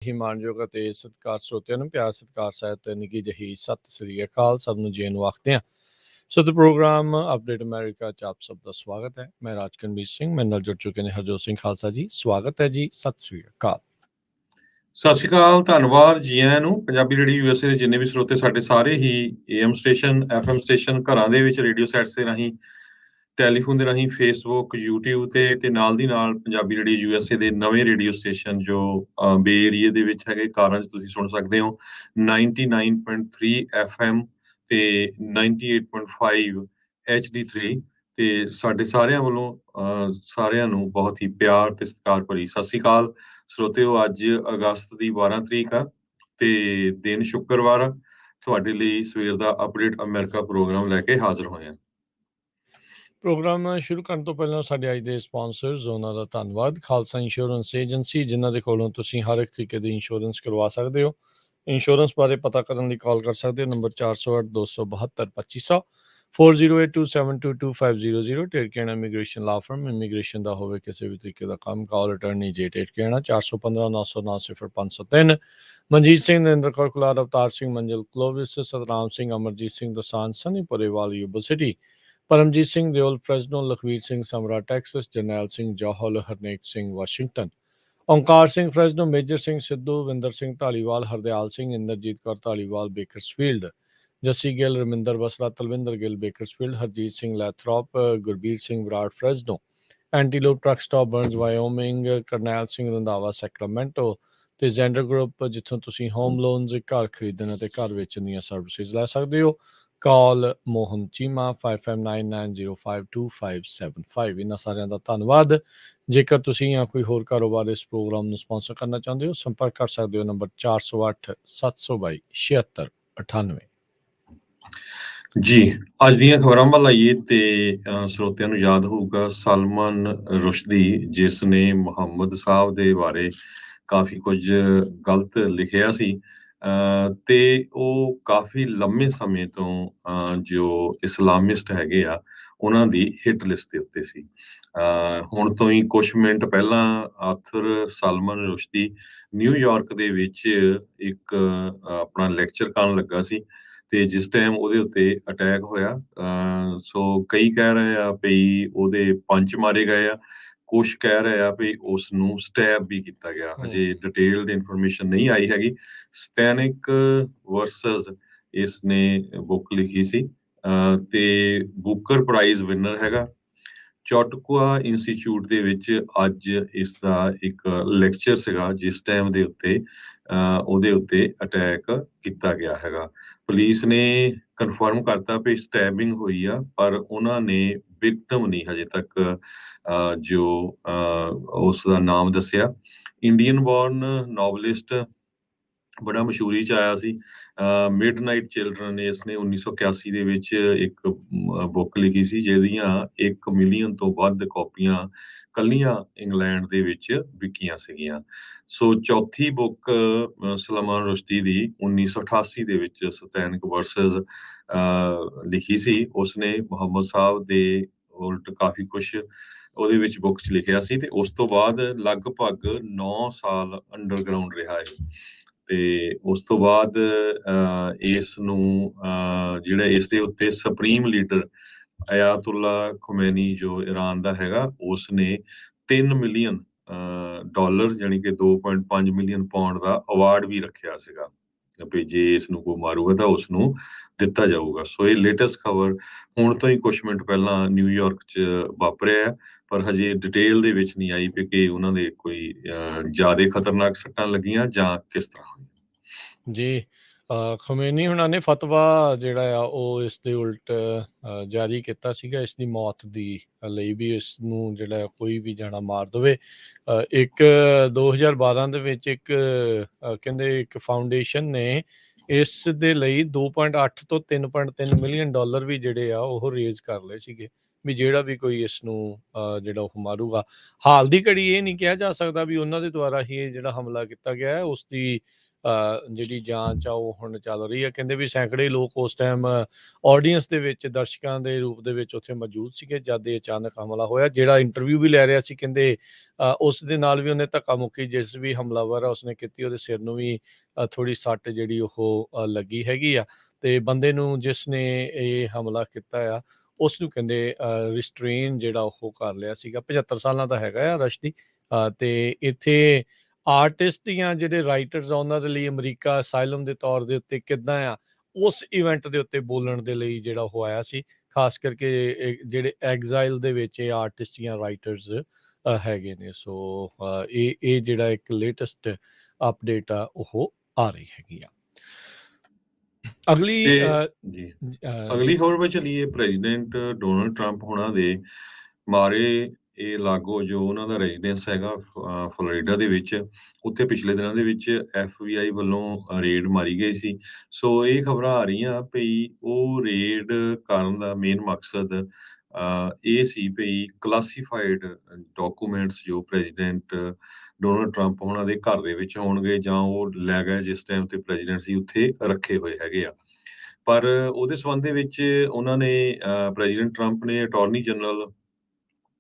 ਹੀ ਮਾਣਯੋਗ ਅਤੇ ਸਤਿਕਾਰ ਸਰੋਤਿਆਂ ਨੂੰ ਪਿਆਰ ਸਤਿਕਾਰ ਸਹਿਤ ਨਿੱਘੀ ਜਿਹੀ ਸਤਿ ਸ੍ਰੀ ਅਕਾਲ ਸਭ ਨੂੰ ਜੀ ਨੂੰ ਆਖਦੇ ਹਾਂ। ਸੋ the ਪ੍ਰੋਗਰਾਮ ਅਪਡੇਟ ਅਮਰੀਕਾ 'ਚ ਆਪ ਸਭ ਦਾ ਸਵਾਗਤ ਹੈ। ਮੈਂ ਰਾਜਕਨਵੀਰ ਸਿੰਘ, ਮੇਰੇ ਨਾਲ ਜੁੜ ਚੁੱਕੇ ਨੇ ਹਰਜੋਤ ਸਿੰਘ ਖਾਲਸਾ ਜੀ। ਸਵਾਗਤ ਹੈ ਜੀ, ਸਤਿ ਸ੍ਰੀ ਅਕਾਲ। ਸਤਿ ਸ਼੍ਰੀ ਅਕਾਲ, ਧੰਨਵਾਦ ਜੀ ਆਇਆਂ ਨੂੰ। ਪੰਜਾਬੀ ਰੇਡੀਓ USA ਦੇ ਜਿੰਨੇ ਵੀ ਸਰੋਤੇ ਸਾਡੇ ਸਾਰੇ ਹੀ AM ਸਟੇਸ਼ਨ, FM ਸਟੇਸ਼ਨ, ਘਰਾਂ ਦੇ ਵਿੱਚ ਰੇਡੀਓ ਸੈਟਸ ਦੇ ਰਾਹੀਂ, ਟੈਲੀਫੋਨ ਦੇ ਰਾਹੀਂ, ਫੇਸਬੁੱਕ, YouTube ਤੇ ਨਾਲ ਦੀ ਨਾਲ ਪੰਜਾਬੀ ਰੇਡੀਓ USA ਦੇ ਨਵੇਂ ਰੇਡੀਓ ਸਟੇਸ਼ਨ ਜੋ ਬੇ ਏਰੀਏ ਦੇ ਵਿੱਚ ਹੈਗੇ, ਕਾਰਾਂ 'ਚ ਤੁਸੀਂ ਸੁਣ ਸਕਦੇ ਹੋ 99.3 FM ਤੇ 98.5 HD3 ਤੇ ਸਾਡੇ ਸਾਰਿਆਂ ਵੱਲੋਂ ਸਾਰਿਆਂ ਨੂੰ ਬਹੁਤ ਹੀ ਪਿਆਰ ਤੇ ਸਤਿਕਾਰ ਭਰੀ ਸਤਿ ਸ਼੍ਰੀ ਅਕਾਲ ਸਰੋਤਿਓ। ਅੱਜ ਅਗਸਤ ਦੀ 12 ਤਰੀਕ ਆ ਤੇ ਦਿਨ ਸ਼ੁੱਕਰਵਾਰ ਆ। ਤੁਹਾਡੇ ਲਈ ਸਵੇਰ ਦਾ ਅਪਡੇਟ ਅਮਰੀਕਾ ਪ੍ਰੋਗਰਾਮ ਲੈ ਕੇ ਹਾਜ਼ਰ ਹੋਏ ਹਾਂ। ਪ੍ਰੋਗਰਾਮ ਸ਼ੁਰੂ ਕਰਨ ਤੋਂ ਪਹਿਲਾਂ ਸਾਡੇ ਅੱਜ ਦੇ ਸਪਾਂਸਰਸ ਉਹਨਾਂ ਦਾ ਧੰਨਵਾਦ। ਖਾਲਸਾ ਇੰਸ਼ੋਰੈਂਸ ਏਜੰਸੀ, ਜਿਨ੍ਹਾਂ ਦੇ ਕੋਲੋਂ ਤੁਸੀਂ ਹਰ ਇੱਕ ਤਰੀਕੇ ਦੀ ਇੰਸ਼ੋਰੈਂਸ ਕਰਵਾ ਸਕਦੇ ਹੋ। ਇੰਸ਼ੋਰੈਂਸ ਬਾਰੇ ਪਤਾ ਕਰਨ ਲਈ ਕਾਲ ਕਰ ਸਕਦੇ ਹੋ ਨੰਬਰ 408 272 2500 4082722500। ਟੇਰਕੇਣਾ ਇਮੀਗ੍ਰੇਸ਼ਨ ਲਾ ਫਰਮ, ਇਮੀਗ੍ਰੇਸ਼ਨ ਦਾ ਹੋਵੇ ਕਿਸੇ ਵੀ ਤਰੀਕੇ ਦਾ ਕੰਮ, ਕਾਲ ਅਟਰਨੀ ਜੇ ਟੇਰਕੇਣਾ 415 909 0503। ਮਨਜੀਤ ਸਿੰਘ, ਨਰਿੰਦਰ ਕੌਰ ਕੁਲਾਰ, ਅਵਤਾਰ ਸਿੰਘ, ਮੰਜਲ Clovis, Satnam Singh, Amarjit Singh Dosanjh, Sunny Purewal, Yuba City, Paramjit Singh Deol, Fresno, Lakhvir Singh Samra Texas, Jarnail Singh Johal, Harnek Singh Washington, Onkar Singh Fresno, Major Singh Sidhu, Vinder Singh Dhaliwal, Hardial Singh, Inderjit Kaur Dhaliwal, Bakersfield, Jassi Gill, Raminder Basra, Talwinder Gill, Bakersfield, Harjit Singh Lathrop, Gurbir Singh Brar, Fresno, Antelope truck stop Burns Wyoming, Karnail Singh Randhawa, Sacramento ਤੇ ਜ਼ੈਂਡਰ ਗਰੁੱਪ, ਜਿੱਥੋਂ ਤੁਸੀਂ ਹੋਮ ਲੋਨਸ, ਘਰ ਖਰੀਦਣ ਅਤੇ ਘਰ ਵੇਚਣ ਦੀਆਂ ਸਰਵਿਸਿਜ਼ ਲੈ ਸਕਦੇ ਹੋ। ਕਾਲ ਮੋਹਨ ਚੀਮਾ 5599052575। ਇਹਨਾਂ ਸਾਰਿਆਂ ਦਾ ਧੰਨਵਾਦ। ਜੇਕਰ ਤੁਸੀਂ ਜਾਂ ਕੋਈ ਹੋਰ ਕਾਰੋਬਾਰ ਇਸ ਪ੍ਰੋਗਰਾਮ ਨੂੰ ਸਪਾਂਸਰ ਕਰਨਾ ਚਾਹੁੰਦੇ ਹੋ, ਸੰਪਰਕ ਕਰ ਸਕਦੇ ਹੋ ਨੰਬਰ 408 722 7698। ਜੀ, ਅੱਜ ਦੀਆਂ ਖਬਰਾਂ ਵੱਲ ਆਈਏ ਤੇ ਸਰੋਤਿਆਂ ਨੂੰ ਯਾਦ ਹੋਊਗਾ ਸਲਮਾਨ ਰੁਸ਼ਦੀ, ਜਿਸ ਨੇ ਮੁਹੰਮਦ ਸਾਹਿਬ ਦੇ ਬਾਰੇ ਕਾਫੀ ਕੁਝ ਗਲਤ ਲਿਖਿਆ ਸੀ ਤੇ ਉਹ ਕਾਫੀ ਲੰਮੇ ਸਮੇਂ ਤੋਂ ਜੋ ਇਸਲਾਮਿਸਟ ਹੈਗੇ ਆ ਉਹਨਾਂ ਦੀ ਹਿੱਟ ਲਿਸਟ ਦੇ ਉੱਤੇ ਸੀ। ਹੁਣ ਤੋਂ ਹੀ ਕੁਝ ਮਿੰਟ ਪਹਿਲਾਂ ਆਥਰ ਸਲਮਾਨ ਰੁਸ਼ਦੀ ਨਿਊਯਾਰਕ ਦੇ ਵਿੱਚ ਇੱਕ ਆਪਣਾ ਲੈਕਚਰ ਕਰਨ ਲੱਗਾ ਸੀ ਤੇ ਜਿਸ ਟਾਈਮ ਉਹਦੇ ਉੱਤੇ ਅਟੈਕ ਹੋਇਆ, ਸੋ ਕਈ ਕਹਿ ਰਹੇ ਆ ਵੀ ਉਹਦੇ ਪੰਚ ਮਾਰੇ ਗਏ ਆ, ਕੁਛ ਕਹਿ ਰਹੇ ਆ ਵੀ ਉਸ ਨੂੰ ਸਟੈਬ ਵੀ ਕੀਤਾ ਗਿਆ। ਹਜੇ ਡਿਟੇਲਡ ਇਨਫੋਰਮੇਸ਼ਨ ਨਹੀਂ ਆਈ ਹੈਗੀ। ਸਟੈਨਿਕ ਵਰਸਸ ਇਸ ਨੇ ਬੁੱਕ ਲਿਖੀ ਸੀ ਤੇ ਬੁਕਰ ਪ੍ਰਾਈਜ਼ ਵਿਨਰ ਹੈਗਾ। ਚੌਟਕੁਆ ਇੰਸਟੀਚਿਊਟ ਦੇ ਵਿੱਚ ਅੱਜ ਇਸ ਦਾ ਇੱਕ ਲੈਕਚਰ ਸੀਗਾ, ਜਿਸ ਟਾਈਮ ਦੇ ਉੱਤੇ ਉਹਦੇ ਉੱਤੇ ਅਟੈਕ ਕੀਤਾ ਗਿਆ ਹੈਗਾ। ਪੁਲਿਸ ਨੇ ਕਨਫਰਮ ਕਰਤਾ ਵੀ ਸਟੈਬਿੰਗ ਹੋਈ ਆ, ਪਰ ਉਹਨਾਂ ਨੇ ਵਿਕਟਮ ਨਹੀਂ ਹਜੇ ਤੱਕ ਜੋ ਉਸ ਦਾ ਨਾਮ ਦੱਸਿਆ। ਇੰਡੀਅਨ ਬੋਰਨ ਨੋਵਲਿਸਟ, ਬੜਾ ਮਸ਼ਹੂਰੀ ਚ ਆਇਆ ਸੀ। ਮਿਡਨਾਈਟ ਚਿਲਡਰਨ, ਇਸਨੇ 1981 ਦੇ ਵਿੱਚ ਇੱਕ ਬੁੱਕ ਲਿਖੀ ਸੀ ਜਿਹਦੀਆਂ 1 ਮਿਲੀਅਨ ਤੋਂ ਵੱਧ ਕਾਪੀਆਂ ਕੱਲੀਆਂ ਇੰਗਲੈਂਡ ਦੇ ਵਿੱਚ ਵਿਕੀਆਂ ਸੀਗੀਆਂ। ਸੋ ਚੌਥੀ ਬੁੱਕ ਸਲਮਾਨ ਰੁਸ਼ਦੀ ਦੀ 1988 ਦੇ ਵਿੱਚ ਸਟੈਨਿਕ ਵਰਸਸ ਲਿਖੀ ਸੀ। ਉਸਨੇ ਮੁਹੰਮਦ ਸਾਹਿਬ ਦੇ ਉਲਟ ਕਾਫੀ ਕੁਛ ਉਹਦੇ ਵਿੱਚ ਬੁੱਕ 'ਚ ਲਿਖਿਆ ਸੀ ਤੇ ਉਸ ਤੋਂ ਬਾਅਦ ਲਗਭਗ 9 ਸਾਲ ਅੰਡਰਗਰਾਉਂਡ ਰਿਹਾ ਹੈ ਤੇ ਉਸ ਤੋਂ ਬਾਅਦ ਇਸ ਨੂੰ ਜਿਹੜਾ ਇਸ ਦੇ ਉੱਤੇ ਸੁਪਰੀਮ ਲੀਡਰ ਅਯਾਤੁੱਲਾ ਖੁਮੈਨੀ ਜੋ ਇਰਾਨ ਦਾ ਹੈਗਾ, ਉਸ ਨੇ 3 ਮਿਲੀਅਨ ਡਾਲਰ ਯਾਨੀ ਕਿ 2.5 ਮਿਲੀਅਨ ਪਾਉਂਡ ਦਾ ਅਵਾਰਡ ਵੀ ਰੱਖਿਆ ਸੀਗਾ ਵੀ ਜੇ ਇਸ ਨੂੰ ਕੋਈ ਮਾਰੂਗਾ ਤਾਂ ਉਸ ਨੂੰ ਦਿੱਤਾ ਜਾਊਗਾ। ਸੋ ਇਹ ਲੇਟੈਸਟ ਖਬਰ ਹੁਣ ਤੋਂ ਹੀ ਕੁਛ ਮਿੰਟ ਪਹਿਲਾਂ ਨਿਊਯਾਰਕ 'ਚ ਵਾਪਰਿਆ, ਪਰ ਹਜੇ ਡਿਟੇਲ ਦੇ ਵਿੱਚ ਨਹੀਂ ਆਈ ਵੀ ਕਿ ਉਹਨਾਂ ਦੇ ਕੋਈ ਜ਼ਿਆਦਾ ਖਤਰਨਾਕ ਸੱਟਾਂ ਲੱਗੀਆਂ ਜਾਂ ਕਿਸ ਤਰ੍ਹਾਂ। ਜੀ, ਖਮੇਨੀ ਹੁਣਾਂ ਨੇ ਫਤਵਾ ਜਿਹੜਾ ਆ ਉਹ ਇਸ ਦੇ ਉਲਟ ਜਾਰੀ ਕੀਤਾ ਸੀਗਾ, ਇਸ ਦੀ ਮੌਤ ਦੀ ਲਈ ਵੀ ਇਸ ਨੂੰ ਜਿਹੜਾ ਕੋਈ ਵੀ ਜਾਣਾ ਮਾਰ ਦੇਵੇ। ਇੱਕ 2012 ਦੇ ਵਿੱਚ ਇੱਕ ਕਹਿੰਦੇ ਇੱਕ ਫਾਊਂਡੇਸ਼ਨ ਨੇ ਇਸ ਦੇ ਲਈ 2.8 ਤੋਂ 3.3 ਮਿਲੀਅਨ ਡਾਲਰ ਵੀ ਜਿਹੜੇ ਆ ਉਹ ਰੇਜ਼ ਕਰ ਲਏ ਸੀਗੇ ਵੀ ਜਿਹੜਾ ਵੀ ਕੋਈ ਇਸ ਨੂੰ ਜਿਹੜਾ ਉਹ ਮਾਰੂਗਾ। ਹਾਲ ਦੀ ਘੜੀ ਇਹ ਨਹੀਂ ਕਿਹਾ ਜਾ ਸਕਦਾ ਵੀ ਉਹਨਾਂ ਦੇ ਦੁਆਰਾ ਹੀ ਇਹ ਜਿਹੜਾ ਹਮਲਾ ਕੀਤਾ ਗਿਆ ਹੈ ਉਸ ਦੀ ਜਿਹੜੀ ਜਾਂਚ ਆ ਉਹ ਹੁਣ ਚੱਲ ਰਹੀ ਹੈ। ਕਹਿੰਦੇ ਵੀ ਸੈਂਕੜੇ ਲੋਕ ਉਸ ਟਾਈਮ ਆਡੀਅנס ਦੇ ਵਿੱਚ ਦਰਸ਼ਕਾਂ ਦੇ ਰੂਪ ਦੇ ਵਿੱਚ ਉੱਥੇ ਮੌਜੂਦ ਸੀਗੇ ਜਦ ਇਹ ਅਚਾਨਕ ਹਮਲਾ ਹੋਇਆ। ਜਿਹੜਾ ਇੰਟਰਵਿਊ ਵੀ ਲੈ ਰਿਹਾ ਸੀ ਕਹਿੰਦੇ ਉਸ ਦੇ ਨਾਲ ਵੀ ਉਹਨੇ ਧੱਕਾ ਮੁੱਕੀ ਜਿਸ ਵੀ ਹਮਲਾਵਰ ਆ ਉਸਨੇ ਕੀਤੀ ਉਹਦੇ ਸਿਰ ਨੂੰ ਵੀ ਥੋੜ੍ਹੀ ਸੱਟ ਜਿਹੜੀ ਉਹ ਲੱਗੀ ਹੈਗੀ ਆ। ਤੇ ਬੰਦੇ ਨੂੰ ਜਿਸ ਨੇ ਇਹ ਹਮਲਾ ਕੀਤਾ ਆ ਉਸ ਨੂੰ ਕਹਿੰਦੇ ਰਿਸਟ੍ਰੇਨ ਜਿਹੜਾ ਉਹ ਕਰ ਲਿਆ ਸੀਗਾ। 75 ਸਾਲਾਂ ਦਾ ਹੈਗਾ ਆ ਰਸ਼ਦੀ। ਤੇ ਇੱਥੇ ਆਰਟਿਸਟ ਜਾਂ ਜਿਹੜੇ ਰਾਈਟਰਸ ਆ ਉਹਨਾਂ ਦੇ ਲਈ ਅਮਰੀਕਾ ਅਸਾਈਲਮ ਦੇ ਤੌਰ ਦੇ ਉੱਤੇ ਕਿੱਦਾਂ ਆ ਉਸ ਇਵੈਂਟ ਦੇ ਉੱਤੇ ਬੋਲਣ ਦੇ ਲਈ ਜਿਹੜਾ ਉਹ ਆਇਆ ਸੀ। ਖਾਸ ਕਰਕੇ ਜਿਹੜੇ ਐਗਜ਼ਾਈਲ ਦੇ ਵਿੱਚ ਇਹ ਆਰਟਿਸਟ ਜਾਂ ਰਾਈਟਰਸ ਹੈਗੇ ਨੇ। ਸੋ ਇਹ ਜਿਹੜਾ ਇੱਕ ਲੇਟੈਸਟ ਅਪਡੇਟ ਆ ਉਹ ਆ ਰਹੀ ਹੈਗੀ ਆ। ਅਗਲੀ ਤੇ ਜੀ ਜੀ ਅਗਲੀ ਖਬਰ 'ਤੇ ਚੱਲੀਏ। ਪ੍ਰੈਜ਼ੀਡੈਂਟ ਡੋਨਲਡ ਟਰੰਪ ਹੋਣਾ ਦੇ ਮਾਰੇ ਇਹ ਲਾਗੋ ਜੋ ਉਹਨਾਂ ਦਾ ਰੈਜ਼ੀਡੈਂਸ ਹੈਗਾ ਫਲੋਰੀਡਾ ਦੇ ਵਿੱਚ, ਉੱਥੇ ਪਿਛਲੇ ਦਿਨਾਂ ਦੇ ਵਿੱਚ FBI ਵੱਲੋਂ ਰੇਡ ਮਾਰੀ ਗਈ ਸੀ। ਸੋ ਇਹ ਖਬਰਾਂ ਆ ਰਹੀਆਂ ਭਈ ਉਹ ਰੇਡ ਕਰਨ ਦਾ ਮੇਨ ਮਕਸਦ ਇਹ ਸੀ ਭਈ ਕਲਾਸੀਫਾਈਡ ਡਾਕੂਮੈਂਟਸ ਜੋ ਪ੍ਰੈਜ਼ੀਡੈਂਟ ਡੋਨਲਡ ਟਰੰਪ ਹੋਣਾ ਦੇ ਘਰ ਦੇ ਵਿੱਚ ਹੋਣਗੇ ਜਾਂ ਉਹ ਲੈ ਗਏ ਜਿਸ ਟਾਈਮ ਤੇ ਪ੍ਰੈਜ਼ੀਡੈਂਟ ਸੀ ਉੱਥੇ ਰੱਖੇ ਹੋਏ ਹੈਗੇ ਆ। ਪਰ ਉਹਦੇ ਸੰਬੰਧ ਦੇ ਵਿੱਚ ਉਹਨਾਂ ਨੇ ਪ੍ਰੈਜ਼ੀਡੈਂਟ ਟਰੰਪ ਨੇ ਅਟਾਰਨੀ ਜਨਰਲ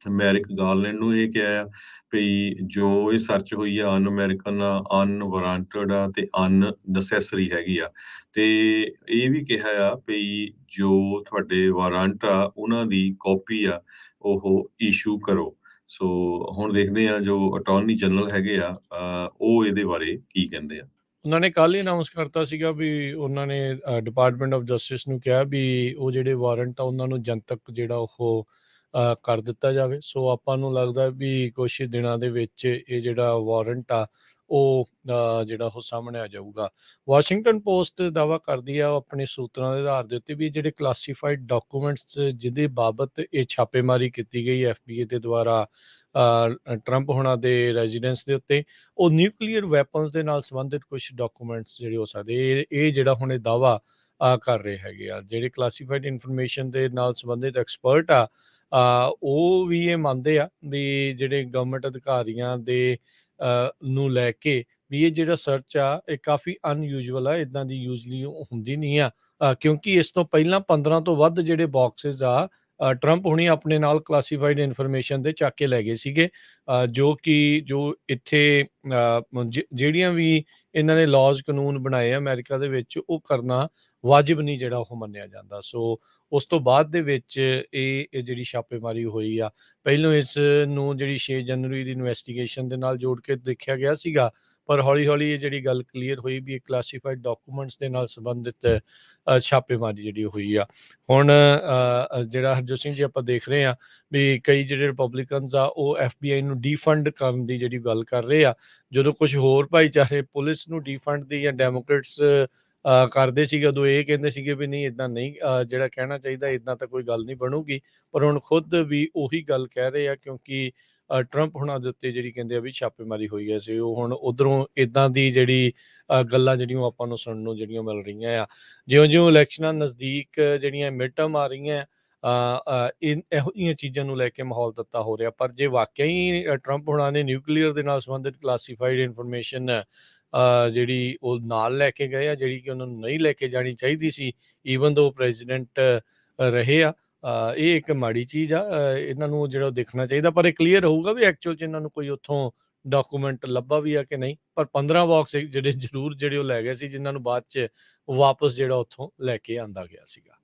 ਮੈਰਿਕ ਗਾਰਲੈਂਡ ਨੂੰ ਇਹ ਕਿਹਾ ਆ ਵੀ ਜੋ ਇਹ ਸਰਚ ਹੋਈ ਆ ਅਨ-ਅਮਰੀਕਨ ਆ, ਅਨਵਾਰੰਟਡ ਆ ਤੇ ਅਨਨੈਸੈਸਰੀ ਹੈਗੀ ਆ। ਤੇ ਇਹ ਵੀ ਕਿਹਾ ਆ ਵੀ ਜੋ ਤੁਹਾਡੇ ਵਾਰੰਟ ਆ ਉਹਨਾਂ ਦੀ ਕਾਪੀ ਆ ਉਹ ਇਸ਼ੂ ਕਰੋ। ਸੋ ਹੁਣ ਦੇਖਦੇ ਆ ਜੋ ਅਟਾਰਨੀ ਜਨਰਲ ਹੈਗੇ ਆ ਉਹ ਇਹਦੇ ਬਾਰੇ ਕੀ ਕਹਿੰਦੇ ਆ। ਉਹਨਾਂ ਨੇ ਕੱਲ੍ਹ ਹੀ ਅਨਾਊਂਸ ਕਰਤਾ ਸੀਗਾ ਵੀ ਉਹਨਾਂ ਨੇ ਡਿਪਾਰਟਮੈਂਟ ਆਫ ਜਸਟਿਸ ਨੂੰ ਕਿਹਾ ਵੀ ਉਹ ਜਿਹੜੇ ਵਾਰੰਟ ਆ ਉਹਨਾਂ ਨੂੰ ਜਨਤਕ ਜਿਹੜਾ ਉਹ ਕਰ ਦਿੱਤਾ ਜਾਵੇ। ਸੋ ਆਪਾਂ ਨੂੰ ਲੱਗਦਾ ਵੀ ਕੁਛ ਦਿਨਾਂ ਦੇ ਵਿੱਚ ਇਹ ਜਿਹੜਾ ਵਾਰੰਟ ਆ ਉਹ ਜਿਹੜਾ ਉਹ ਸਾਹਮਣੇ ਆ ਜਾਊਗਾ। ਵਾਸ਼ਿੰਗਟਨ ਪੋਸਟ ਦਾਅਵਾ ਕਰਦੀ ਆ ਆਪਣੇ ਸੂਤਰਾਂ ਦੇ ਆਧਾਰ ਦੇ ਉੱਤੇ ਵੀ ਜਿਹੜੇ ਕਲਾਸੀਫਾਈਡ ਡਾਕੂਮੈਂਟਸ ਜਿਹਦੇ ਬਾਬਤ ਇਹ ਛਾਪੇਮਾਰੀ ਕੀਤੀ ਗਈ FBI ਦੇ ਦੁਆਰਾ ਟਰੰਪ ਹੋਣਾ ਦੇ ਰੈਜ਼ੀਡੈਂਸ ਦੇ ਉੱਤੇ ਉਹ ਨਿਊਕਲੀਅਰ ਵੈਪਨਸ ਦੇ ਨਾਲ ਸੰਬੰਧਿਤ ਕੁਝ ਡਾਕੂਮੈਂਟਸ ਜਿਹੜੇ ਹੋ ਸਕਦੇ ਇਹ ਜਿਹੜਾ ਹੁਣ ਇਹ ਦਾਅਵਾ ਕਰ ਰਹੇ ਹੈਗੇ ਆ। ਜਿਹੜੇ ਕਲਾਸੀਫਾਈਡ ਇਨਫੋਰਮੇਸ਼ਨ ਦੇ ਨਾਲ ਸੰਬੰਧਿਤ ਐਕਸਪਰਟ ਆ ਉਹ ਵੀ ਇਹ ਮੰਨਦੇ ਆ ਵੀ ਜਿਹੜੇ ਗਵਰਨਮੈਂਟ ਅਧਿਕਾਰੀਆਂ ਦੇ ਨੂੰ ਲੈ ਕੇ ਵੀ ਇਹ ਜਿਹੜਾ ਸਰਚ ਆ ਇਹ ਕਾਫੀ ਅਨਯੂਜੂਅਲ ਆ। ਇੱਦਾਂ ਦੀ ਯੂਜਲੀ ਹੁੰਦੀ ਨਹੀਂ ਆ ਕਿਉਂਕਿ ਇਸ ਤੋਂ ਪਹਿਲਾਂ 15 ਤੋਂ ਵੱਧ ਜਿਹੜੇ ਬਾਕਸਿਸ ਆ ਟਰੰਪ ਹੁਣੀ ਆਪਣੇ ਨਾਲ ਕਲਾਸੀਫਾਈਡ ਇਨਫੋਰਮੇਸ਼ਨ ਦੇ ਚੱਕ ਕੇ ਲੈ ਗਏ ਸੀਗੇ ਜੋ ਇੱਥੇ ਜਿਹੜੀਆਂ ਵੀ ਇਹਨਾਂ ਨੇ ਲਾਜ਼ ਕਾਨੂੰਨ ਬਣਾਏ ਆ ਅਮਰੀਕਾ ਦੇ ਵਿੱਚ ਉਹ ਕਰਨਾ ਵਾਜਿਬ ਨਹੀਂ ਜਿਹੜਾ ਉਹ ਮੰਨਿਆ ਜਾਂਦਾ। ਸੋ ਉਸ ਤੋਂ ਬਾਅਦ ਦੇ ਵਿੱਚ ਇਹ ਜਿਹੜੀ ਛਾਪੇਮਾਰੀ ਹੋਈ ਆ ਪਹਿਲੋਂ ਇਸ ਨੂੰ ਜਿਹੜੀ 6 ਜਨਵਰੀ ਦੀ ਇਨਵੈਸਟੀਗੇਸ਼ਨ ਦੇ ਨਾਲ ਜੋੜ ਕੇ ਦੇਖਿਆ ਗਿਆ ਸੀਗਾ। ਪਰ ਹੌਲੀ ਹੌਲੀ ਇਹ ਜਿਹੜੀ ਗੱਲ ਕਲੀਅਰ ਹੋਈ ਵੀ ਇਹ ਕਲਾਸੀਫਾਈਡ ਡਾਕੂਮੈਂਟਸ ਦੇ ਨਾਲ ਸੰਬੰਧਿਤ ਛਾਪੇਮਾਰੀ ਜਿਹੜੀ ਹੋਈ ਆ। ਹੁਣ ਜਿਹੜਾ ਹਰਜੋਤ ਸਿੰਘ ਜੀ ਆਪਾਂ ਦੇਖ ਰਹੇ ਆ ਵੀ ਕਈ ਜਿਹੜੇ ਰਿਪਬਲਿਕਨਸ ਆ ਉਹ FBI ਨੂੰ ਡੀਫੰਡ ਕਰਨ ਦੀ ਜਿਹੜੀ ਗੱਲ ਕਰ ਰਹੇ ਆ ਜਦੋਂ ਕੁਝ ਹੋਰ ਭਾਈਚਾਰੇ ਪੁਲਿਸ ਨੂੰ ਡੀਫੰਡ ਦੀ ਜਾਂ ਡੈਮੋਕ੍ਰੇਟਸ ਕਰਦੇ ਸੀਗੇ ਉਦੋਂ ਇਹ ਕਹਿੰਦੇ ਸੀਗੇ ਵੀ ਨਹੀਂ ਇੱਦਾਂ ਨਹੀਂ ਜਿਹੜਾ ਕਹਿਣਾ ਚਾਹੀਦਾ ਇੱਦਾਂ ਤਾਂ ਕੋਈ ਗੱਲ ਨਹੀਂ ਬਣੂਗੀ। ਪਰ ਹੁਣ ਖੁਦ ਵੀ ਉਹੀ ਗੱਲ ਕਹਿ ਰਹੇ ਆ ਕਿਉਂਕਿ ਟਰੰਪ ਹੁਣਾਂ ਦੇ ਉੱਤੇ ਜਿਹੜੀ ਕਹਿੰਦੇ ਆ ਵੀ ਛਾਪੇਮਾਰੀ ਹੋਈ ਹੈ ਸੀ ਉਹ ਹੁਣ ਉੱਧਰੋਂ ਇੱਦਾਂ ਦੀ ਜਿਹੜੀ ਗੱਲਾਂ ਜਿਹੜੀਆਂ ਆਪਾਂ ਨੂੰ ਸੁਣਨ ਨੂੰ ਜਿਹੜੀਆਂ ਮਿਲ ਰਹੀਆਂ ਆ। ਜਿਉਂ-ਜਿਉਂ ਇਲੈਕਸ਼ਨਾਂ ਨਜ਼ਦੀਕ ਜਿਹੜੀਆਂ ਮਿਡ ਟਰਮ ਆ ਰਹੀਆਂ ਇਹੋ ਜਿਹੀਆਂ ਚੀਜ਼ਾਂ ਨੂੰ ਲੈ ਕੇ ਮਾਹੌਲ ਤੱਤਾ ਹੋ ਰਿਹਾ। ਪਰ ਜੇ ਵਾਕਿਆ ਹੀ ਟਰੰਪ ਹੁਣਾਂ ਨੇ ਨਿਊਕਲੀਅਰ ਦੇ ਨਾਲ ਸੰਬੰਧਿਤ ਕਲਾਸੀਫਾਈਡ ਇਨਫੋਰਮੇਸ਼ਨ ਜਿਹੜੀ ਉਹ ਨਾਲ ਲੈ ਕੇ ਗਏ ਆ ਜਿਹੜੀ ਕਿ ਉਹਨਾਂ ਨੂੰ ਨਹੀਂ ਲੈ ਕੇ ਜਾਣੀ ਚਾਹੀਦੀ ਸੀ ਈਵਨ ਦੋ ਪ੍ਰੈਜ਼ੀਡੈਂਟ ਰਹੇ ਆ ਇਹ ਇੱਕ ਮਾੜੀ ਚੀਜ਼ ਆ। ਇਹਨਾਂ ਨੂੰ ਜਿਹੜਾ ਦੇਖਣਾ ਚਾਹੀਦਾ ਪਰ ਇਹ ਕਲੀਅਰ ਹੋਊਗਾ ਵੀ ਐਕਚੁਅਲ 'ਚ ਇਹਨਾਂ ਨੂੰ ਕੋਈ ਉੱਥੋਂ ਡਾਕੂਮੈਂਟ ਲੱਭਾ ਵੀ ਆ ਕਿ ਨਹੀਂ। ਪਰ 15 ਬਾਕਸ ਜਿਹੜੇ ਜ਼ਰੂਰ ਜਿਹੜੇ ਉਹ ਲੈ ਗਏ ਸੀ ਜਿਨ੍ਹਾਂ ਨੂੰ ਬਾਅਦ 'ਚ ਵਾਪਸ ਜਿਹੜਾ ਉੱਥੋਂ ਲੈ ਕੇ ਆਂਦਾ ਗਿਆ ਸੀਗਾ।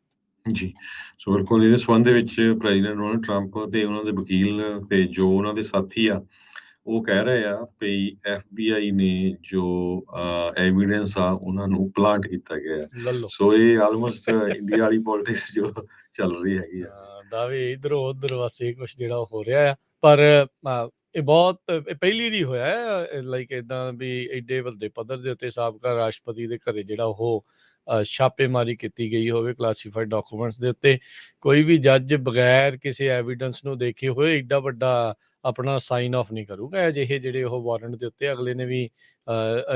ਜੀ ਸੋ ਬਿਲਕੁਲ ਇਹਦੇ ਸੰਬੰਧ ਦੇ ਵਿੱਚ ਪ੍ਰੈਜ਼ੀਡੈਂਟ ਡੋਨਲਡ ਟਰੰਪ ਤੇ ਉਹਨਾਂ ਦੇ ਵਕੀਲ ਤੇ ਜੋ ਉਹਨਾਂ ਦੇ ਸਾਥੀ ਆ ਉਹ ਕਹਿ ਰਹੇ ਆ ਵੀ FBI ਨੇ ਜੋ ਐਵੀਡੈਂਸ ਆ ਉਹਨਾਂ ਨੂੰ ਪਲਾਂਟ ਕੀਤਾ ਗਿਆ। ਲੱਲੋ ਸੋ ਇਹ ਆਲਮੋਸਟ ਇੰਡੀਆ ਵਾਲੀ ਪੋਲਿਟਿਕਸ ਜੋ ਚੱਲ ਰਹੀ ਹੈਗੀ ਆ। ਦਾਅਵੇ ਇਧਰੋਂ ਉਧਰ ਵਸੇ ਕੁਛ ਜਿਹੜਾ ਹੋ ਰਿਹਾ ਆ ਪਰ ਇਹ ਬਹੁਤ ਪਹਿਲੀ ਦੀ ਹੋਇਆ ਲਾਈਕ ਇਦਾਂ ਵੀ ਐਡੇ ਵੱਡੇ ਪੱਧਰ ਦੇ ਉੱਤੇ ਸਾਬਕਾ ਰਾਸ਼ਟਰਪਤੀ ਦੇ ਘਰੇ ਜਿਹੜਾ ਉਹ ਛਾਪੇਮਾਰੀ ਕੀਤੀ ਗਈ ਹੋਵੇ ਕਲਾਸੀਫਾਈਡ ਡਾਕੂਮੈਂਟਸ ਦੇ ਉੱਤੇ। ਕੋਈ ਵੀ ਜੱਜ ਬਗੈਰ ਕਿਸੇ ਐਵੀਡੈਂਸ ਨੂੰ ਦੇਖੇ ਹੋਏ ਏਡਾ ਵੱਡਾ ਆਪਣਾ ਸਾਈਨ ਆਫ ਨਹੀਂ ਕਰੂਗਾ ਅਜਿਹੇ ਜਿਹੜੇ ਉਹ ਵਾਰੰਟ ਦੇ ਉੱਤੇ। ਅਗਲੇ ਨੇ ਵੀ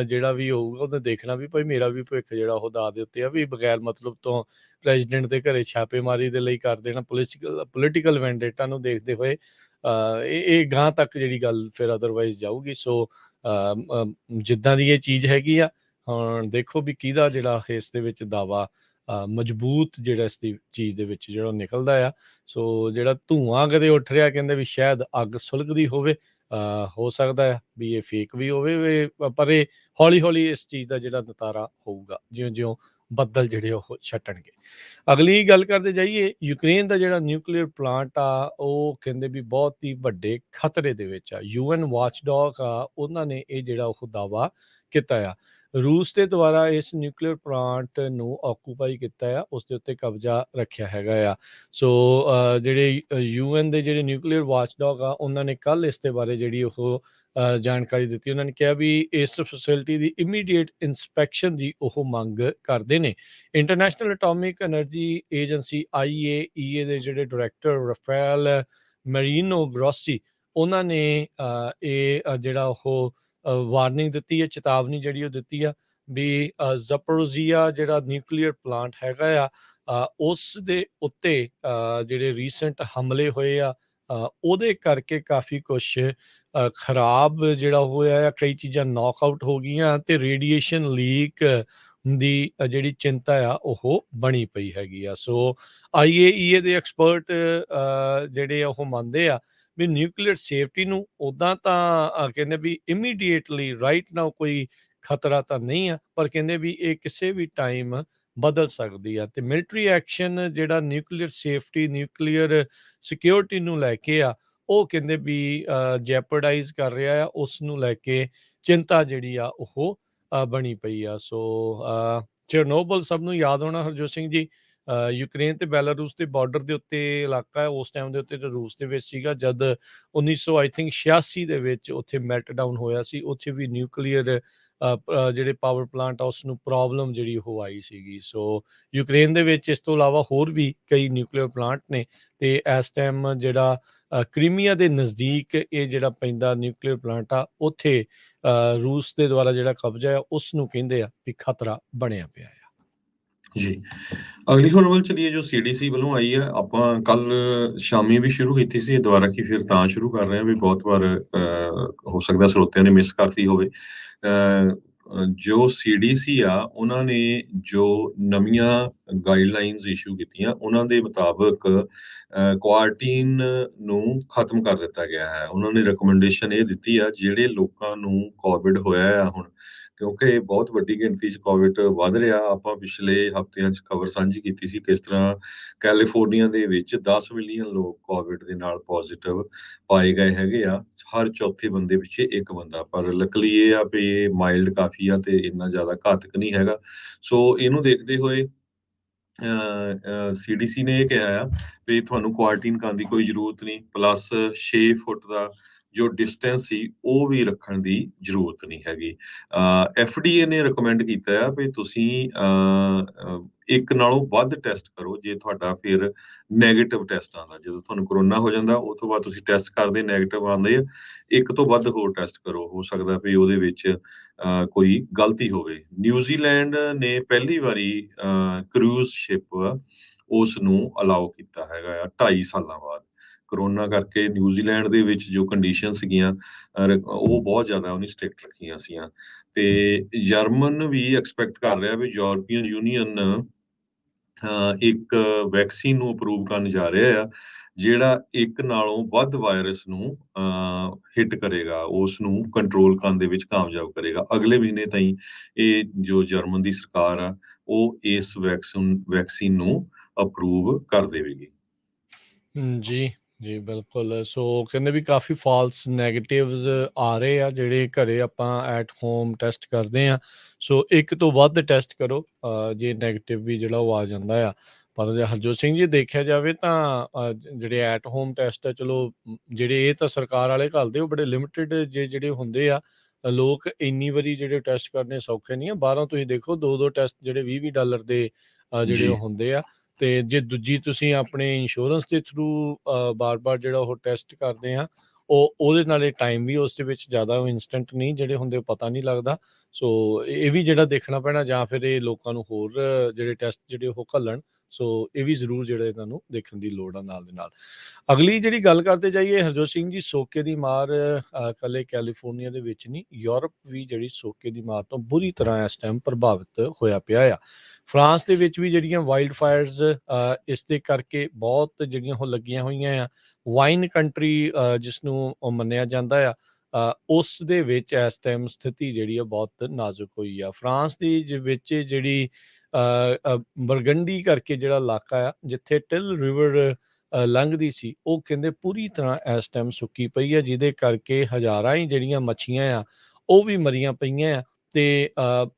ਜਿਹੜਾ ਵੀ ਹੋਊਗਾ ਉਹਨੇ ਦੇਖਣਾ ਵੀ ਭਾਈ ਮੇਰਾ ਵੀ ਭਵਿੱਖ ਜਿਹੜਾ ਉਹ ਦਾਅ ਦੇ ਉੱਤੇ ਆ ਵੀ ਬਗੈਰ ਮਤਲਬ ਤੋਂ ਪ੍ਰੈਜ਼ੀਡੈਂਟ ਦੇ ਘਰੇ ਛਾਪੇਮਾਰੀ ਦੇ ਲਈ ਕਰ ਦੇਣਾ ਪੋਲੀਟੀਕਲ ਵੈਂਡੇਟਾ ਨੂੰ ਦੇਖਦੇ ਹੋਏ ਇਹ ਗਾਂ ਤੱਕ ਜਿਹੜੀ ਗੱਲ ਫਿਰ ਅਦਰਵਾਈਜ਼ ਜਾਊਗੀ। ਸੋ ਜਿੱਦਾਂ ਦੀ ਇਹ ਚੀਜ਼ ਹੈਗੀ ਆ ਹੁਣ ਦੇਖੋ ਵੀ ਕਿਹਦਾ ਜਿਹੜਾ ਇਸ ਦੇ ਵਿੱਚ ਦਾਵਾ ਮਜ਼ਬੂਤ ਜਿਹੜਾ ਇਸ ਦੀ ਚੀਜ਼ ਦੇ ਵਿੱਚ ਜਿਹੜਾ ਉਹ ਨਿਕਲਦਾ ਆ। ਸੋ ਜਿਹੜਾ ਧੂੰਆਂ ਕਦੇ ਉੱਠ ਰਿਹਾ, ਕਹਿੰਦੇ ਵੀ ਸ਼ਾਇਦ ਅੱਗ ਸੁਲਗਦੀ ਹੋਵੇ, ਹੋ ਸਕਦਾ ਆ ਵੀ ਇਹ ਫੇਕ ਵੀ ਹੋਵੇ, ਪਰ ਇਹ ਹੌਲੀ-ਹੌਲੀ ਇਸ ਚੀਜ਼ ਦਾ ਜਿਹੜਾ ਨਤਾਰਾ ਹੋਊਗਾ, ਜਿਉਂ-ਜਿਉਂ ਬੱਦਲ ਜਿਹੜੇ ਉਹ ਛੱਟਣਗੇ। ਅਗਲੀ ਗੱਲ ਕਰਦੇ ਜਾਈਏ, ਯੂਕਰੇਨ ਦਾ ਜਿਹੜਾ ਨਿਊਕਲੀਅਰ ਪਲਾਂਟ ਆ, ਉਹ ਕਹਿੰਦੇ ਵੀ ਬਹੁਤ ਹੀ ਵੱਡੇ ਖਤਰੇ ਦੇ ਵਿੱਚ ਆ। ਯੂਐਨ ਵਾਚਡੌਗ ਆ, ਉਹਨਾਂ ਨੇ ਇਹ ਜਿਹੜਾ ਉਹ ਦਾਅਵਾ ਕੀਤਾ ਆ। ਰੂਸ ਦੇ ਦੁਆਰਾ ਇਸ ਨਿਊਕਲੀਅਰ ਪਲਾਂਟ ਨੂੰ ਆਕੂਪਾਈ ਕੀਤਾ ਆ, ਉਸ ਦੇ ਉੱਤੇ ਕਬਜ਼ਾ ਰੱਖਿਆ ਹੈਗਾ ਆ। ਸੋ ਜਿਹੜੇ ਯੂਐਨ ਦੇ ਜਿਹੜੇ ਨਿਊਕਲੀਅਰ ਵਾਚਡੌਗ ਆ, ਉਹਨਾਂ ਨੇ ਕੱਲ੍ਹ ਇਸ ਦੇ ਬਾਰੇ ਜਿਹੜੀ ਉਹ ਜਾਣਕਾਰੀ ਦਿੱਤੀ। ਉਹਨਾਂ ਨੇ ਕਿਹਾ ਵੀ ਇਸ ਫੈਸਿਲਿਟੀ ਦੀ ਇਮੀਡੀਏਟ ਇੰਸਪੈਕਸ਼ਨ ਦੀ ਉਹ ਮੰਗ ਕਰਦੇ ਨੇ। International atomic energy agency IAEA ਦੇ ਜਿਹੜੇ ਡਾਇਰੈਕਟਰ ਰਫੇਲ ਮੈਰੀਨੋ ਗ੍ਰੋਸੀ, ਉਹਨਾਂ ਨੇ ਇਹ ਜਿਹੜਾ ਉਹ ਵਾਰਨਿੰਗ ਦਿੱਤੀ ਹੈ, ਚੇਤਾਵਨੀ ਜਿਹੜੀ ਉਹ ਦਿੱਤੀ ਆ ਵੀ ਜ਼ੈਪੋਰੀਜ਼ੀਆ ਜਿਹੜਾ ਨਿਊਕਲੀਅਰ ਪਲਾਂਟ ਹੈਗਾ ਆ, ਉਸ ਦੇ ਉੱਤੇ ਜਿਹੜੇ ਰੀਸੈਂਟ ਹਮਲੇ ਹੋਏ ਆ, ਉਹਦੇ ਕਰਕੇ ਕਾਫੀ ਕੁਛ ਖਰਾਬ ਜਿਹੜਾ ਹੋਇਆ ਆ, ਕਈ ਚੀਜ਼ਾਂ ਨੌਕ ਆਊਟ ਹੋ ਗਈਆਂ ਤੇ ਰੇਡੀਏਸ਼ਨ ਲੀਕ ਦੀ ਜਿਹੜੀ ਚਿੰਤਾ ਆ ਉਹ ਬਣੀ ਪਈ ਹੈਗੀ ਆ। ਸੋ IAEA ਦੇ ਐਕਸਪਰਟ ਜਿਹੜੇ ਉਹ ਮੰਨਦੇ ਆ ਵੀ ਨਿਊਕਲੀਅਰ ਸੇਫਟੀ ਨੂੰ ਉੱਦਾਂ ਤਾਂ ਕਹਿੰਦੇ ਵੀ ਇਮੀਡੀਏਟਲੀ ਰਾਈਟ ਨਾਓ ਕੋਈ ਖਤਰਾ ਤਾਂ ਨਹੀਂ ਆ, ਪਰ ਕਹਿੰਦੇ ਵੀ ਇਹ ਕਿਸੇ ਵੀ ਟਾਈਮ ਬਦਲ ਸਕਦੀ ਆ। ਤੇ ਮਿਲਟਰੀ ਐਕਸ਼ਨ ਜਿਹੜਾ ਨਿਊਕਲੀਅਰ ਸੇਫਟੀ, ਨਿਊਕਲੀਅਰ ਸਿਕਿਉਰਿਟੀ ਨੂੰ ਲੈ ਕੇ ਆ, ਉਹ ਕਹਿੰਦੇ ਵੀ ਜੈਪਰਡਾਈਜ਼ ਕਰ ਰਿਹਾ ਆ, ਉਸ ਨੂੰ ਲੈ ਕੇ ਚਿੰਤਾ ਜਿਹੜੀ ਆ ਉਹ ਬਣੀ ਪਈ ਆ। ਸੋ ਚਰਨੋਬਲ ਸਭ ਨੂੰ ਯਾਦ ਹੋਣਾ ਹਰਜੋਤ ਸਿੰਘ ਜੀ, ਯੂਕਰੇਨ ਤੇ ਬੈਲਾਰੂਸ ਦੇ ਬਾਰਡਰ ਦੇ ਉੱਤੇ ਇਲਾਕਾ ਹੈ। ਉਸ ਟਾਈਮ ਦੇ ਉੱਤੇ ਤਾਂ ਰੂਸ ਦੇ ਵਿੱਚ ਸੀਗਾ, ਜਦ 1900 ਆਈ ਥਿੰਕ 86 ਦੇ ਵਿੱਚ ਉੱਥੇ ਮੈਲਟ ਡਾਊਨ ਹੋਇਆ ਸੀ। ਉੱਥੇ ਵੀ ਨਿਊਕਲੀਅਰ ਜਿਹੜੇ ਪਾਵਰ ਪਲਾਂਟ ਆ, ਉਸ ਨੂੰ ਪ੍ਰੋਬਲਮ ਜਿਹੜੀ ਉਹ ਆਈ ਸੀਗੀ। ਸੋ ਯੂਕਰੇਨ ਦੇ ਵਿੱਚ ਇਸ ਤੋਂ ਇਲਾਵਾ ਹੋਰ ਵੀ ਕਈ ਨਿਊਕਲੀਅਰ ਪਲਾਂਟ ਨੇ, ਤੇ ਇਸ ਟਾਈਮ ਜਿਹੜਾ ਕ੍ਰੀਮੀਆ ਦੇ ਨਜ਼ਦੀਕ ਇਹ ਜਿਹੜਾ ਪੈਂਦਾ ਨਿਊਕਲੀਅਰ ਪਲਾਂਟ ਆ, ਉੱਥੇ ਰੂਸ ਦੇ ਦੁਆਰਾ ਜਿਹੜਾ ਕਬਜ਼ਾ ਆ, ਉਸ ਨੂੰ ਕਹਿੰਦੇ ਆ ਵੀ ਖਤਰਾ ਬਣਿਆ ਪਿਆ ਆ। ਜੀ। ਅਗਲੀ ਖਬਰ ਵੱਲ ਚੱਲੀਏ, ਜੋ CDC ਵੱਲੋਂ ਆਈ ਹੈ। ਆਪਾਂ ਕੱਲ ਸ਼ਾਮੀ ਵੀ ਸ਼ੁਰੂ ਕੀਤੀ ਸੀ, ਦੁਬਾਰਾ ਕੀ ਫਿਰ ਤਾਂ ਸ਼ੁਰੂ ਕਰ ਰਹੇ ਹਾਂ ਵੀ ਬਹੁਤ ਵਾਰ ਹੋ ਸਕਦਾ ਸਰੋਤਿਆਂ ਨੇ ਮਿਸ ਕਰਤੀ ਹੋਵੇ। ਜੋ CDC ਆ, ਉਹਨਾਂ ਨੇ ਜੋ ਨਵੀਆਂ ਗਾਈਡਲਾਈਨਸ ਇਸ਼ੂ ਕੀਤੀਆਂ, ਉਹਨਾਂ ਦੇ ਮੁਤਾਬਕ ਕੁਆਰੰਟੀਨ ਨੂੰ ਖਤਮ ਕਰ ਦਿੱਤਾ ਗਿਆ ਹੈ। ਉਹਨਾਂ ਨੇ ਰਿਕਮੈਂਡੇਸ਼ਨ ਇਹ ਦਿੱਤੀ ਆ, ਜਿਹੜੇ ਲੋਕਾਂ ਨੂੰ ਕੋਵਿਡ ਹੋਇਆ ਆ ਹੁਣ, ਕਿਉਂਕਿ ਬਹੁਤ ਵੱਡੀ ਗਿਣਤੀ 'ਚ ਕੋਵਿਡ ਵੱਧ ਰਿਹਾ। ਆਪਾਂ ਪਿਛਲੇ ਹਫ਼ਤਿਆਂ 'ਚ ਖਬਰ ਸਾਂਝੀ ਕੀਤੀ ਸੀ ਕਿਸ ਤਰ੍ਹਾਂ ਕੈਲੀਫੋਰਨੀਆ ਦੇ ਵਿੱਚ 10 ਮਿਲੀਅਨ ਲੋਕ ਕੋਵਿਡ ਦੇ ਨਾਲ ਪੋਜ਼ਿਟਿਵ ਪਾਏ ਗਏ ਹੈਗੇ ਆ, ਹਰ ਚੌਥੇ ਬੰਦੇ ਪਿੱਛੇ ਇੱਕ ਬੰਦਾ। ਪਰ ਲੱਕਲੀ ਇਹ ਆ ਵੀ ਇਹ ਮਾਈਲਡ ਕਾਫੀ ਆ ਤੇ ਇੰਨਾ ਜ਼ਿਆਦਾ ਘਾਤਕ ਨਹੀਂ ਹੈਗਾ। ਸੋ ਇਹਨੂੰ ਦੇਖਦੇ ਹੋਏ CDC ਨੇ ਇਹ ਕਿਹਾ ਆ ਵੀ ਤੁਹਾਨੂੰ ਕੁਆਰੰਟੀਨ ਕਰਨ ਦੀ ਕੋਈ ਜ਼ਰੂਰਤ ਨਹੀਂ, ਪਲੱਸ 6 ਫੁੱਟ ਦਾ ਜੋ ਡਿਸਟੈਂਸ ਸੀ ਉਹ ਵੀ ਰੱਖਣ ਦੀ ਜ਼ਰੂਰਤ ਨਹੀਂ ਹੈਗੀ। FDA ਨੇ ਰਿਕਮੈਂਡ ਕੀਤਾ ਆ ਵੀ ਤੁਸੀਂ ਇੱਕ ਨਾਲੋਂ ਵੱਧ ਟੈਸਟ ਕਰੋ ਜੇ ਤੁਹਾਡਾ ਫਿਰ ਨੈਗੇਟਿਵ ਟੈਸਟ ਆਉਂਦਾ। ਜਦੋਂ ਤੁਹਾਨੂੰ ਕਰੋਨਾ ਹੋ ਜਾਂਦਾ, ਉਹ ਤੋਂ ਬਾਅਦ ਤੁਸੀਂ ਟੈਸਟ ਕਰਦੇ ਨੈਗੇਟਿਵ ਆਉਂਦੇ ਆ, ਇੱਕ ਤੋਂ ਵੱਧ ਹੋਰ ਟੈਸਟ ਕਰੋ, ਹੋ ਸਕਦਾ ਵੀ ਉਹਦੇ ਵਿੱਚ ਕੋਈ ਗਲਤੀ ਹੋਵੇ। ਨਿਊਜ਼ੀਲੈਂਡ ਨੇ ਪਹਿਲੀ ਵਾਰੀ ਕਰੂਜ਼ ਸ਼ਿਪ ਉਸ ਨੂੰ ਅਲਾਓ ਕੀਤਾ ਹੈਗਾ ਆ 2.5 ਸਾਲਾਂ ਬਾਅਦ। ਕਰੋਨਾ ਕਰਕੇ ਨਿਊਜ਼ੀਲੈਂਡ ਦੇ ਵਿੱਚ ਜੋ ਕੰਡੀਸ਼ਨ ਸੀਗੀਆਂ ਉਹ ਬਹੁਤ ਜ਼ਿਆਦਾ ਉਹਨੇ ਸਟ੍ਰਿਕਟ ਰੱਖੀਆਂ ਸੀਗੀਆਂ। ਤੇ ਜਰਮਨ ਵੀ ਐਕਸਪੈਕਟ ਕਰ ਰਿਹਾ ਵੀ ਯੂਰਪੀਅਨ ਯੂਨੀਅਨ ਇੱਕ ਵੈਕਸੀਨ ਨੂੰ ਅਪਰੂਵ ਕਰਨ ਜਾ ਰਿਹਾ ਆ, ਜਿਹੜਾ ਇੱਕ ਨਾਲੋਂ ਵੱਧ ਵਾਇਰਸ ਨੂੰ ਹਿੱਟ ਕਰੇਗਾ, ਉਸ ਨੂੰ ਕੰਟਰੋਲ ਕਰਨ ਦੇ ਵਿੱਚ ਕਾਮਯਾਬ ਕਰੇਗਾ। ਅਗਲੇ ਮਹੀਨੇ ਤਾਈਂ ਇਹ ਜੋ ਜਰਮਨ ਦੀ ਸਰਕਾਰ ਆ, ਉਹ ਇਸ ਵੈਕਸੀਨ ਨੂੰ ਅਪਰੂਵ ਕਰ ਦੇਵੇਗੀ। ਜੀ, ਜੀ ਬਿਲਕੁਲ। ਸੋ ਕਹਿੰਦੇ ਵੀ ਕਾਫੀ ਫਾਲਸ ਨੈਗੇਟਿਵਸ ਆ ਰਹੇ ਆ, ਜਿਹੜੇ ਘਰੇ ਆਪਾਂ ਐਟ ਹੋਮ ਟੈਸਟ ਕਰਦੇ ਆ। ਸੋ ਇੱਕ ਤੋਂ ਵੱਧ ਟੈਸਟ ਕਰੋ ਜੇ ਨੈਗੇਟਿਵ ਵੀ ਜਿਹੜਾ ਉਹ ਆ ਜਾਂਦਾ ਆ। ਪਰ ਜੇ ਹਰਜੋਤ ਸਿੰਘ ਜੀ ਦੇਖਿਆ ਜਾਵੇ ਤਾਂ ਜਿਹੜੇ ਐਟ ਹੋਮ ਟੈਸਟ ਆ, ਚਲੋ ਜਿਹੜੇ ਇਹ ਤਾਂ ਸਰਕਾਰ ਵਾਲੇ ਘੱਲਦੇ, ਉਹ ਬੜੇ ਲਿਮਿਟਿਡ ਜਿਹੜੇ ਹੁੰਦੇ ਆ। ਲੋਕ ਇੰਨੀ ਵਾਰੀ ਜਿਹੜੇ ਟੈਸਟ ਕਰਨੇ ਸੌਖੇ ਨਹੀਂ ਆ। ਬਾਹਰੋਂ ਤੁਸੀਂ ਦੇਖੋ ਦੋ ਟੈਸਟ ਜਿਹੜੇ $20 ਦੇ ਜਿਹੜੇ ਜੀ ਉਹ ਹੁੰਦੇ ਆ। ਤੇ ਜੇ ਦੂਜੀ ਤੁਸੀਂ ਆਪਣੇ ਇੰਸ਼ੋਰੈਂਸ ਦੇ ਥਰੂ ਬਾਰ-ਬਾਰ ਜਿਹੜਾ ਉਹ ਟੈਸਟ ਕਰਦੇ ਆ, ਉਹਦੇ ਨਾਲੇ ਟਾਈਮ ਵੀ ਉਸ ਦੇ ਵਿੱਚ ਜ਼ਿਆਦਾ ਇੰਸਟੈਂਟ ਨਹੀਂ ਜਿਹੜੇ ਹੁੰਦੇ, ਉਹ ਪਤਾ ਨਹੀਂ ਲੱਗਦਾ। ਸੋ ਇਹ ਵੀ ਜਿਹੜਾ ਦੇਖਣਾ ਪੈਣਾ, ਜਾਂ ਫਿਰ ਇਹ ਲੋਕਾਂ ਨੂੰ ਹੋਰ ਜਿਹੜੇ ਟੈਸਟ ਜਿਹੜੇ ਉਹ ਘੱਲਣ ਸੋ ਇਹ ਵੀ ਜ਼ਰੂਰ ਜਿਹੜਾ ਇਹਨਾਂ ਨੂੰ ਦੇਖਣ ਦੀ ਲੋੜ ਆ ਨਾਲ ਦੇ ਨਾਲ। ਅਗਲੀ ਜਿਹੜੀ ਗੱਲ ਕਰਦੇ ਜਾਈਏ ਹਰਜੋਤ ਸਿੰਘ ਜੀ, ਸੋਕੇ ਦੀ ਮਾਰ ਇਕੱਲੇ ਕੈਲੀਫੋਰਨੀਆ ਦੇ ਵਿੱਚ ਨਹੀਂ, ਯੂਰਪ ਵੀ ਜਿਹੜੀ ਸੋਕੇ ਦੀ ਮਾਰ ਤੋਂ ਬੁਰੀ ਤਰ੍ਹਾਂ ਇਸ ਟਾਈਮ ਪ੍ਰਭਾਵਿਤ ਹੋਇਆ ਪਿਆ ਆ। ਫਰਾਂਸ ਦੇ ਵਿੱਚ ਵੀ ਜਿਹੜੀਆਂ ਵਾਈਲਡ ਫਾਇਰਸ ਇਸ ਦੇ ਕਰਕੇ ਬਹੁਤ ਜਿਹੜੀਆਂ ਉਹ ਲੱਗੀਆਂ ਹੋਈਆਂ ਆ। ਵਾਈਨ ਕੰਟਰੀ ਜਿਸ ਨੂੰ ਉਹ ਮੰਨਿਆ ਜਾਂਦਾ ਆ, ਉਸ ਦੇ ਵਿੱਚ ਇਸ ਟਾਈਮ ਸਥਿਤੀ ਜਿਹੜੀ ਆ ਬਹੁਤ ਨਾਜ਼ੁਕ ਹੋਈ ਆ। ਫਰਾਂਸ ਦੀ ਵਿੱਚ ਜਿਹੜੀ ਬਰਗੰਡੀ ਕਰਕੇ ਜਿਹੜਾ ਇਲਾਕਾ ਆ, ਜਿੱਥੇ ਟਿਲ ਰਿਵਰ ਲੰਘਦੀ ਸੀ, ਉਹ ਕਹਿੰਦੇ ਪੂਰੀ ਤਰ੍ਹਾਂ ਇਸ ਟਾਈਮ ਸੁੱਕੀ ਪਈ ਆ, ਜਿਹਦੇ ਕਰਕੇ ਹਜ਼ਾਰਾਂ ਹੀ ਜਿਹੜੀਆਂ ਮੱਛੀਆਂ ਆ ਉਹ ਵੀ ਮਰੀਆਂ ਪਈਆਂ ਆ। ਤੇ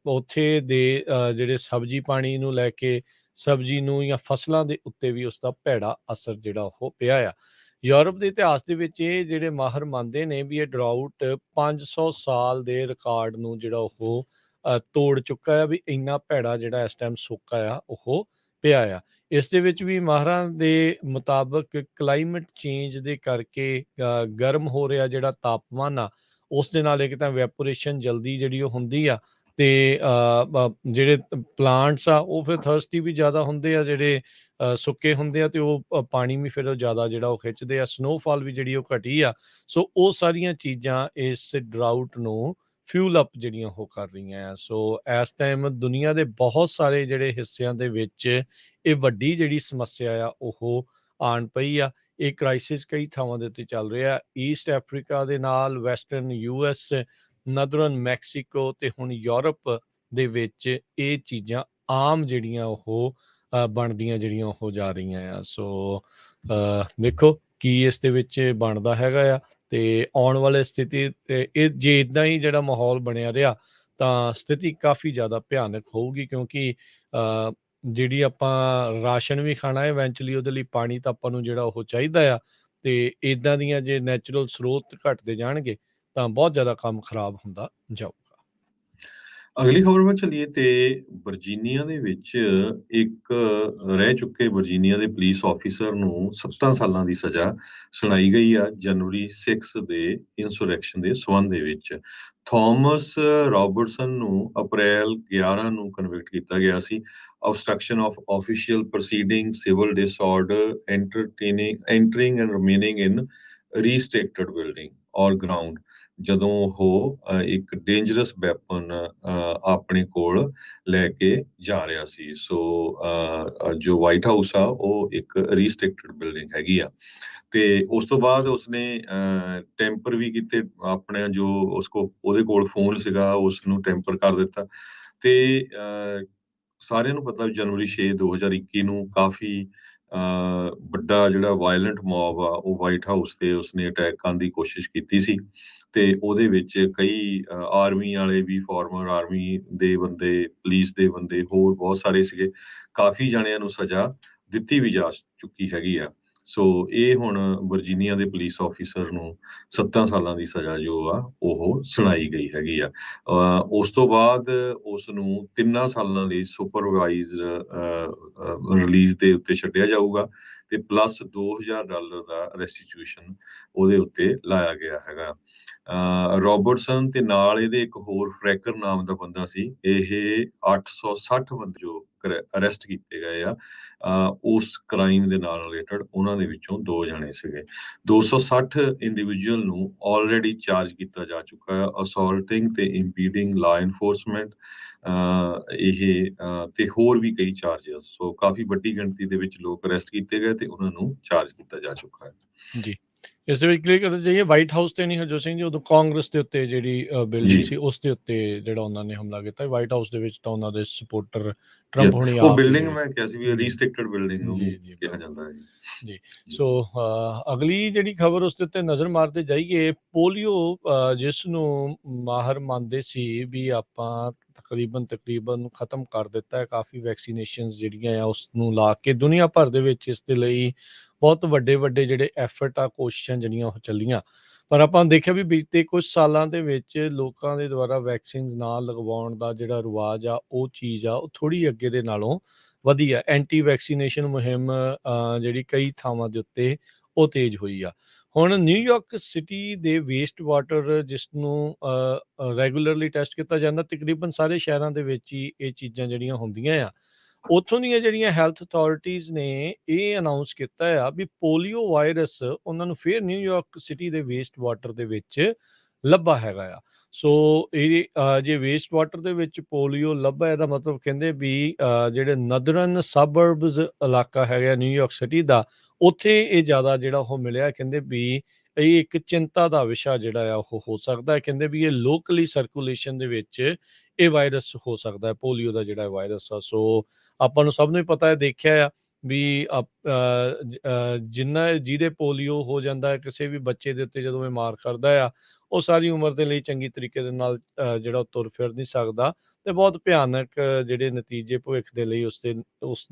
ਉੱਥੇ ਦੇ ਜਿਹੜੇ ਸਬਜ਼ੀ ਪਾਣੀ ਨੂੰ ਲੈ ਕੇ, ਸਬਜ਼ੀ ਨੂੰ ਜਾਂ ਫਸਲਾਂ ਦੇ ਉੱਤੇ ਵੀ ਉਸਦਾ ਭੈੜਾ ਅਸਰ ਜਿਹੜਾ ਉਹ ਪਿਆ ਆ। ਯੂਰਪ ਦੇ ਇਤਿਹਾਸ ਦੇ ਵਿੱਚ ਇਹ ਜਿਹੜੇ ਮਾਹਰ ਮੰਨਦੇ ਨੇ ਵੀ ਇਹ ਡਰਾਊਟ 500 ਸਾਲ ਦੇ ਰਿਕਾਰਡ ਨੂੰ ਜਿਹੜਾ ਉਹ ਤੋੜ ਚੁੱਕਾ ਆ, ਵੀ ਇੰਨਾ ਭੈੜਾ ਜਿਹੜਾ ਇਸ ਟਾਈਮ ਸੋਕਾ ਆ ਉਹ ਪਿਆ ਆ। ਇਸ ਦੇ ਵਿੱਚ ਵੀ ਮਾਹਰਾਂ ਦੇ ਮੁਤਾਬਕ ਕਲਾਈਮੇਟ ਚੇਂਜ ਦੇ ਕਰਕੇ ਗਰਮ ਹੋ ਰਿਹਾ ਜਿਹੜਾ ਤਾਪਮਾਨ ਆ, ਉਸ ਦੇ ਨਾਲ ਇੱਕ ਤਾਂ ਵੈਪੋਰੇਸ਼ਨ ਜਲਦੀ ਜਿਹੜੀ ਉਹ ਹੁੰਦੀ ਆ, ਤੇ ਜਿਹੜੇ ਪਲਾਂਟਸ ਆ ਉਹ ਫਿਰ ਥਰਸਟੀ ਵੀ ਜ਼ਿਆਦਾ ਹੁੰਦੇ ਆ, ਜਿਹੜੇ ਸੁੱਕੇ ਹੁੰਦੇ ਆ, ਤੇ ਉਹ ਪਾਣੀ ਵੀ ਫਿਰ ਜ਼ਿਆਦਾ ਜਿਹੜਾ ਉਹ ਖਿੱਚਦੇ ਆ। ਸਨੋਫਾਲ ਵੀ ਜਿਹੜੀ ਉਹ ਘਟੀ ਆ। ਸੋ ਉਹ ਸਾਰੀਆਂ ਚੀਜ਼ਾਂ ਇਸ ਡਰਾਊਟ ਨੂੰ ਫਿਊਲ ਅਪ ਜਿਹੜੀਆਂ ਉਹ ਕਰ ਰਹੀਆਂ ਆ। ਸੋ ਇਸ ਟਾਈਮ ਦੁਨੀਆ ਦੇ ਬਹੁਤ ਸਾਰੇ ਜਿਹੜੇ ਹਿੱਸਿਆਂ ਦੇ ਵਿੱਚ ਇਹ ਵੱਡੀ ਜਿਹੜੀ ਸਮੱਸਿਆ ਆ ਉਹ ਆਣ ਪਈ ਆ। ਇਹ ਕ੍ਰਾਈਸਿਸ ਕਈ ਥਾਵਾਂ ਦੇ ਉੱਤੇ ਚੱਲ ਰਿਹਾ। ਈਸਟ ਅਫਰੀਕਾ ਦੇ ਨਾਲ, ਵੈਸਟਰਨ US, ਨਦਰਨ ਮੈਕਸੀਕੋ ਤੇ ਹੁਣ ਯੂਰਪ ਦੇ ਵਿੱਚ ਇਹ ਚੀਜ਼ਾਂ ਆਮ ਜਿਹੜੀਆਂ ਉਹ ਬਣਦੀਆਂ ਜਿਹੜੀਆਂ ਉਹ ਜਾ ਰਹੀਆਂ ਆ। ਸੋ ਦੇਖੋ ਕੀ ਇਸ ਦੇ ਵਿੱਚ ਬਣਦਾ ਹੈਗਾ ਆ, ਤੇ ਆਉਣ ਵਾਲੇ ਸਥਿਤੀ ਇਹ ਜੇ ਇੱਦਾਂ ਹੀ ਜਿਹੜਾ ਮਾਹੌਲ ਬਣਿਆ ਰਿਹਾ ਤਾਂ ਸਥਿਤੀ ਕਾਫੀ ਜ਼ਿਆਦਾ ਭਿਆਨਕ ਹੋਊਗੀ, ਕਿਉਂਕਿ ਜਿਹੜੀ ਆਪਾਂ ਰਾਸ਼ਨ ਵੀ ਖਾਣਾ ਹੈ ਇਵੈਂਚੁਅਲੀ, ਉਹਦੇ ਲਈ ਪਾਣੀ ਤਾਂ ਆਪਾਂ ਨੂੰ ਜਿਹੜਾ ਉਹ ਚਾਹੀਦਾ ਆ, ਤੇ ਇੱਦਾਂ ਦੀਆਂ ਜੇ ਨੈਚੁਰਲ ਸਰੋਤ ਘਟਦੇ ਜਾਣਗੇ ਤਾਂ ਬਹੁਤ ਜ਼ਿਆਦਾ ਕੰਮ ਖਰਾਬ ਹੁੰਦਾ ਜਾਊਗਾ। ਅਗਲੀ ਖਬਰ ਵੱਲ ਚੱਲੀਏ ਤੇ ਵਰਜੀਨੀਆ ਦੇ ਵਿੱਚ ਇੱਕ ਰਹਿ ਚੁੱਕੇ ਵਰਜੀਨੀਆ ਦੇ ਪੁਲਿਸ ਆਫੀਸਰ ਨੂੰ 7 ਸਾਲਾਂ ਦੀ ਸਜ਼ਾ ਸੁਣਾਈ ਗਈ ਆ ਜਨਵਰੀ 6 ਦੇ ਇਨਸੁਰੈਕਸ਼ਨ ਦੇ ਸਬੰਧ ਦੇ ਵਿੱਚ। ਥਾਮਸ ਰਾਬਰਟਸਨ ਨੂੰ ਅਪ੍ਰੈਲ 11 ਨੂੰ ਕਨਵਿਕਟ ਕੀਤਾ ਗਿਆ ਸੀ। obstruction of official proceeding, civil disorder, entering and remaining in restricted building or ground, ਜਦੋਂ ਉਹ ਇੱਕ ਡੇਂਜਰਸ ਵੈਪਨ ਆਪਣੇ ਕੋਲ ਲੈ ਕੇ ਜਾ ਰਿਹਾ ਸੀ। ਸੋ ਜੋ ਵਾਈਟ ਹਾਊਸ ਆ ਉਹ ਇੱਕ ਰੀਸਟ੍ਰਿਕਟਡ ਬਿਲਡਿੰਗ ਹੈਗੀ ਆ, ਤੇ ਉਸ ਤੋਂ ਬਾਅਦ ਉਸਨੇ ਟੈਂਪਰ ਵੀ ਕੀਤੇ ਆਪਣੇ ਜੋ ਉਹਦੇ ਕੋਲ ਫੋਨ ਸੀਗਾ ਉਸਨੂੰ ਟੈਂਪਰ ਕਰ ਦਿੱਤਾ। ਤੇ ਸਾਰਿਆਂ ਨੂੰ ਪਤਾ ਜਨਵਰੀ 6 2021 ਨੂੰ ਕਾਫੀ ਵੱਡਾ ਜਿਹੜਾ ਵਾਇਲੈਂਟ ਮੌਬ ਆ ਉਹ ਵਾਈਟ ਹਾਊਸ ਤੇ ਉਸਨੇ ਅਟੈਕ ਕਰਨ ਦੀ ਕੋਸ਼ਿਸ਼ ਕੀਤੀ ਸੀ, ਤੇ ਉਹਦੇ ਵਿੱਚ ਕਈ ਆਰਮੀ ਵਾਲੇ ਵੀ, ਫਾਰਮਰ ਆਰਮੀ ਦੇ ਬੰਦੇ, ਪੁਲਿਸ ਦੇ ਬੰਦੇ, ਹੋਰ ਬਹੁਤ ਸਾਰੇ ਸੀਗੇ। ਕਾਫੀ ਜਾਣਿਆਂ ਨੂੰ ਸਜ਼ਾ ਦਿੱਤੀ ਵੀ ਜਾ ਚੁੱਕੀ ਹੈਗੀ ਆ। ਸੋ ਇਹ ਹੁਣ ਵਰਜੀਨੀਆ ਦੇ ਪੁਲਿਸ ਆਫੀਸਰ ਨੂੰ 7 ਸਾਲਾਂ ਦੀ ਸਜ਼ਾ ਜੋ ਆ ਉਹ ਸੁਣਾਈ ਗਈ ਹੈਗੀ ਆ। ਉਸ ਤੋਂ ਬਾਅਦ ਉਸ ਨੂੰ 3 ਸਾਲਾਂ ਲਈ ਸੁਪਰਵਾਈਜ਼ ਰਿਲੀਜ਼ ਦੇ ਉੱਤੇ ਛੱਡਿਆ ਜਾਊਗਾ, ਤੇ ਪਲੱਸ $2000 ਦਾ ਰੈਸਟੀਟਿਊਸ਼ਨ ਉਹਦੇ ਉੱਤੇ ਲਾਇਆ ਗਿਆ ਹੈਗਾ। ਰੋਬਰਟਸਨ ਤੇ ਨਾਲ ਇਹਦੇ ਇੱਕ ਹੋਰ ਫਰੈਕਰ ਨਾਮ ਦਾ ਬੰਦਾ ਸੀ। ਇਹ 860 ਬੰਦੇ ਜੋ ਅਰੈਸਟ ਕੀਤੇ ਗਏ ਆ ਉਸ ਕ੍ਰਾਈਮ ਦੇ ਨਾਲ ਰਿਲੇਟਡ, ਉਹਨਾਂ ਦੇ ਵਿੱਚੋਂ 2 ਜਣੇ ਸੀਗੇ। 260 ਇੰਡੀਵਿਜੂਅਲ ਨੂੰ ਆਲਰੇਡੀ ਚਾਰਜ ਕੀਤਾ ਜਾ ਚੁੱਕਾ ਹੈ ਅਸੌਲਟਿੰਗ ਤੇ ਇੰਪੀਡਿੰਗ ਲਾ ਇਨਫੋਰਸਮੈਂਟ, ਇਹ ਤੇ ਹੋਰ ਵੀ ਕਈ ਚਾਰਜਸ। ਸੋ ਕਾਫੀ ਵੱਡੀ ਗਿਣਤੀ ਦੇ ਵਿੱਚ ਲੋਕ ਅਰੈਸਟ ਕੀਤੇ ਗਏ ਤੇ ਉਹਨਾਂ ਨੂੰ ਚਾਰਜ ਕੀਤਾ ਜਾ ਚੁੱਕਾ ਹੈ। ਜੀ, ਇਸ ਦੇ ਵਿੱਚ ਕਲੀਅਰ ਕਰਦੇ ਜਾਈਏ, ਵਾਈਟ ਹਾਊਸ ਤੇ ਨਹੀਂ ਹਰਜੋਤ ਸਿੰਘ ਜੀ, ਉਦੋਂ ਕਾਂਗਰਸ ਦੇ ਉੱਤੇ ਜਿਹੜੀ ਬਿਲਡਿੰਗ ਸੀ ਉਸ ਦੇ ਉੱਤੇ ਜਿਹੜਾ ਉਹਨਾਂ ਨੇ ਹਮਲਾ ਕੀਤਾ। ਵਾਈਟ ਹਾਊਸ ਦੇ ਵਿੱਚ ਤਾਂ ਉਹਨਾਂ ਦੇ ਸਪੋਰਟਰ ਟਰੰਪ ਹੋਣੀ ਉਹ ਆਪ ਬਿਲਡਿੰਗ ਮੈਂ ਕਿਹਾ ਸੀ ਵੀ ਰੀਸਟ੍ਰਿਕਟਡ ਬਿਲਡਿੰਗ ਨੂੰ ਜੀ ਕਿਹਾ ਜਾਂਦਾ ਹੈ ਜੀ। ਸੋ ਅਗਲੀ ਜਿਹੜੀ ਖਬਰ ਉਸ ਦੇ ਉੱਤੇ ਨਜ਼ਰ ਮਾਰਦੇ ਜਾਈਏ, ਪੋਲੀਓ ਜਿਸ ਨੂੰ ਮਾਹਰ ਮੰਨਦੇ ਸੀ ਵੀ ਆਪਾਂ ਤਕਰੀਬਨ ਖਤਮ ਕਰ ਦਿੱਤਾ ਹੈ, ਕਾਫੀ ਵੈਕਸੀਨੇਸ਼ਨਸ ਜਿਹੜੀਆਂ ਆ ਉਸ ਨੂੰ ਲਾ ਕੇ ਦੁਨੀਆ ਭਰ ਦੇ ਵਿੱਚ ਇਸ ਦੇ ਲਈ ਬਹੁਤ ਵੱਡੇ ਜਿਹੜੇ ਐਫਰਟ ਆ, ਕੋਸ਼ਿਸ਼ਾਂ ਜਿਹੜੀਆਂ ਉਹ ਚੱਲੀਆਂ, ਪਰ ਆਪਾਂ ਦੇਖਿਆ ਵੀ ਬੀਤੇ ਕੁਝ ਸਾਲਾਂ ਦੇ ਵਿੱਚ ਲੋਕਾਂ ਦੇ ਦੁਆਰਾ ਵੈਕਸੀਨਸ ਨਾ ਲਗਵਾਉਣ ਦਾ ਜਿਹੜਾ ਰਿਵਾਜ ਆ, ਉਹ ਚੀਜ਼ ਆ ਉਹ ਥੋੜੀ ਅੱਗੇ ਦੇ ਨਾਲੋਂ ਵਧੀ ਆ। ਐਂਟੀ ਵੈਕਸੀਨੇਸ਼ਨ ਮੁਹਿੰਮ ਜਿਹੜੀ ਕਈ ਥਾਵਾਂ ਦੇ ਉੱਤੇ ਉਹ ਤੇਜ਼ ਹੋਈ ਆ। ਹੁਣ ਨਿਊਯਾਰਕ ਸਿਟੀ ਦੇ ਵੇਸਟ ਵਾਟਰ ਜਿਸ ਨੂੰ ਰੈਗੂਲਰਲੀ ਟੈਸਟ ਕੀਤਾ ਜਾਂਦਾ, ਤਕਰੀਬਨ ਸਾਰੇ ਸ਼ਹਿਰਾਂ ਦੇ ਵਿੱਚ ਹੀ ਇਹ ਚੀਜ਼ਾਂ ਜਿਹੜੀਆਂ ਹੁੰਦੀਆਂ ਆ, ਉੱਥੋਂ ਦੀਆਂ ਜਿਹੜੀਆਂ ਹੈਲਥ ਅਥਾਰਟੀਜ਼ ਨੇ ਇਹ ਅਨਾਉਂਸ ਕੀਤਾ ਆ ਵੀ ਪੋਲੀਓ ਵਾਇਰਸ ਉਹਨਾਂ ਨੂੰ ਫਿਰ ਨਿਊਯਾਰਕ ਸਿਟੀ ਦੇ ਵੇਸਟ ਵਾਟਰ ਦੇ ਵਿੱਚ ਲੱਭਾ ਹੈਗਾ ਆ। ਸੋ ਇਹ ਜੇ ਵੇਸਟ ਵਾਟਰ ਦੇ ਵਿੱਚ ਪੋਲੀਓ ਲੱਭਾ, ਇਹਦਾ ਮਤਲਬ ਕਹਿੰਦੇ ਵੀ ਜਿਹੜੇ ਨਦਰਨ ਸਬਰਬਸ ਇਲਾਕਾ ਹੈਗਾ ਨਿਊਯਾਰਕ ਸਿਟੀ ਦਾ, ਉੱਥੇ ਇਹ ਜ਼ਿਆਦਾ ਜਿਹੜਾ ਉਹ ਮਿਲਿਆ। ਕਹਿੰਦੇ ਵੀ ਇਹ ਇੱਕ ਚਿੰਤਾ ਦਾ ਵਿਸ਼ਾ ਜਿਹੜਾ ਆ ਉਹ ਹੋ ਸਕਦਾ ਹੈ। ਕਹਿੰਦੇ ਵੀ ਇਹ ਲੋਕਲੀ ਸਰਕੂਲੇਸ਼ਨ ਦੇ ਵਿੱਚ ਇਹ ਵਾਇਰਸ ਹੋ ਸਕਦਾ ਹੈ, ਪੋਲੀਓ ਦਾ ਜਿਹੜਾ ਵਾਇਰਸ ਆ। ਸੋ ਆਪਾਂ ਨੂੰ ਸਭ ਨੂੰ ਹੀ ਪਤਾ ਹੈ, ਦੇਖਿਆ ਆ ਵੀ ਜਿੰਨਾ ਜਿਹਦੇ ਪੋਲੀਓ ਹੋ ਜਾਂਦਾ ਹੈ ਕਿਸੇ ਵੀ ਬੱਚੇ ਦੇ ਉੱਤੇ, ਜਦੋਂ ਇਹ ਮਾਰ ਕਰਦਾ ਆ, ਉਹ ਸਾਰੀ ਉਮਰ ਦੇ ਲਈ ਚੰਗੀ ਤਰੀਕੇ ਦੇ ਨਾਲ ਜਿਹੜਾ ਉਹ ਤੁਰ ਫਿਰ ਨਹੀਂ ਸਕਦਾ, ਤੇ ਬਹੁਤ ਭਿਆਨਕ ਜਿਹੜੇ ਨਤੀਜੇ ਭਵਿੱਖ ਦੇ ਲਈ ਉਸ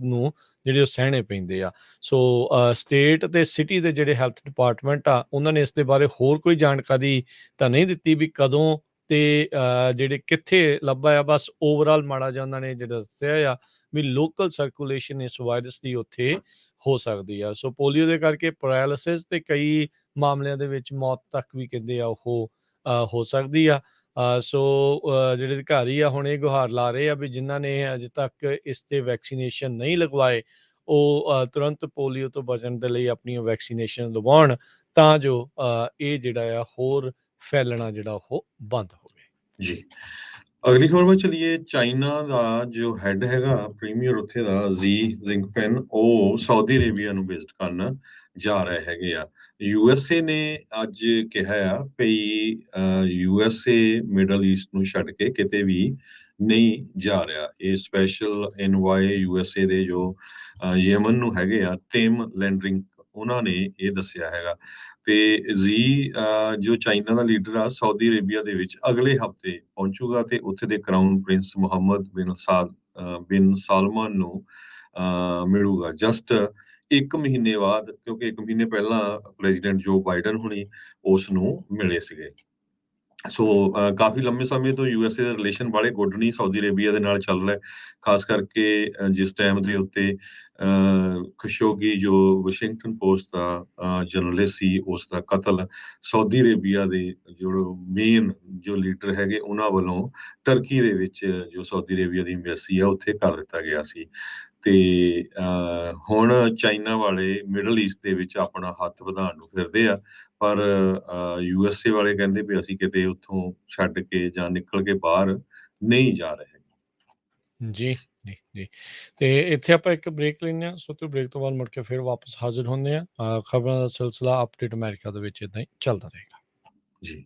ਨੂੰ ਜਿਹੜੇ ਉਹ ਸਹਿਣੇ ਪੈਂਦੇ ਆ। ਸੋ ਸਟੇਟ ਤੇ ਸਿਟੀ ਦੇ ਜਿਹੜੇ ਹੈਲਥ ਡਿਪਾਰਟਮੈਂਟ ਆ, ਉਹਨਾਂ ਨੇ ਇਸ ਦੇ ਬਾਰੇ ਹੋਰ ਕੋਈ ਜਾਣਕਾਰੀ ਤਾਂ ਨਹੀਂ ਦਿੱਤੀ ਵੀ ਕਦੋਂ ਤੇ ਜਿਹੜੇ ਕਿੱਥੇ ਲੱਭਾ ਆ। ਬਸ ਓਵਰਆਲ ਮਾੜਾ ਜਿਹਾ ਉਹਨਾਂ ਨੇ ਜਿਹੜਾ ਦੱਸਿਆ ਆ ਵੀ ਲੋਕਲ ਸਰਕੂਲੇਸ਼ਨ ਇਸ ਵਾਇਰਸ ਦੀ ਉੱਥੇ ਹੋ ਸਕਦੀ ਆ। ਸੋ ਪੋਲੀਓ ਦੇ ਕਰਕੇ ਪੈਰਾਲਿਸਿਸ ਤੇ ਕਈ ਮਾਮਲਿਆਂ ਦੇ ਵਿੱਚ ਮੌਤ ਤੱਕ ਵੀ ਕਹਿੰਦੇ ਆ ਉਹ ਹੋ ਸਕਦੀ ਆ। ਸੋ ਜਿਹੜੇ ਅਧਿਕਾਰੀ ਆ ਹੁਣ ਇਹ ਗੁਹਾਰ ਲਾ ਰਹੇ ਆ ਵੀ ਜਿਨ੍ਹਾਂ ਨੇ ਅਜੇ ਤੱਕ ਇਸ ਤੇ ਵੈਕਸੀਨੇਸ਼ਨ ਨਹੀਂ ਲਗਵਾਏ, ਉਹ ਤੁਰੰਤ ਪੋਲੀਓ ਤੋਂ ਬਚਣ ਦੇ ਲਈ ਆਪਣੀਆਂ ਵੈਕਸੀਨੇਸ਼ਨ ਲਵਾਉਣ, ਤਾਂ ਜੋ ਇਹ ਜਿਹੜਾ ਆ ਹੋਰ ਫੈਲਣਾ ਜਿਹੜਾ ਉਹ ਬੰਦ ਹੋਵੇ। ਜੀ। ਅਗਲੀ ਖਬਰ ਵੱਲ ਚਲੀਏ। ਚਾਈਨਾ ਦਾ ਜੋ ਹੈਡ ਹੈਗਾ ਪ੍ਰੀਮੀਅਰ ਉੱਥੇ ਦਾ ਜ਼ੀ ਜਿੰਗਪਿੰਗ, ਉਹ ਸਾਊਦੀ ਅਰੇਬੀਆ ਨੂੰ ਵਿਜ਼ਿਟ ਕਰਨ ਜਾ ਰਹੇ ਹੈਗੇ ਆ। ਯੂਐਸਏ ਨੇ ਅੱਜ ਕਿਹਾ ਆ ਵੀ ਯੂਐਸਏ ਮਿਡਲ ਈਸਟ ਨੂੰ ਛੱਡ ਕੇ ਕਿਤੇ ਵੀ ਨਹੀਂ ਜਾ ਰਿਹਾ। ਇਹ ਸਪੈਸ਼ਲ ਇਨਵਾਏ ਯੂਐਸਏ ਦੇ ਜੋ ਯਮਨ ਨੂੰ ਹੈਗੇ ਆ ਟਿਮ ਲੈਂਡਰਿੰਗ, ਉਹਨਾਂ ਨੇ ਇਹ ਦੱਸਿਆ ਹੈਗਾ। ਤੇ ਜ਼ੀ ਜੋ ਚਾਈਨਾ ਦਾ ਲੀਡਰ ਆ ਸਾਊਦੀ ਅਰੇਬੀਆ ਦੇ ਵਿੱਚ ਅਗਲੇ ਹਫ਼ਤੇ ਪਹੁੰਚੂਗਾ ਤੇ ਉੱਥੇ ਦੇ ਕਰਾਊਨ ਪ੍ਰਿੰਸ ਮੁਹੰਮਦ ਬਿਨ ਸਾਲਮਾਨ ਨੂੰ ਮਿਲੂਗਾ ਜਸਟ 1 ਮਹੀਨੇ ਬਾਅਦ, ਕਿਉਂਕਿ 1 ਮਹੀਨੇ ਪਹਿਲਾਂ ਪ੍ਰੈਜ਼ੀਡੈਂਟ ਜੋ ਬਾਈਡਨ ਹੁਣੀ ਉਸ ਨੂੰ ਮਿਲੇ ਸੀਗੇ। ਸੋ ਕਾਫੀ ਲੰਮੇ ਸਮੇਂ ਤੋਂ ਯੂਐਸਏ ਦੇ ਰਿਲੇਸ਼ਨ ਵਾਲੇ ਗੁੱਡ ਨਹੀਂ ਸਾਊਦੀ ਅਰੇਬੀਆ ਦੇ ਨਾਲ ਚੱਲ ਰਿਹਾ, ਖਾਸ ਕਰਕੇ ਜਿਸ ਟਾਈਮ ਦੇ ਉੱਤੇ ਖਸ਼ੋਗੀ ਜੋ ਵਾਸ਼ਿੰਗਟਨ ਪੋਸਟ ਦਾ ਜਰਨਲਿਸਟ ਸੀ, ਉਸ ਦਾ ਕਤਲ ਸਾਊਦੀ ਅਰੇਬੀਆ ਦੇ ਜੋ ਮੇਨ ਜੋ ਲੀਡਰ ਹੈਗੇ ਉਹਨਾਂ ਵੱਲੋਂ ਟਰਕੀ ਦੇ ਵਿੱਚ ਜੋ ਸਾਊਦੀ ਅਰੇਬੀਆ ਦੀ ਐਮਬੈਸੀ ਆ ਉੱਥੇ ਕਰ ਦਿੱਤਾ ਗਿਆ ਸੀ। ਤੇ ਹੁਣ ਚਾਈਨਾ ਵਾਲੇ ਮਿਡਲ ਈਸਟ ਦੇ ਵਿੱਚ ਆਪਣਾ ਹੱਥ ਵਧਾਉਣ ਨੂੰ ਫਿਰਦੇ ਆ, ਪਰ ਯੂਐਸਏ ਵਾਲੇ ਕਹਿੰਦੇ ਵੀ ਅਸੀਂ ਕਿਤੇ ਉੱਥੋਂ ਛੱਡ ਕੇ ਜਾਂ ਨਿਕਲ ਕੇ ਬਾਹਰ ਨਹੀਂ ਜਾ ਰਹੇ। ਜੀ ਜੀ ਜੀ। ਤੇ ਇੱਥੇ ਆਪਾਂ ਇੱਕ ਬ੍ਰੇਕ ਲੈਂਦੇ ਹਾਂ। ਸੋ ਤੇ ਬ੍ਰੇਕ ਤੋਂ ਬਾਅਦ ਮੁੜ ਕੇ ਫਿਰ ਵਾਪਸ ਹਾਜ਼ਰ ਹੁੰਦੇ ਆ। ਖਬਰਾਂ ਦਾ ਸਿਲਸਿਲਾ ਅਪਡੇਟ ਅਮਰੀਕਾ ਦੇ ਵਿੱਚ ਇਦਾਂ ਹੀ ਚੱਲਦਾ ਰਹੇਗਾ ਜੀ।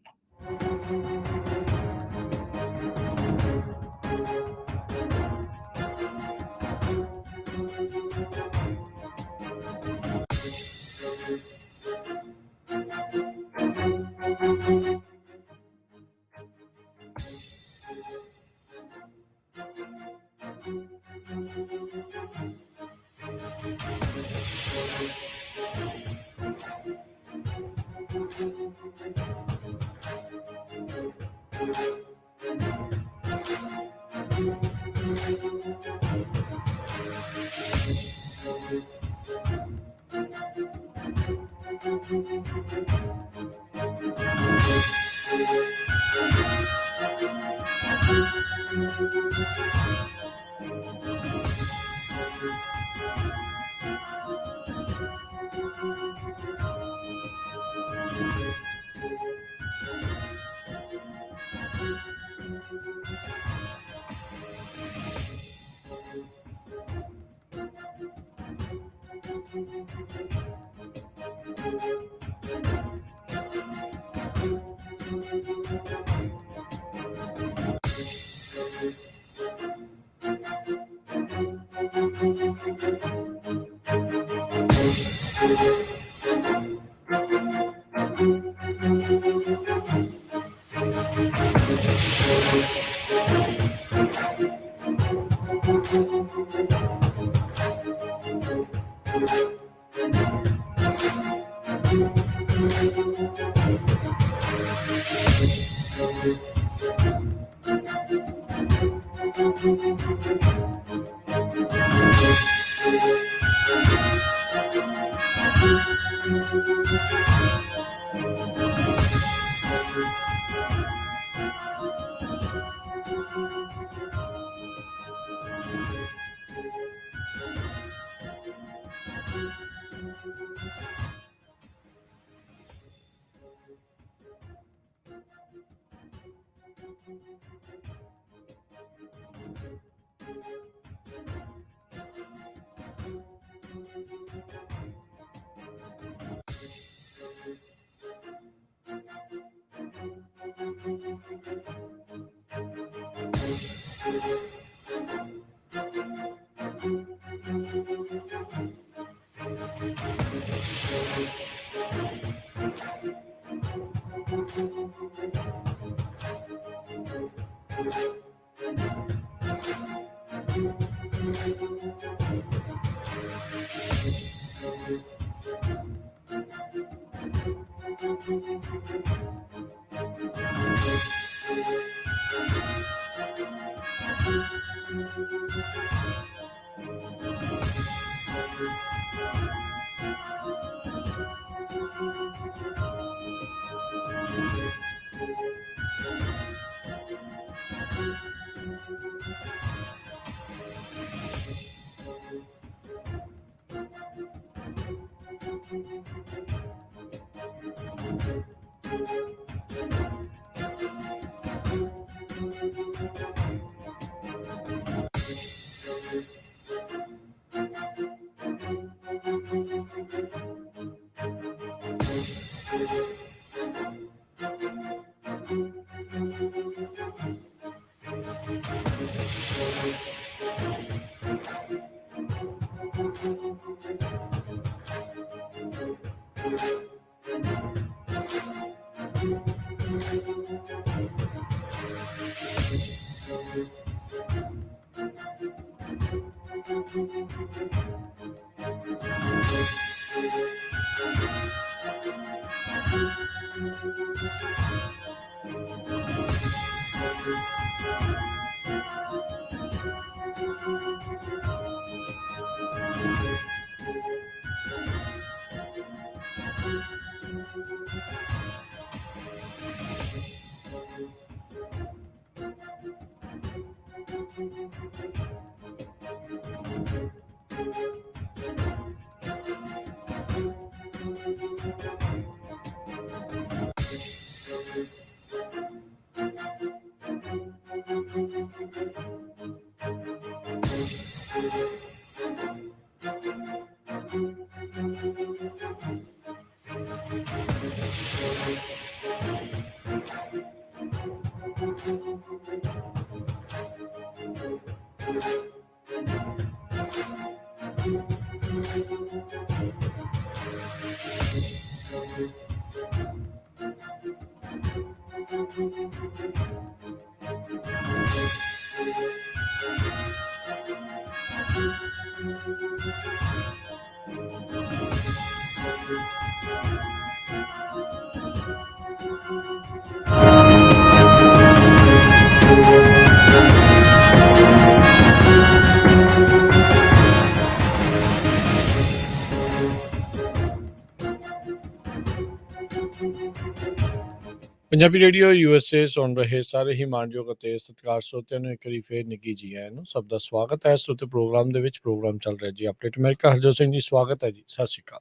ਪੰਜਾਬੀ ਰੇਡੀਓ USA ਸੁਣ ਰਹੇ ਸਾਰੇ ਹੀ ਮਾਣਯੋਗ ਅਤੇ ਸਤਿਕਾਰ ਸਰੋਤਿਆਂ ਨੂੰ ਇੱਕ ਵਾਰੀ ਫੇਰ ਨਿੱਘੀ ਜੀ ਆਇਆਂ ਨੂੰ ਸਭ ਦਾ ਸਵਾਗਤ ਹੈ। ਸਰੋਤੇ ਪ੍ਰੋਗਰਾਮ ਦੇ ਵਿੱਚ ਪ੍ਰੋਗਰਾਮ ਚੱਲ ਰਿਹਾ ਜੀ ਅਪਡੇਟ ਅਮਰੀਕਾ। ਹਰਜੋਤ ਸਿੰਘ ਜੀ ਸਵਾਗਤ ਹੈ ਜੀ, ਸਤਿ ਸ਼੍ਰੀ ਅਕਾਲ।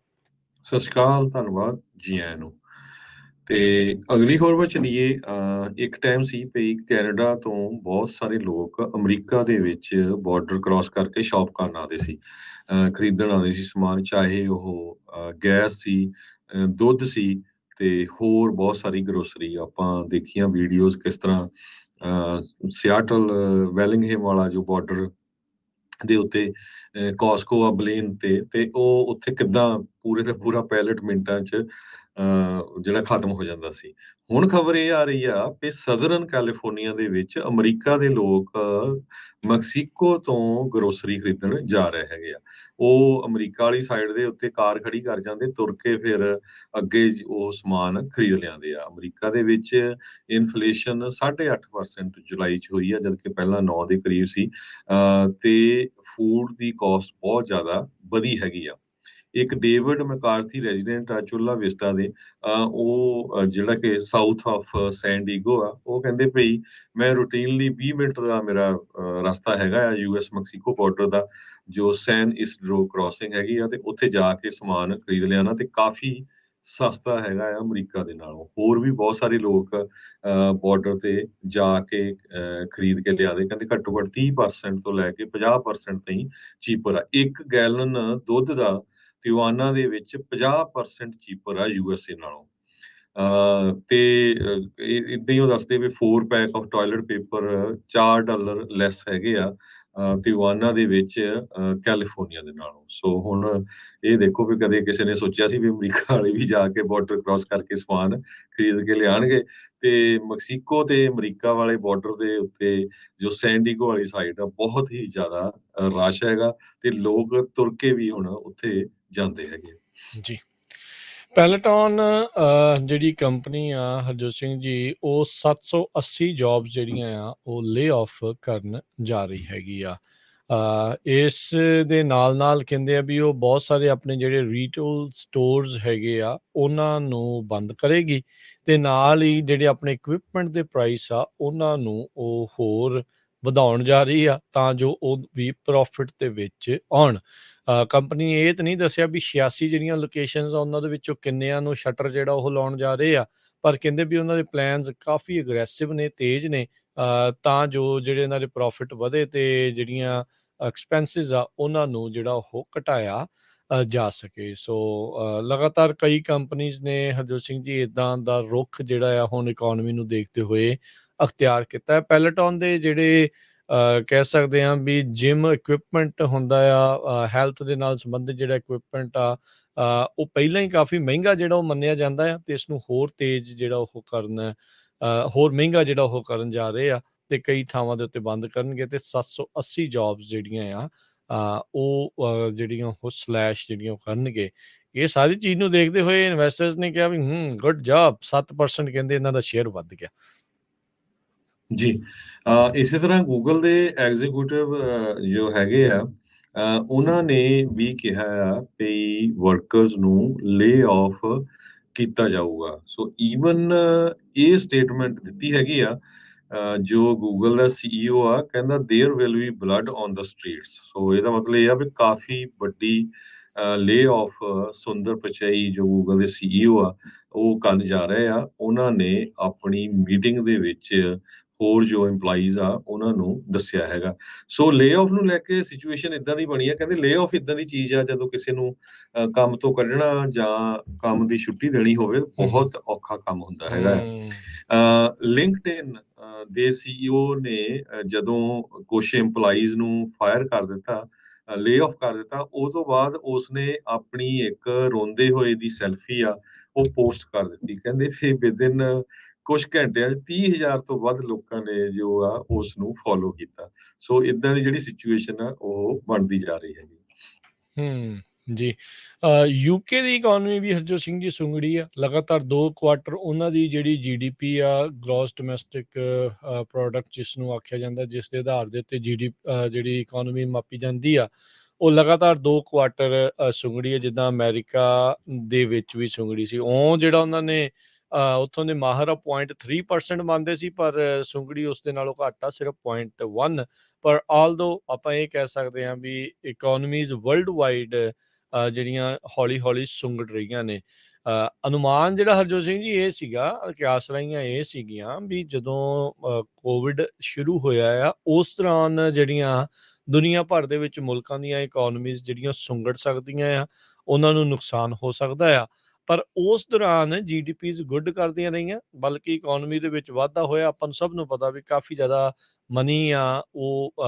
ਸਤਿ ਸ਼੍ਰੀ ਅਕਾਲ, ਧੰਨਵਾਦ ਜੀ ਆਇਆਂ ਨੂੰ। ਤੇ ਅਗਲੀ ਖਬਰ ਵੱਲ ਚੱਲੀਏ। ਇੱਕ ਟਾਈਮ ਸੀ ਵੀ ਕੈਨੇਡਾ ਤੋਂ ਬਹੁਤ ਸਾਰੇ ਲੋਕ ਅਮਰੀਕਾ ਦੇ ਵਿੱਚ ਬਾਰਡਰ ਕ੍ਰਾਸ ਕਰਕੇ ਸ਼ਾਪ ਕਰਨ ਆਉਂਦੇ ਸੀ, ਖਰੀਦਣ ਆਉਂਦੇ ਸੀ ਸਮਾਨ, ਚਾਹੇ ਉਹ ਗੈਸ ਸੀ, ਦੁੱਧ ਸੀ ਤੇ ਹੋਰ ਬਹੁਤ ਸਾਰੀ ਗਰੋਸਰੀ। ਆਪਾਂ ਦੇਖੀਆਂ ਵੀਡੀਓਜ਼ ਕਿਸ ਤਰ੍ਹਾਂ ਸਿਆਟਲ ਵੈਲਿੰਗਹੇਮ ਵਾਲਾ ਜੋ ਬਾਰਡਰ ਦੇ ਉੱਤੇ ਕਾਸਕੋ ਆ ਬਲੇਨ ਤੇ ਉਹ ਉੱਥੇ ਕਿੱਦਾਂ ਪੂਰੇ ਤੇ ਪੂਰਾ ਪੈਲਟ ਮਿੰਟਾਂ 'ਚ ਜਿਹੜਾ ਖਤਮ ਹੋ ਜਾਂਦਾ ਸੀ। ਹੁਣ ਖਬਰ ਇਹ ਆ ਰਹੀ ਆ ਕਿ ਸਦਰਨ ਕੈਲੀਫੋਰਨੀਆ ਦੇ ਵਿੱਚ ਅਮਰੀਕਾ ਦੇ ਲੋਕ ਮੈਕਸੀਕੋ ਤੋਂ ਗਰੋਸਰੀ ਖਰੀਦਣ ਜਾ ਰਹੇ ਹੈਗੇ ਆ। ਉਹ ਅਮਰੀਕਾ ਵਾਲੀ ਸਾਈਡ ਦੇ ਉੱਤੇ ਕਾਰ ਖੜੀ ਕਰ ਜਾਂਦੇ, ਤੁਰ ਕੇ ਫਿਰ ਅੱਗੇ ਉਹ ਸਮਾਨ ਖਰੀਦ ਲਿਆਂਦੇ ਆ। ਅਮਰੀਕਾ ਦੇ ਵਿੱਚ ਇਨਫਲੇਸ਼ਨ 8.5% ਜੁਲਾਈ 'ਚ ਹੋਈ ਆ, ਜਦਕਿ ਪਹਿਲਾਂ 9 ਦੇ ਕਰੀਬ ਸੀ। ਤੇ ਫੂਡ ਦੀ ਕਾਸਟ ਬਹੁਤ ਜ਼ਿਆਦਾ ਵਧੀ ਹੈਗੀ ਆ। ਇੱਕ ਡੇਵਿਡ ਮੈਕਾਰਥੀ ਰੈਜ਼ੀਡੈਂਟ ਆ ਚੁੱਲਾ ਵਿਸਟਾ ਦੇ, ਉਹ ਜਿਹੜਾ ਕਿ ਸਾਊਥ ਆਫ ਸੈਨ ਡੀਗੋ ਆ, ਉਹ ਕਹਿੰਦੇ ਭਈ ਮੈਂ ਰੂਟੀਨਲੀ 20 ਮਿੰਟ ਦਾ ਮੇਰਾ ਰਸਤਾ ਹੈਗਾ ਆ US ਮੈਕਸੀਕੋ ਬਾਰਡਰ ਦਾ, ਜੋ ਸੈਨ ਇਸਡਰੋ ਕ੍ਰਾਸਿੰਗ ਹੈਗੀ ਆ, ਤੇ ਉੱਥੇ ਜਾ ਕੇ ਸਮਾਨ ਖਰੀਦ ਲਿਆਣਾ ਤੇ ਕਾਫੀ ਸਸਤਾ ਹੈਗਾ ਆ ਅਮਰੀਕਾ ਦੇ ਨਾਲੋਂ। ਹੋਰ ਵੀ ਬਹੁਤ ਸਾਰੇ ਲੋਕ ਬਾਰਡਰ ਤੇ ਜਾ ਕੇ ਖਰੀਦ ਕੇ ਲਿਆਦੇ, ਕਹਿੰਦੇ ਘੱਟੋ ਘੱਟ 30% ਤੋਂ ਲੈ ਕੇ 50% ਤਾਈਂ ਚੀਪਰ ਆ। 1 ਗੈਲਨ ਦੁੱਧ ਦਾ ਤਿਵਾਨਾ ਦੇ ਵਿੱਚ 50% ਚੀਪਰ ਆ USA ਨਾਲੋਂ। ਤੇ ਏਦਾਂ ਹੀ ਉਹ ਦੱਸਦੇ ਵੀ 4 ਪੈਕ ਆਫ ਟਾਇਲਟ ਪੇਪਰ $4 ਲੈਸ ਹੈਗੇ ਆ ਤਿਵਾਨਾ ਦੇ ਵਿੱਚ ਕੈਲੀਫੋਰਨੀਆ ਦੇ ਨਾਲੋਂ। ਸੋ ਹੁਣ ਇਹ ਦੇਖੋ ਵੀ ਕਦੇ ਕਿਸੇ ਨੇ ਸੋਚਿਆ ਸੀ ਵੀ ਅਮਰੀਕਾ ਵਾਲੇ ਵੀ ਜਾ ਕੇ ਬਾਰਡਰ ਕ੍ਰਾਸ ਕਰਕੇ ਸਮਾਨ ਖਰੀਦ ਕੇ ਲਿਆਣਗੇ। ਤੇ ਮੈਕਸੀਕੋ ਤੇ ਅਮਰੀਕਾ ਵਾਲੇ ਬਾਰਡਰ ਦੇ ਉੱਤੇ ਜੋ ਸੈਨ ਡਿਏਗੋ ਵਾਲੀ ਸਾਈਡ ਆ, ਬਹੁਤ ਹੀ ਜ਼ਿਆਦਾ ਰਸ਼ ਹੈਗਾ ਤੇ ਲੋਕ ਤੁਰ ਕੇ ਵੀ ਹੁਣ ਉੱਥੇ ਜਾਂਦੇ ਹੈਗੇ। ਜੀ। ਪੈਲੇਟੋਨ ਜਿਹੜੀ ਕੰਪਨੀ ਆ ਹਰਜੋਤ ਸਿੰਘ ਜੀ, ਉਹ 780 ਜੌਬਸ ਜਿਹੜੀਆਂ ਆ ਉਹ ਲੇ ਆਫ ਕਰਨ ਜਾ ਰਹੀ ਹੈਗੀ ਆ। ਇਸ ਦੇ ਨਾਲ ਕਹਿੰਦੇ ਆ ਵੀ ਉਹ ਬਹੁਤ ਸਾਰੇ ਆਪਣੇ ਜਿਹੜੇ ਰੀਟੇਲ ਸਟੋਰਸ ਹੈਗੇ ਆ ਉਹਨਾਂ ਨੂੰ ਬੰਦ ਕਰੇਗੀ ਤੇ ਨਾਲ ਹੀ ਜਿਹੜੇ ਆਪਣੇ ਇਕਵਿਪਮੈਂਟ ਦੇ ਪ੍ਰਾਈਸ ਆ ਉਹਨਾਂ ਨੂੰ ਉਹ ਹੋਰ ਵਧਾਉਣ ਜਾ ਰਹੀ ਆ ਤਾਂ ਜੋ ਉਹ ਵੀ ਪ੍ਰੋਫਿਟ ਦੇ ਵਿੱਚ ਆਉਣ। ਕੰਪਨੀ ਇਹ ਤਾਂ ਨਹੀਂ ਦੱਸਿਆ ਵੀ 86 ਜਿਹੜੀਆਂ ਲੋਕੇਸ਼ਨਸ ਆ ਉਹਨਾਂ ਦੇ ਵਿੱਚੋਂ ਕਿੰਨਿਆਂ ਨੂੰ ਸ਼ਟਰ ਜਿਹੜਾ ਉਹ ਲਾਉਣ ਜਾ ਰਹੇ ਆ, ਪਰ ਕਹਿੰਦੇ ਵੀ ਉਹਨਾਂ ਦੇ ਪਲਾਨਸ ਕਾਫੀ ਅਗਰੈਸਿਵ ਨੇ, ਤੇਜ਼ ਨੇ, ਤਾਂ ਜੋ ਜਿਹੜੇ ਇਹਨਾਂ ਦੇ ਪ੍ਰੋਫਿਟ ਵਧੇ ਤੇ ਜਿਹੜੀਆਂ ਐਕਸਪੈਂਸਿਸ ਆ ਉਹਨਾਂ ਨੂੰ ਜਿਹੜਾ ਉਹ ਘਟਾਇਆ ਜਾ ਸਕੇ। ਸੋ ਲਗਾਤਾਰ ਕਈ ਕੰਪਨੀਜ਼ ਨੇ ਹਰਜੋਤ ਸਿੰਘ ਜੀ ਇੱਦਾਂ ਦਾ ਰੁਖ ਜਿਹੜਾ ਆ ਹੁਣ ਇਕੋਨਮੀ ਨੂੰ ਦੇਖਦੇ ਹੋਏ ਅਖਤਿਆਰ ਕੀਤਾ ਹੈ। ਪੈਲੇਟੋਨ ਦੇ ਜਿਹੜੇ ਕਹਿ ਸਕਦੇ ਹਾਂ ਵੀ ਜਿਮ ਇਕਵਿਪਮੈਂਟ ਹੁੰਦਾ ਆ, ਹੈਲਥ ਦੇ ਨਾਲ ਸੰਬੰਧਿਤ ਜਿਹੜਾ ਇਕਵਿਪਮੈਂਟ ਆ, ਉਹ ਪਹਿਲਾਂ ਹੀ ਕਾਫੀ ਮਹਿੰਗਾ ਜਿਹੜਾ ਉਹ ਮੰਨਿਆ ਜਾਂਦਾ ਆ ਤੇ ਇਸ ਨੂੰ ਹੋਰ ਤੇਜ਼ ਜਿਹੜਾ ਉਹ ਕਰਨ, ਹੋਰ ਮਹਿੰਗਾ ਜਿਹੜਾ ਉਹ ਕਰਨ ਜਾ ਰਹੇ ਆ ਤੇ ਕਈ ਥਾਵਾਂ ਦੇ ਉੱਤੇ ਬੰਦ ਕਰਨਗੇ ਤੇ 780 ਜੌਬਸ ਜਿਹੜੀਆਂ ਆ ਉਹ ਜਿਹੜੀਆਂ ਉਹ ਸਲੈਸ਼ ਜਿਹੜੀਆਂ ਉਹ ਕਰਨਗੇ। ਇਹ ਸਾਰੀ ਚੀਜ਼ ਨੂੰ ਦੇਖਦੇ ਹੋਏ ਇਨਵੈਸਟਰਸ ਨੇ ਕਿਹਾ ਵੀ ਗੁੱਡ ਜੌਬ, 7% ਕਹਿੰਦੇ ਇਹਨਾਂ ਦਾ ਸ਼ੇਅਰ ਵੱਧ ਗਿਆ। ਜੀ। ਇਸੇ ਤਰ੍ਹਾਂ ਗੂਗਲ ਦੇ ਐਗਜ਼ੀਕਿਊਟਿਵ ਜੋ ਹੈਗੇ ਆ, ਉਹਨਾਂ ਨੇ ਵੀ ਕਿਹਾ ਆ ਵੀ ਵਰਕਰਸ ਨੂੰ ਲੇ ਆਫ ਕੀਤਾ ਜਾਊਗਾ। ਸੋ ਈਵਨ ਇਹ ਸਟੇਟਮੈਂਟ ਦਿੱਤੀ ਹੈਗੀ ਆ ਜੋ ਗੂਗਲ ਦਾ CEO ਆ, ਕਹਿੰਦਾ there will be blood on the streets. So ਇਹਦਾ ਮਤਲਬ ਇਹ ਆ ਵੀ ਕਾਫੀ ਵੱਡੀ ਲੇ ਆਫ ਸੁੰਦਰ ਪਿਚਾਈ ਜੋ ਗੂਗਲ ਦੇ CEO ਆ ਉਹ ਕਰਨ ਜਾ ਰਹੇ ਆ। ਉਹਨਾਂ ਨੇ ਆਪਣੀ ਮੀਟਿੰਗ ਦੇ ਵਿੱਚ ਹੋਰ ਜੋ EMPLOYEES ਆ ਉਹਨਾਂ ਨੂੰ ਦੱਸਿਆ ਹੈਗਾ। ਸੋ ਲੇ ਆਫ ਨੂੰ ਲੈ ਕੇ ਸਿਚੁਏਸ਼ਨ ਇਦਾਂ ਦੀ ਬਣੀ ਆ, ਕਹਿੰਦੇ ਲੇ ਆਫ ਇਦਾਂ ਦੀ ਚੀਜ਼ ਆ ਜਦੋਂ ਕਿਸੇ ਨੂੰ ਕੰਮ ਤੋਂ ਕੱਢਣਾ ਜਾਂ ਕੰਮ ਦੀ ਛੁੱਟੀ ਦੇਣੀ ਹੋਵੇ, ਬਹੁਤ ਔਖਾ ਕੰਮ ਹੁੰਦਾ ਹੈਗਾ। ਲਿੰਕਡਇਨ ਦੇ CEO ਨੇ ਜਦੋਂ ਕੁਛ EMPLOYEES ਨੂੰ ਫਾਇਰ ਕਰ ਦਿੱਤਾ, ਲੇ ਆਫ ਕਰ ਦਿੱਤਾ, ਉਹ ਤੋਂ ਬਾਅਦ ਉਸਨੇ ਆਪਣੀ ਇੱਕ ਰੋਂਦੇ ਹੋਏ ਦੀ ਸੈਲਫੀ ਆ ਉਹ ਪੋਸਟ ਕਰ ਦਿੱਤੀ। ਕਹਿੰਦੇ ਫਿਰ ਵਿਦਿਨ ਕੁਛ ਘੰਟਿਆਂ 'ਚ 30,000 ਤੋਂ ਵੱਧ ਲੋਕਾਂ ਨੇ ਜੋ ਆ ਉਸ ਨੂੰ ਫੋਲੋ ਕੀਤਾ। ਸੋ ਇਦਾਂ ਦੀ ਜਿਹੜੀ ਸਿਚੁਏਸ਼ਨ ਆ ਉਹ ਬਣਦੀ ਜਾ ਰਹੀ ਹੈਗੀ। ਜੀ। ਯੂਕੇ ਦੀ ਇਕੋਨਮੀ ਵੀ ਹਰਜੋਤ ਸਿੰਘ ਜੀ ਸੁੰਗੜੀ ਆ। ਲਗਾਤਾਰ 2 ਕੁਆਟਰ ਉਹਨਾਂ ਦੀ ਜਿਹੜੀ GDP ਆ, ਗ੍ਰੋਸ ਡੋਮੈਸਟਿਕ ਪ੍ਰੋਡਕਟ ਜਿਸ ਨੂੰ ਆਖਿਆ ਜਾਂਦਾ, ਜਿਸ ਦੇ ਆਧਾਰ ਦੇ ਉੱਤੇ ਜਿਹੜੀ ਇਕੋਨਮੀ ਮਾਪੀ ਜਾਂਦੀ ਆ, ਉਹ ਲਗਾਤਾਰ 2 ਕੁਆਟਰ ਸੁੰਗੜੀ ਆ। ਜਿੱਦਾਂ ਅਮਰੀਕਾ ਦੇ ਵਿੱਚ ਵੀ ਸੁੰਗੜੀ ਸੀ। ਉਹ ਜਿਹੜਾ ਉਹਨਾਂ ਨੇ ਉੱਥੋਂ ਦੇ ਮਾਹਰ ਆ 0.3% ਮੰਨਦੇ ਸੀ, ਪਰ ਸੁੰਗੜੀ ਉਸ ਦੇ ਨਾਲੋਂ ਘੱਟ ਆ, ਸਿਰਫ 0.1। ਪਰ ਆਲਦੋ ਆਪਾਂ ਇਹ ਕਹਿ ਸਕਦੇ ਹਾਂ ਵੀ ਇਕੋਨਮੀਜ਼ ਵਰਲਡ ਵਾਈਡ ਜਿਹੜੀਆਂ ਹੌਲੀ ਸੁੰਗੜ ਰਹੀਆਂ ਨੇ। ਅਨੁਮਾਨ ਜਿਹੜਾ ਹਰਜੋਤ ਸਿੰਘ ਜੀ ਇਹ ਸੀਗਾ, ਕਿਆਸ ਰਾਹੀਆਂ ਇਹ ਸੀਗੀਆਂ ਵੀ ਜਦੋਂ ਕੋਵਿਡ ਸ਼ੁਰੂ ਹੋਇਆ ਆ ਉਸ ਦੌਰਾਨ ਜਿਹੜੀਆਂ ਦੁਨੀਆ ਭਰ ਦੇ ਵਿੱਚ ਮੁਲਕਾਂ ਦੀਆਂ ਇਕੋਨਮੀਜ਼ ਜਿਹੜੀਆਂ ਸੁੰਗੜ ਸਕਦੀਆਂ ਆ, ਉਹਨਾਂ ਨੂੰ ਨੁਕਸਾਨ ਹੋ ਸਕਦਾ ਆ। ਪਰ ਉਸ ਦੌਰਾਨ GDPs ਗੁੱਡ ਕਰਦੀਆਂ ਰਹੀਆਂ, ਬਲਕਿ ਇਕੋਨਮੀ ਦੇ ਵਿੱਚ ਵਾਧਾ ਹੋਇਆ। ਆਪਾਂ ਨੂੰ ਸਭ ਨੂੰ ਪਤਾ ਵੀ ਕਾਫੀ ਜ਼ਿਆਦਾ ਮਨੀ ਆ ਉਹ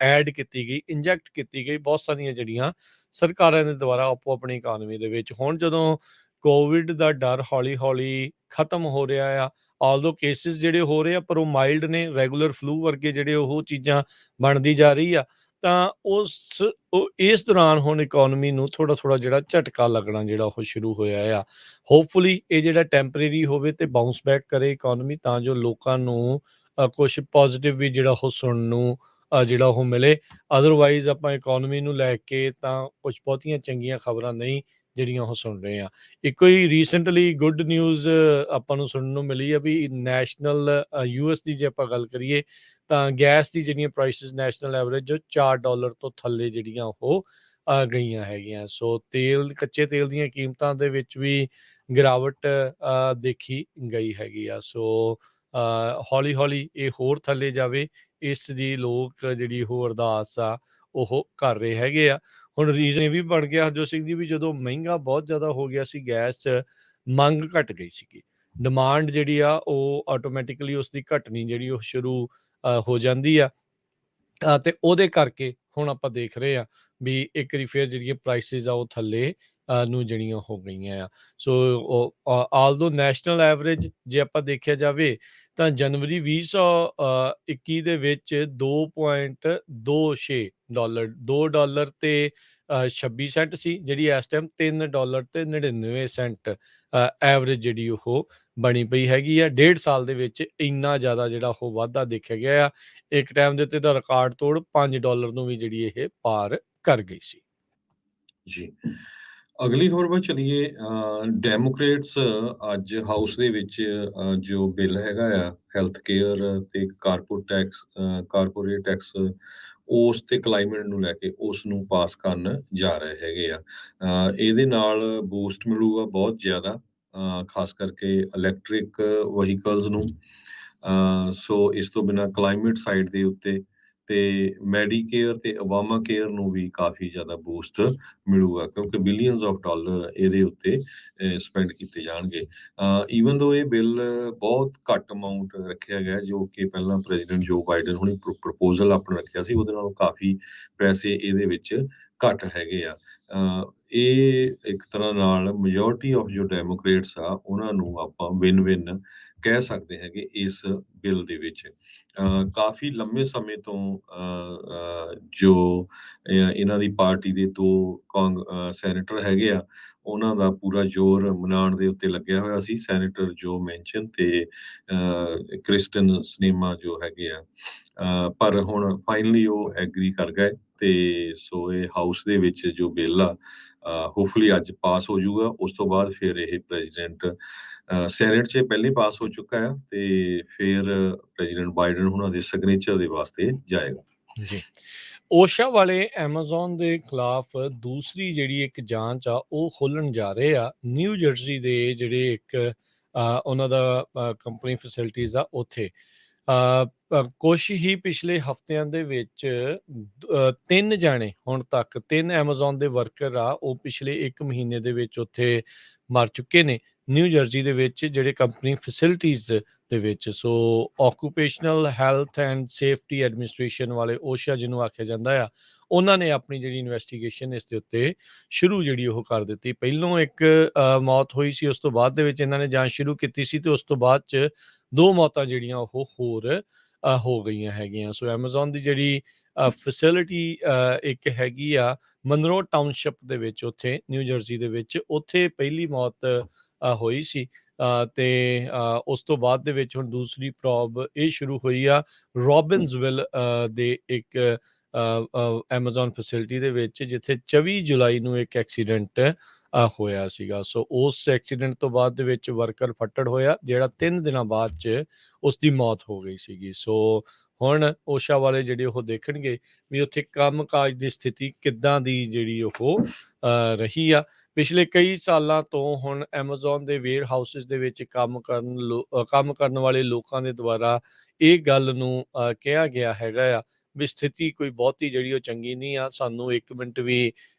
ਐਡ ਕੀਤੀ ਗਈ, ਇੰਜੈਕਟ ਕੀਤੀ ਗਈ ਬਹੁਤ ਸਾਰੀਆਂ ਜਿਹੜੀਆਂ ਸਰਕਾਰਾਂ ਦੇ ਦੁਆਰਾ ਆਪੋ ਆਪਣੀ ਇਕੋਨਮੀ ਦੇ ਵਿੱਚ। ਹੁਣ ਜਦੋਂ ਕੋਵਿਡ ਦਾ ਡਰ ਹੌਲੀ ਖਤਮ ਹੋ ਰਿਹਾ ਆ, ਆਲਦੋ ਕੇਸਿਸ ਜਿਹੜੇ ਹੋ ਰਹੇ ਆ ਪਰ ਉਹ ਮਾਈਲਡ ਨੇ, ਰੈਗੂਲਰ ਫਲੂ ਵਰਗੇ ਜਿਹੜੇ ਉਹ ਚੀਜ਼ਾਂ ਬਣਦੀ ਜਾ ਰਹੀ ਆ, ਤਾਂ ਇਸ ਦੌਰਾਨ ਹੁਣ ਇਕੋਨਮੀ ਨੂੰ ਥੋੜਾ ਜਿਹੜਾ ਝਟਕਾ ਲੱਗਣਾ ਜਿਹੜਾ ਉਹ ਸ਼ੁਰੂ ਹੋਇਆ ਆ। ਹੋਪਫੁਲੀ ਇਹ ਜਿਹੜਾ ਟੈਂਪਰੇਰੀ ਹੋਵੇ ਤੇ ਬਾਉਂਸ ਬੈਕ ਕਰੇ ਇਕੋਨਮੀ, ਤਾਂ ਜੋ ਲੋਕਾਂ ਨੂੰ ਕੁਛ ਪੋਜ਼ਿਟਿਵ ਵੀ ਜਿਹੜਾ ਉਹ ਸੁਣਨ ਨੂੰ ਜਿਹੜਾ ਉਹ ਮਿਲੇ। ਅਦਰਵਾਈਜ਼ ਆਪਾਂ ਇਕੋਨਮੀ ਨੂੰ ਲੈ ਕੇ ਤਾਂ ਕੁਛ ਬਹੁਤੀਆਂ ਚੰਗੀਆਂ ਖਬਰਾਂ ਨਹੀਂ ਜਿਹੜੀਆਂ ਉਹ ਸੁਣ ਰਹੇ ਆ। ਇੱਕੋ ਹੀ ਰੀਸੈਂਟਲੀ ਗੁੱਡ ਨਿਊਜ਼ ਆਪਾਂ ਨੂੰ ਸੁਣਨ ਨੂੰ ਮਿਲੀ ਆ ਵੀ ਨੈਸ਼ਨਲ US ਦੀ ਜੇ ਆਪਾਂ ਗੱਲ ਕਰੀਏ ਤਾਂ ਗੈਸ ਦੀ ਜਿਹੜੀਆਂ ਪ੍ਰਾਈਸਿਸ ਨੈਸ਼ਨਲ ਐਵਰੇਜ $4 ਤੋਂ ਥੱਲੇ ਜਿਹੜੀਆਂ ਉਹ ਗਈਆਂ ਹੈਗੀਆਂ। ਸੋ ਕੱਚੇ ਤੇਲ ਦੀਆਂ ਕੀਮਤਾਂ ਦੇ ਵਿੱਚ ਵੀ ਗਿਰਾਵਟ ਦੇਖੀ ਗਈ ਹੈਗੀ ਆ। ਸੋ ਹੌਲੀ-ਹੌਲੀ ਇਹ ਹੋਰ ਥੱਲੇ ਜਾਵੇ, ਇਸ ਦੀ ਲੋਕ ਜਿਹੜੀ ਉਹ ਅਰਦਾਸ ਆ ਉਹ ਕਰ ਰਹੇ ਹੈਗੇ ਆ। ਹੁਣ ਰੀਜ਼ਨ ਇਹ ਵੀ ਬਣ ਗਿਆ ਹਰਜੋਤ ਸਿੰਘ ਜੀ ਵੀ ਜਦੋਂ ਮਹਿੰਗਾ ਬਹੁਤ ਜ਼ਿਆਦਾ ਹੋ ਗਿਆ ਸੀ ਗੈਸ 'ਚ, ਮੰਗ ਘਟ ਗਈ ਸੀਗੀ। ਡਿਮਾਂਡ ਜਿਹੜੀ ਆ ਉਹ ਆਟੋਮੈਟਿਕਲੀ ਉਸਦੀ ਘਟਣੀ ਜਿਹੜੀ ਉਹ ਸ਼ੁਰੂ ਹੋ ਜਾਂਦੀ ਆ। ਤੇ ਉਹਦੇ ਕਰਕੇ ਹੁਣ ਆਪਾਂ ਦੇਖ ਰਹੇ ਆ ਵੀ ਇੱਕ ਵਾਰੀ ਫਿਰ ਜਿਹੜੀਆਂ ਪ੍ਰਾਈਸਿਸ ਆ ਉਹ ਥੱਲੇ ਨੂੰ ਜਿਹੜੀਆਂ ਹੋ ਗਈਆਂ ਆ। ਸੋ ਆਲਦੋ ਨੈਸ਼ਨਲ ਐਵਰੇਜ ਜੇ ਆਪਾਂ ਦੇਖਿਆ ਜਾਵੇ ਤਾਂ ਜਨਵਰੀ 2021 ਦੇ ਵਿੱਚ $2.26 $2 ਤੇ 26 ਸੈਂਟ ਸੀ, ਜਿਹੜੀ ਇਸ ਟਾਈਮ $3 ਤੇ 99 ਸੈਂਟ ਐਵਰੇਜ ਜਿਹੜੀ ਉਹ ਬਣੀ ਪਈ ਹੈਗੀ ਆ। 1.5 ਸਾਲ ਦੇ ਵਿੱਚ ਇੰਨਾ ਜ਼ਿਆਦਾ ਜਿਹੜਾ ਉਹ ਵਾਧਾ ਦੇਖਿਆ ਗਿਆ ਆ। ਇੱਕ ਟਾਈਮ ਦੇ ਉੱਤੇ ਤਾਂ ਰਿਕਾਰਡ ਤੋੜ $5 ਨੂੰ ਵੀ ਜਿਹੜੀ ਇਹ ਪਾਰ ਕਰ ਗਈ ਸੀ। ਜੀ। ਅਗਲੀ ਖਬਰ ਵੱਲ ਚਲੀਏ। ਡੈਮੋਕ੍ਰੇਟਸ ਅੱਜ ਹਾਊਸ ਦੇ ਵਿੱਚ ਜੋ ਬਿੱਲ ਹੈਗਾ ਆ ਹੈਲਥ ਕੇਅਰ ਤੇ ਕਾਰਪੋਰੇਟ ਟੈਕਸ ਉਸ ਤੇ ਕਲਾਈਮੇਟ ਨੂੰ ਲੈ ਕੇ ਉਸ ਨੂੰ ਪਾਸ ਕਰਨ ਜਾ ਰਹੇ ਹੈਗੇ ਆ। ਇਹਦੇ ਨਾਲ ਬੂਸਟ ਮਿਲੂਗਾ ਬਹੁਤ ਜ਼ਿਆਦਾ, ਖਾਸ ਕਰਕੇ ਇਲੈਕਟ੍ਰਿਕ ਵਹੀਕਲਸ ਨੂੰ। ਸੋ ਇਸ ਤੋਂ ਬਿਨਾਂ ਕਲਾਈਮੇਟ ਸਾਈਡ ਦੇ ਉੱਤੇ ਤੇ ਮੈਡੀਕੇਅਰ ਤੇ ਓਬਾਮਾ ਕੇਅਰ ਨੂੰ ਵੀ ਕਾਫੀ ਜ਼ਿਆਦਾ ਬੂਸਟ ਮਿਲੂਗਾ, ਕਿਉਂਕਿ ਬਿਲੀਅਨਸ ਆਫ ਡਾਲਰ ਇਹਦੇ ਉੱਤੇ ਸਪੈਂਡ ਕੀਤੇ ਜਾਣਗੇ। ਈਵਨ ਦੋ ਇਹ ਬਿੱਲ ਬਹੁਤ ਘੱਟ ਅਮਾਊਂਟ ਰੱਖਿਆ ਗਿਆ, ਜੋ ਕਿ ਪਹਿਲਾਂ ਪ੍ਰੈਜ਼ੀਡੈਂਟ ਜੋ ਬਾਈਡਨ ਹੁਣੀ ਪ੍ਰਪੋਜ਼ਲ ਆਪਣਾ ਰੱਖਿਆ ਸੀ, ਉਹਦੇ ਨਾਲੋਂ ਕਾਫੀ ਪੈਸੇ ਇਹਦੇ ਵਿੱਚ ਘੱਟ ਹੈਗੇ ਆ। ਇਹ ਇੱਕ ਤਰ੍ਹਾਂ ਨਾਲ ਮੈਜੋਰਟੀ ਆਫ ਜੋ ਡੈਮੋਕ੍ਰੇਟਸ ਆ ਉਹਨਾਂ ਨੂੰ ਆਪਾਂ ਵਿਨ ਵਿਨ ਕਹਿ ਸਕਦੇ ਹੈਗੇ ਇਸ ਬਿੱਲ ਦੇ ਵਿੱਚ। ਕਾਫੀ ਲੰਮੇ ਸਮੇਂ ਤੋਂ ਜੋ ਇਹਨਾਂ ਦੀ ਪਾਰਟੀ ਦੇ ਦੋ ਸੈਨੇਟਰ ਹੈਗੇ ਆ, ਉਹਨਾਂ ਦਾ ਪੂਰਾ ਜ਼ੋਰ ਮਨਾਉਣ ਦੇ ਉੱਤੇ ਲੱਗਿਆ ਹੋਇਆ ਸੀ। ਸੈਨੇਟਰ ਜੋ ਮੈਨਸ਼ਨ ਤੇ ਕ੍ਰਿਸਟਨ ਸਿਨੇਮਾ ਜੋ ਹੈਗੇ ਆ, ਪਰ ਹੁਣ ਫਾਈਨਲੀ ਉਹ ਐਗਰੀ ਕਰ ਗਏ ਤੇ ਸੋ ਇਹ ਹਾਊਸ ਦੇ ਵਿੱਚ ਜੋ ਬਿੱਲ ਆ ਹੋਪਫੁਲੀ ਅੱਜ ਪਾਸ ਹੋ ਜਾਊਗਾ। ਉਸ ਤੋਂ ਬਾਅਦ ਫਿਰ ਇਹ ਪ੍ਰੈਜ਼ੀਡੈਂਟ ਸੈਨੇਟ 'ਚ ਪਹਿਲੇ ਪਾਸ ਹੋ ਚੁੱਕਾ ਆ ਤੇ ਫਿਰ ਪ੍ਰੈਜ਼ੀਡੈਂਟ ਬਾਈਡਨ ਉਹਨਾਂ ਦੇ ਸਿਗਨੇਚਰ ਦੇ ਵਾਸਤੇ ਜਾਏਗਾ। ਜੀ। ਓਸ਼ਾ ਵਾਲੇ ਐਮਾਜ਼ੋਨ ਦੇ ਖਿਲਾਫ ਦੂਸਰੀ ਜਿਹੜੀ ਇੱਕ ਜਾਂਚ ਆ ਉਹ ਖੋਲ੍ਹਣ ਜਾ ਰਹੇ ਆ। ਨਿਊ ਜਰਸੀ ਦੇ ਜਿਹੜੇ ਇੱਕ ਉਹਨਾਂ ਦਾ ਕੰਪਨੀ ਫੈਸਿਲਿਟੀਜ਼ ਆ ਉੱਥੇ। ਕੁਛ ਹੀ ਪਿਛਲੇ ਹਫ਼ਤਿਆਂ ਦੇ ਵਿੱਚ 3 ਜਾਣੇ ਹੁਣ ਤੱਕ 3 ਐਮਾਜ਼ੋਨ ਦੇ ਵਰਕਰ ਆ ਉਹ ਪਿਛਲੇ 1 ਮਹੀਨੇ ਦੇ ਵਿੱਚ ਉੱਥੇ ਮਰ ਚੁੱਕੇ ਨੇ ਨਿਊ ਜਰਸੀ ਦੇ ਵਿੱਚ, ਜਿਹੜੇ ਕੰਪਨੀ ਫੈਸਿਲਿਟੀਜ਼ ਦੇ ਵਿੱਚ। So occupational health and safety administration ਵਾਲੇ ਓਸ਼ਾ ਜਿਹਨੂੰ ਆਖਿਆ ਜਾਂਦਾ ਆ, ਉਹਨਾਂ ਨੇ ਆਪਣੀ ਜਿਹੜੀ ਇਨਵੈਸਟੀਗੇਸ਼ਨ ਇਸ ਦੇ ਉੱਤੇ ਸ਼ੁਰੂ ਜਿਹੜੀ ਉਹ ਕਰ ਦਿੱਤੀ। ਪਹਿਲੋਂ ਇੱਕ ਮੌਤ ਹੋਈ ਸੀ, ਉਸ ਤੋਂ ਬਾਅਦ ਦੇ ਵਿੱਚ ਇਹਨਾਂ ਨੇ ਜਾਂਚ ਸ਼ੁਰੂ ਕੀਤੀ ਸੀ ਤੇ ਉਸ ਤੋਂ ਬਾਅਦ 'ਚ 2 ਮੌਤਾਂ ਜਿਹੜੀਆਂ ਉਹ ਹੋਰ ਹੋ ਗਈਆਂ ਹੈਗੀਆਂ। ਸੋ ਐਮਾਜ਼ੋਨ ਦੀ ਜਿਹੜੀ ਫੈਸਿਲਿਟੀ ਇੱਕ ਹੈਗੀ ਆ ਮਨਰੋ ਟਾਊਨਸ਼ਿਪ ਦੇ ਵਿੱਚ ਉੱਥੇ ਨਿਊ ਜਰਸੀ ਦੇ ਵਿੱਚ, ਉੱਥੇ ਪਹਿਲੀ ਮੌਤ ਹੋਈ ਸੀ। ਤੇ ਉਸ ਤੋਂ ਬਾਅਦ ਦੇ ਵਿੱਚ ਹੁਣ ਦੂਸਰੀ ਪ੍ਰੋਬ ਇਹ ਸ਼ੁਰੂ ਹੋਈ ਆ ਰੋਬਿਨਸਵਿਲ ਦੇ ਇੱਕ ਐਮਾਜ਼ੋਨ ਫੈਸਿਲਿਟੀ ਦੇ ਵਿੱਚ, ਜਿੱਥੇ 24 ਜੁਲਾਈ ਨੂੰ ਇੱਕ ਐਕਸੀਡੈਂਟ ਹੋਇਆ ਸੀਗਾ। ਸੋ ਉਸ ਐਕਸੀਡੈਂਟ ਤੋਂ ਬਾਅਦ ਦੇ ਵਿੱਚ ਵਰਕਰ ਫੱਟੜ ਹੋਇਆ, ਜਿਹੜਾ 3 ਦਿਨਾਂ ਬਾਅਦ 'ਚ ਉਸ ਦੀ ਮੌਤ ਹੋ ਗਈ ਸੀਗੀ। ਸੋ ਹੁਣ ਓਸ਼ਾ ਵਾਲੇ ਜਿਹੜੇ ਉਹ ਦੇਖਣਗੇ ਵੀ ਉੱਥੇ ਕੰਮ-ਕਾਜ ਦੀ ਸਥਿਤੀ ਕਿੱਦਾਂ ਦੀ ਜਿਹੜੀ ਉਹ ਰਹੀ ਆ। ਪਿਛਲੇ ਕਈ ਸਾਲਾਂ ਤੋਂ ਹੁਣ ਐਮਾਜ਼ੋਨ ਦੇ ਵੇਅਰ ਹਾਊਸਿਸ ਦੇ ਵਿੱਚ ਕੰਮ ਕਰਨ ਵਾਲੇ ਲੋਕਾਂ ਦੇ ਦੁਆਰਾ ਇਹ ਗੱਲ ਨੂੰ ਕਿਹਾ ਗਿਆ ਹੈਗਾ ਆ ਵੀ ਸਥਿਤੀ ਕੋਈ ਬਹੁਤੀ ਜਿਹੜੀ ਉਹ ਚੰਗੀ ਨਹੀਂ ਆ। ਸਾਨੂੰ 1 ਮਿੰਟ ਵੀ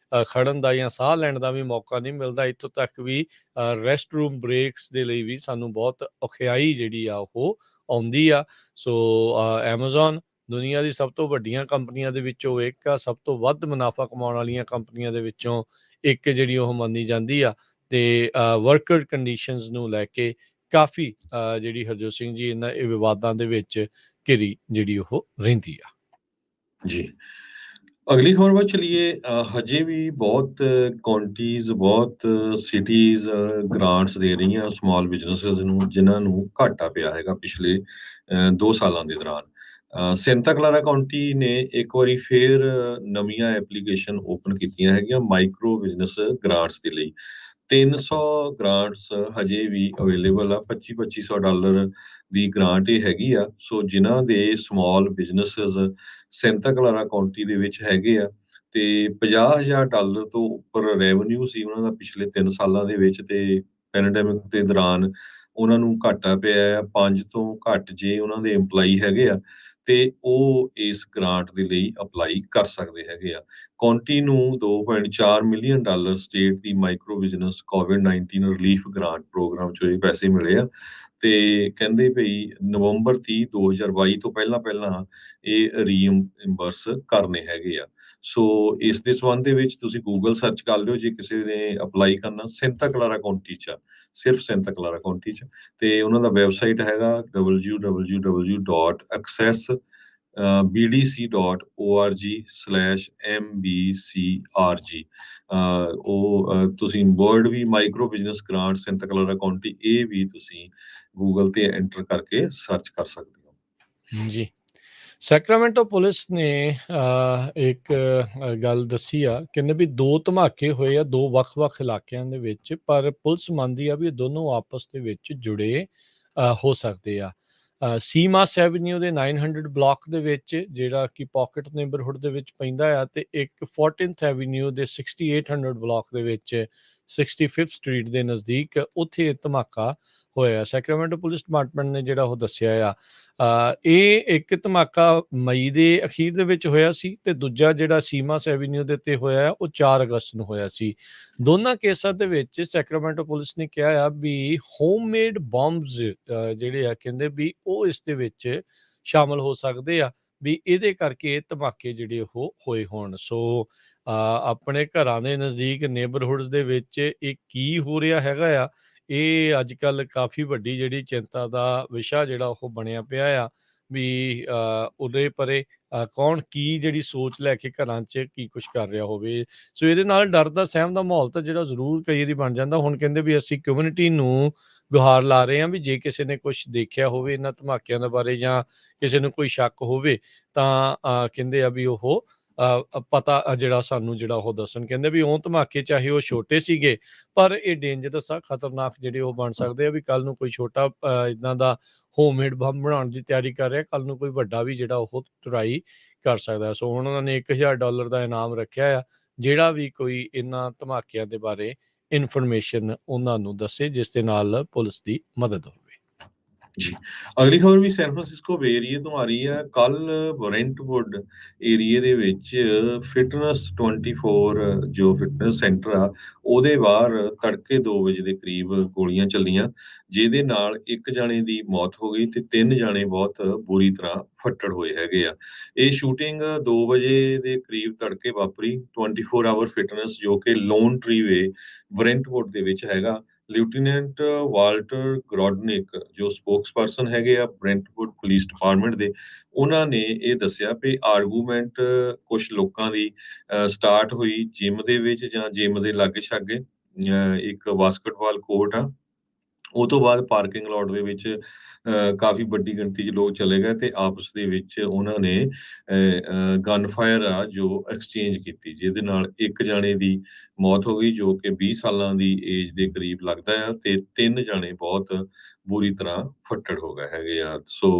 ਖੜਨ ਦਾ ਜਾਂ ਸਾਹ ਲੈਣ ਦਾ ਵੀ ਮੌਕਾ ਨਹੀਂ ਮਿਲਦਾ। ਇੱਥੋਂ ਤੱਕ ਵੀ ਰੈਸਟ ਰੂਮ ਬ੍ਰੇਕਸ ਦੇ ਲਈ ਵੀ ਸਾਨੂੰ ਬਹੁਤ ਔਖਿਆਈ ਜਿਹੜੀ ਆ ਉਹ ਆਉਂਦੀ ਆ। ਸੋ ਐਮਾਜ਼ੋਨ ਦੁਨੀਆ ਦੀ ਸਭ ਤੋਂ ਵੱਡੀਆਂ ਕੰਪਨੀਆਂ ਦੇ ਵਿੱਚੋਂ ਇੱਕ ਆ, ਸਭ ਤੋਂ ਵੱਧ ਮੁਨਾਫਾ ਕਮਾਉਣ ਵਾਲੀਆਂ ਕੰਪਨੀਆਂ ਦੇ ਵਿੱਚੋਂ ਇੱਕ ਜਿਹੜੀ ਉਹ ਮੰਨੀ ਜਾਂਦੀ ਆ। ਤੇ ਵਰਕਰ ਕੰਡੀਸ਼ਨਸ ਨੂੰ ਲੈ ਕੇ ਕਾਫੀ ਜਿਹੜੀ ਹਰਜੋਤ ਸਿੰਘ ਜੀ ਇਹਨਾਂ ਇਹ ਵਿਵਾਦਾਂ ਦੇ ਵਿੱਚ ਘਿਰੀ ਜਿਹੜੀ ਉਹ ਰਹਿੰਦੀ ਆ। ਜੀ। ਅਗਲੀ ਖਬਰ ਵੱਲ ਚਲੀਏ। ਹਜੇ ਵੀ ਬਹੁਤ ਕਾਉਂਟੀਜ਼, ਬਹੁਤ ਸਿਟੀਜ਼ ਗ੍ਰਾਂਟਸ ਦੇ ਰਹੀਆਂ ਸਮਾਲ ਬਿਜ਼ਨੈਸਿਸ ਨੂੰ, ਜਿਨ੍ਹਾਂ ਨੂੰ ਘਾਟਾ ਪਿਆ ਹੈਗਾ ਪਿਛਲੇ 2 ਸਾਲਾਂ ਦੇ ਦੌਰਾਨ। ਸੈਂਟਾ ਕਲਾਰਾ ਕਾਉਂਟੀ ਨੇ ਇੱਕ ਵਾਰੀ ਫੇਰ ਨਵੀਆਂ ਐਪਲੀਕੇਸ਼ਨ ਓਪਨ ਕੀਤੀਆਂ ਹੈਗੀਆਂ ਮਾਈਕਰੋ ਬਿਜ਼ਨਸ ਗ੍ਰਾਂਟਸ ਦੇ ਲਈ। 300 ਗ੍ਰਾਂਟਸ ਹਜੇ ਵੀ ਅਵੇਲੇਬਲ ਆ। $2500 ਦੀ ਗ੍ਰਾਂਟ ਇਹ ਹੈਗੀ ਆ। ਸੋ ਜਿਨ੍ਹਾਂ ਦੇ small businesses Santa Clara County ਦੇ ਵਿੱਚ ਹੈਗੇ ਆ, ਤੇ $50,000 ਤੋਂ ਉੱਪਰ ਰੈਵਨਿਊ ਸੀ ਉਹਨਾਂ ਦਾ ਪਿਛਲੇ 3 ਸਾਲਾਂ ਦੇ ਵਿੱਚ, ਤੇ ਪੈਂਡੈਮਿਕ ਦੇ ਦੌਰਾਨ ਉਹਨਾਂ ਨੂੰ ਘਾਟਾ ਪਿਆ ਆ। 5 ਤੋਂ ਘੱਟ ਜੇ ਉਹਨਾਂ ਦੇ EMPLOYEE ਹੈਗੇ ਆ ਤੇ ਉਹ ਇਸ ਗ੍ਰਾਂਟ ਦੇ ਲਈ ਅਪਲਾਈ ਕਰ ਸਕਦੇ ਹੈਗੇ ਆ। ਕਾਉਂਟੀ ਨੂੰ $2.4 ਮਿਲੀਅਨ ਸਟੇਟ ਦੀ micro business COVID-19 relief grant programme 'ਚੋਂ ਇਹ ਪੈਸੇ ਮਿਲੇ ਆ, ਤੇ ਕਹਿੰਦੇ ਭਈ ਨਵੰਬਰ 30, 2022 ਤੋਂ ਪਹਿਲਾਂ ਇਹ ਰੀਇੰਬਰਸ ਕਰਨੇ ਹੈਗੇ ਆ। ਸੋ ਇਸ ਦੇ ਸੰਬੰਧ ਦੇ ਵਿੱਚ ਤੁਸੀਂ ਗੂਗਲ ਸਰਚ ਕਰ ਲਿਓ ਜੇ ਕਿਸੇ ਨੇ ਅਪਲਾਈ ਕਰਨਾ। ਸੈਂਟਾ ਕਲਾਰਾ ਕਾਉਂਟੀ 'ਚ ਆ, ਸਿਰਫ ਸੈਂਟਾ ਕਲਾਰਾ ਕਾਉਂਟੀ 'ਚ, ਤੇ ਉਹਨਾਂ ਦਾ ਵੈਬਸਾਈਟ ਹੈਗਾ www.accessbdc.org/mbcrg। ਤੁਸੀਂ ਵਰਡ ਵੀ micro business grant Santa Clara county, ਇਹ ਵੀ ਤੁਸੀਂ ਗੂਗਲ ਤੇ ਐਂਟਰ ਕਰਕੇ ਸਰਚ ਕਰ ਸਕਦੇ ਹੋ। ਜੀ। ਸੈਕਰਾਮੈਂਟੋ ਪੁਲਿਸ ਨੇ ਇੱਕ ਗੱਲ ਦੱਸੀ ਆ, ਕਹਿੰਦੇ ਵੀ 2 ਧਮਾਕੇ ਹੋਏ ਆ 2 ਵੱਖ-ਵੱਖ ਇਲਾਕਿਆਂ ਦੇ ਵਿੱਚ, ਪਰ ਪੁਲਿਸ ਮੰਨਦੀ ਆ ਵੀ ਇਹ ਦੋਨੋਂ ਆਪਸ ਦੇ ਵਿੱਚ ਜੁੜੇ ਹੋ ਸਕਦੇ ਆ। ਸੀਮਾਸ ਐਵਨਿਊ ਦੇ 900 ਬਲਾਕ ਦੇ ਵਿੱਚ, ਜਿਹੜਾ ਕਿ ਪਾਕਟ ਨੇਬਰਹੁੱਡ ਦੇ ਵਿੱਚ ਪੈਂਦਾ ਆ, ਤੇ ਇੱਕ 14th ਐਵਨਿਊ ਦੇ 6800 ਬਲਾਕ ਦੇ ਵਿੱਚ 65th ਸਟਰੀਟ ਦੇ ਨਜ਼ਦੀਕ, ਉੱਥੇ ਧਮਾਕਾ ਹੋਇਆ। ਸੈਕਰਾਮੈਂਟੋ ਪੁਲਿਸ ਡਿਪਾਰਟਮੈਂਟ ਨੇ ਜਿਹੜਾ ਉਹ ਦੱਸਿਆ ਆ। ਇਹ ਇੱਕ ਧਮਾਕਾ ਮਈ ਦੇ ਅਖੀਰ ਦੇ ਵਿੱਚ ਹੋਇਆ ਸੀ, ਤੇ ਦੂਜਾ ਜਿਹੜਾ ਸੀਮਾਸ ਐਵਨਿਊ ਦੇ ਉੱਤੇ ਹੋਇਆ ਉਹ 4 ਅਗਸਤ ਨੂੰ ਹੋਇਆ ਸੀ। ਦੋਨਾਂ ਕੇਸਾਂ ਦੇ ਵਿੱਚ ਸੈਕਰਾਮੈਂਟੋ ਪੁਲਿਸ ਨੇ ਕਿਹਾ ਆ ਵੀ ਹੋਮਮੇਡ ਬੰਬਸ ਜਿਹੜੇ ਆ, ਕਹਿੰਦੇ ਵੀ ਉਹ ਇਸ ਦੇ ਵਿੱਚ ਸ਼ਾਮਲ ਹੋ ਸਕਦੇ ਆ, ਵੀ ਇਹਦੇ ਕਰਕੇ ਇਹ ਧਮਾਕੇ ਜਿਹੜੇ ਉਹ ਹੋਏ ਹੋਣ। ਸੋ ਆਪਣੇ ਘਰਾਂ ਦੇ ਨਜ਼ਦੀਕ ਨੇਬਰਹੁੱਡਸ ਦੇ ਵਿੱਚ ਇਹ ਕੀ ਹੋ ਰਿਹਾ ਹੈਗਾ ਆ, ਇਹ ਅੱਜ ਕੱਲ੍ਹ ਕਾਫੀ ਵੱਡੀ ਜਿਹੜੀ ਚਿੰਤਾ ਦਾ ਵਿਸ਼ਾ ਜਿਹੜਾ ਉਹ ਬਣਿਆ ਪਿਆ ਆ, ਵੀ ਉਰੇ ਪਰੇ ਕੌਣ ਕੀ ਜਿਹੜੀ ਸੋਚ ਲੈ ਕੇ ਘਰਾਂ 'ਚ ਕੀ ਕੁਛ ਕਰ ਰਿਹਾ ਹੋਵੇ। ਸੋ ਇਹਦੇ ਨਾਲ ਡਰ ਦਾ ਸਹਿਮ ਦਾ ਮਾਹੌਲ ਤਾਂ ਜਿਹੜਾ ਜ਼ਰੂਰ ਕਈ ਵਾਰੀ ਬਣ ਜਾਂਦਾ। ਹੁਣ ਕਹਿੰਦੇ ਵੀ ਅਸੀਂ ਕਮਿਊਨਿਟੀ ਨੂੰ ਗੁਹਾਰ ਲਾ ਰਹੇ ਹਾਂ ਵੀ ਜੇ ਕਿਸੇ ਨੇ ਕੁਛ ਦੇਖਿਆ ਹੋਵੇ ਇਹਨਾਂ ਧਮਾਕਿਆਂ ਦੇ ਬਾਰੇ, ਜਾਂ ਕਿਸੇ ਨੂੰ ਕੋਈ ਸ਼ੱਕ ਹੋਵੇ, ਤਾਂ ਕਹਿੰਦੇ ਆ ਵੀ ਉਹ ਪਤਾ ਜਿਹੜਾ ਸਾਨੂੰ ਜਿਹੜਾ ਉਹ ਦੱਸਣ। ਕਹਿੰਦੇ ਵੀ ਉਹ ਧਮਾਕੇ ਚਾਹੇ ਉਹ ਛੋਟੇ ਸੀਗੇ, ਪਰ ਇਹ ਡੇਂਜਰਸ ਆ, ਖਤਰਨਾਕ ਜਿਹੜੇ ਉਹ ਬਣ ਸਕਦੇ ਆ, ਵੀ ਕੱਲ ਨੂੰ ਕੋਈ ਛੋਟਾ ਇੱਦਾਂ ਦਾ ਹੋਮਮੇਡ ਬੰਬ ਬਣਾਉਣ ਦੀ ਤਿਆਰੀ ਕਰ ਰਿਹਾ, ਕੱਲ ਨੂੰ ਕੋਈ ਵੱਡਾ ਵੀ ਜਿਹੜਾ ਉਹ ਟਰਾਈ ਕਰ ਸਕਦਾ। ਸੋ ਹੁਣ ਉਹਨਾਂ ਨੇ $1000 ਦਾ ਇਨਾਮ ਰੱਖਿਆ ਆ, ਜਿਹੜਾ ਵੀ ਕੋਈ ਇਹਨਾਂ ਧਮਾਕਿਆਂ ਦੇ ਬਾਰੇ ਇਨਫੋਰਮੇਸ਼ਨ ਉਹਨਾਂ ਨੂੰ ਦੱਸੇ, ਜਿਸ ਦੇ ਨਾਲ ਪੁਲਿਸ ਦੀ ਮਦਦ ਹੋਵੇ। ਜੀ, ਅਗਲੀ ਖਬਰ ਵੀ ਸੈਨ ਫਰਾਂਸਿਸਕੋ ਬੇ ਏਰੀਏ ਤੋਂ ਆ ਰਹੀ ਹੈ। ਕੱਲ ਬਰੈਂਟਵੁੱਡ ਏਰੀਏ ਦੇ ਵਿੱਚ ਫਿਟਨੈਸ 24 ਜੋ ਫਿਟਨੈਸ ਸੈਂਟਰ ਆ, ਉਹਦੇ ਬਾਹਰ ਤੜਕੇ 2 ਵਜੇ ਦੇ ਕਰੀਬ ਗੋਲੀਆਂ ਚੱਲੀਆਂ, ਜਿਹਦੇ ਨਾਲ ਇੱਕ ਜਾਣੇ ਦੀ ਮੌਤ ਹੋ ਗਈ ਤੇ 3 ਜਾਣੇ ਬਹੁਤ ਬੁਰੀ ਤਰ੍ਹਾਂ ਫੱਟੜ ਹੋਏ ਹੈਗੇ ਆ। ਇਹ ਸ਼ੂਟਿੰਗ 2 ਵਜੇ ਦੇ ਕਰੀਬ ਤੜਕੇ ਵਾਪਰੀ। 24 ਆਵਰ ਫਿਟਨੈਸ ਜੋ ਕਿ ਲੋਨ ਟਰੀ ਵੇ ਬਰੈਂਟਵੁੱਡ ਦੇ ਵਿੱਚ ਹੈਗਾ। ਲੈਫਟੀਨੈਂਟ ਵਾਲਟਰ ਗਰੋਡਨਿਕ ਜੋ ਸਪੋਕਸਪਰਸਨ ਹੈਗੇ ਆ ਬ੍ਰੈਂਟਵੁੱਡ ਪੁਲਿਸ ਡਿਪਾਰਟਮੈਂਟ ਦੇ, ਉਹਨਾਂ ਨੇ ਇਹ ਦੱਸਿਆ ਵੀ ਆਰਗੂਮੈਂਟ ਕੁਝ ਲੋਕਾਂ ਦੀ ਸਟਾਰਟ ਹੋਈ ਜਿਮ ਦੇ ਵਿੱਚ ਜਾਂ ਜਿਮ ਦੇ ਲਾਗੇ ਛਾਗੇ। ਇੱਕ ਬਾਸਕਟਬਾਲ ਕੋਰਟ ਆ, ਉਹ ਤੋਂ ਬਾਅਦ ਪਾਰਕਿੰਗ ਲੋਟ ਦੇ ਵਿੱਚ ਕਾਫੀ ਵੱਡੀ ਗਿਣਤੀ 'ਚ ਲੋਕ ਚਲੇ ਗਏ ਤੇ ਆਪਸ ਦੇ ਵਿੱਚ ਉਹਨਾਂ ਨੇ ਗਨ ਫਾਇਰ ਆ ਜੋ ਐਕਸਚੇਂਜ ਕੀਤੀ, ਜਿਹਦੇ ਨਾਲ ਇੱਕ ਜਾਣੇ ਦੀ ਮੌਤ ਹੋ ਗਈ ਜੋ ਕਿ 20 ਸਾਲਾਂ ਦੀ ਏਜ ਦੇ ਕਰੀਬ ਲੱਗਦਾ ਆ, ਤੇ 3 ਜਾਣੇ ਬਹੁਤ ਬੁਰੀ ਤਰ੍ਹਾਂ ਫੱਟੜ ਹੋ ਗਏ ਹੈਗੇ ਆ। ਸੋ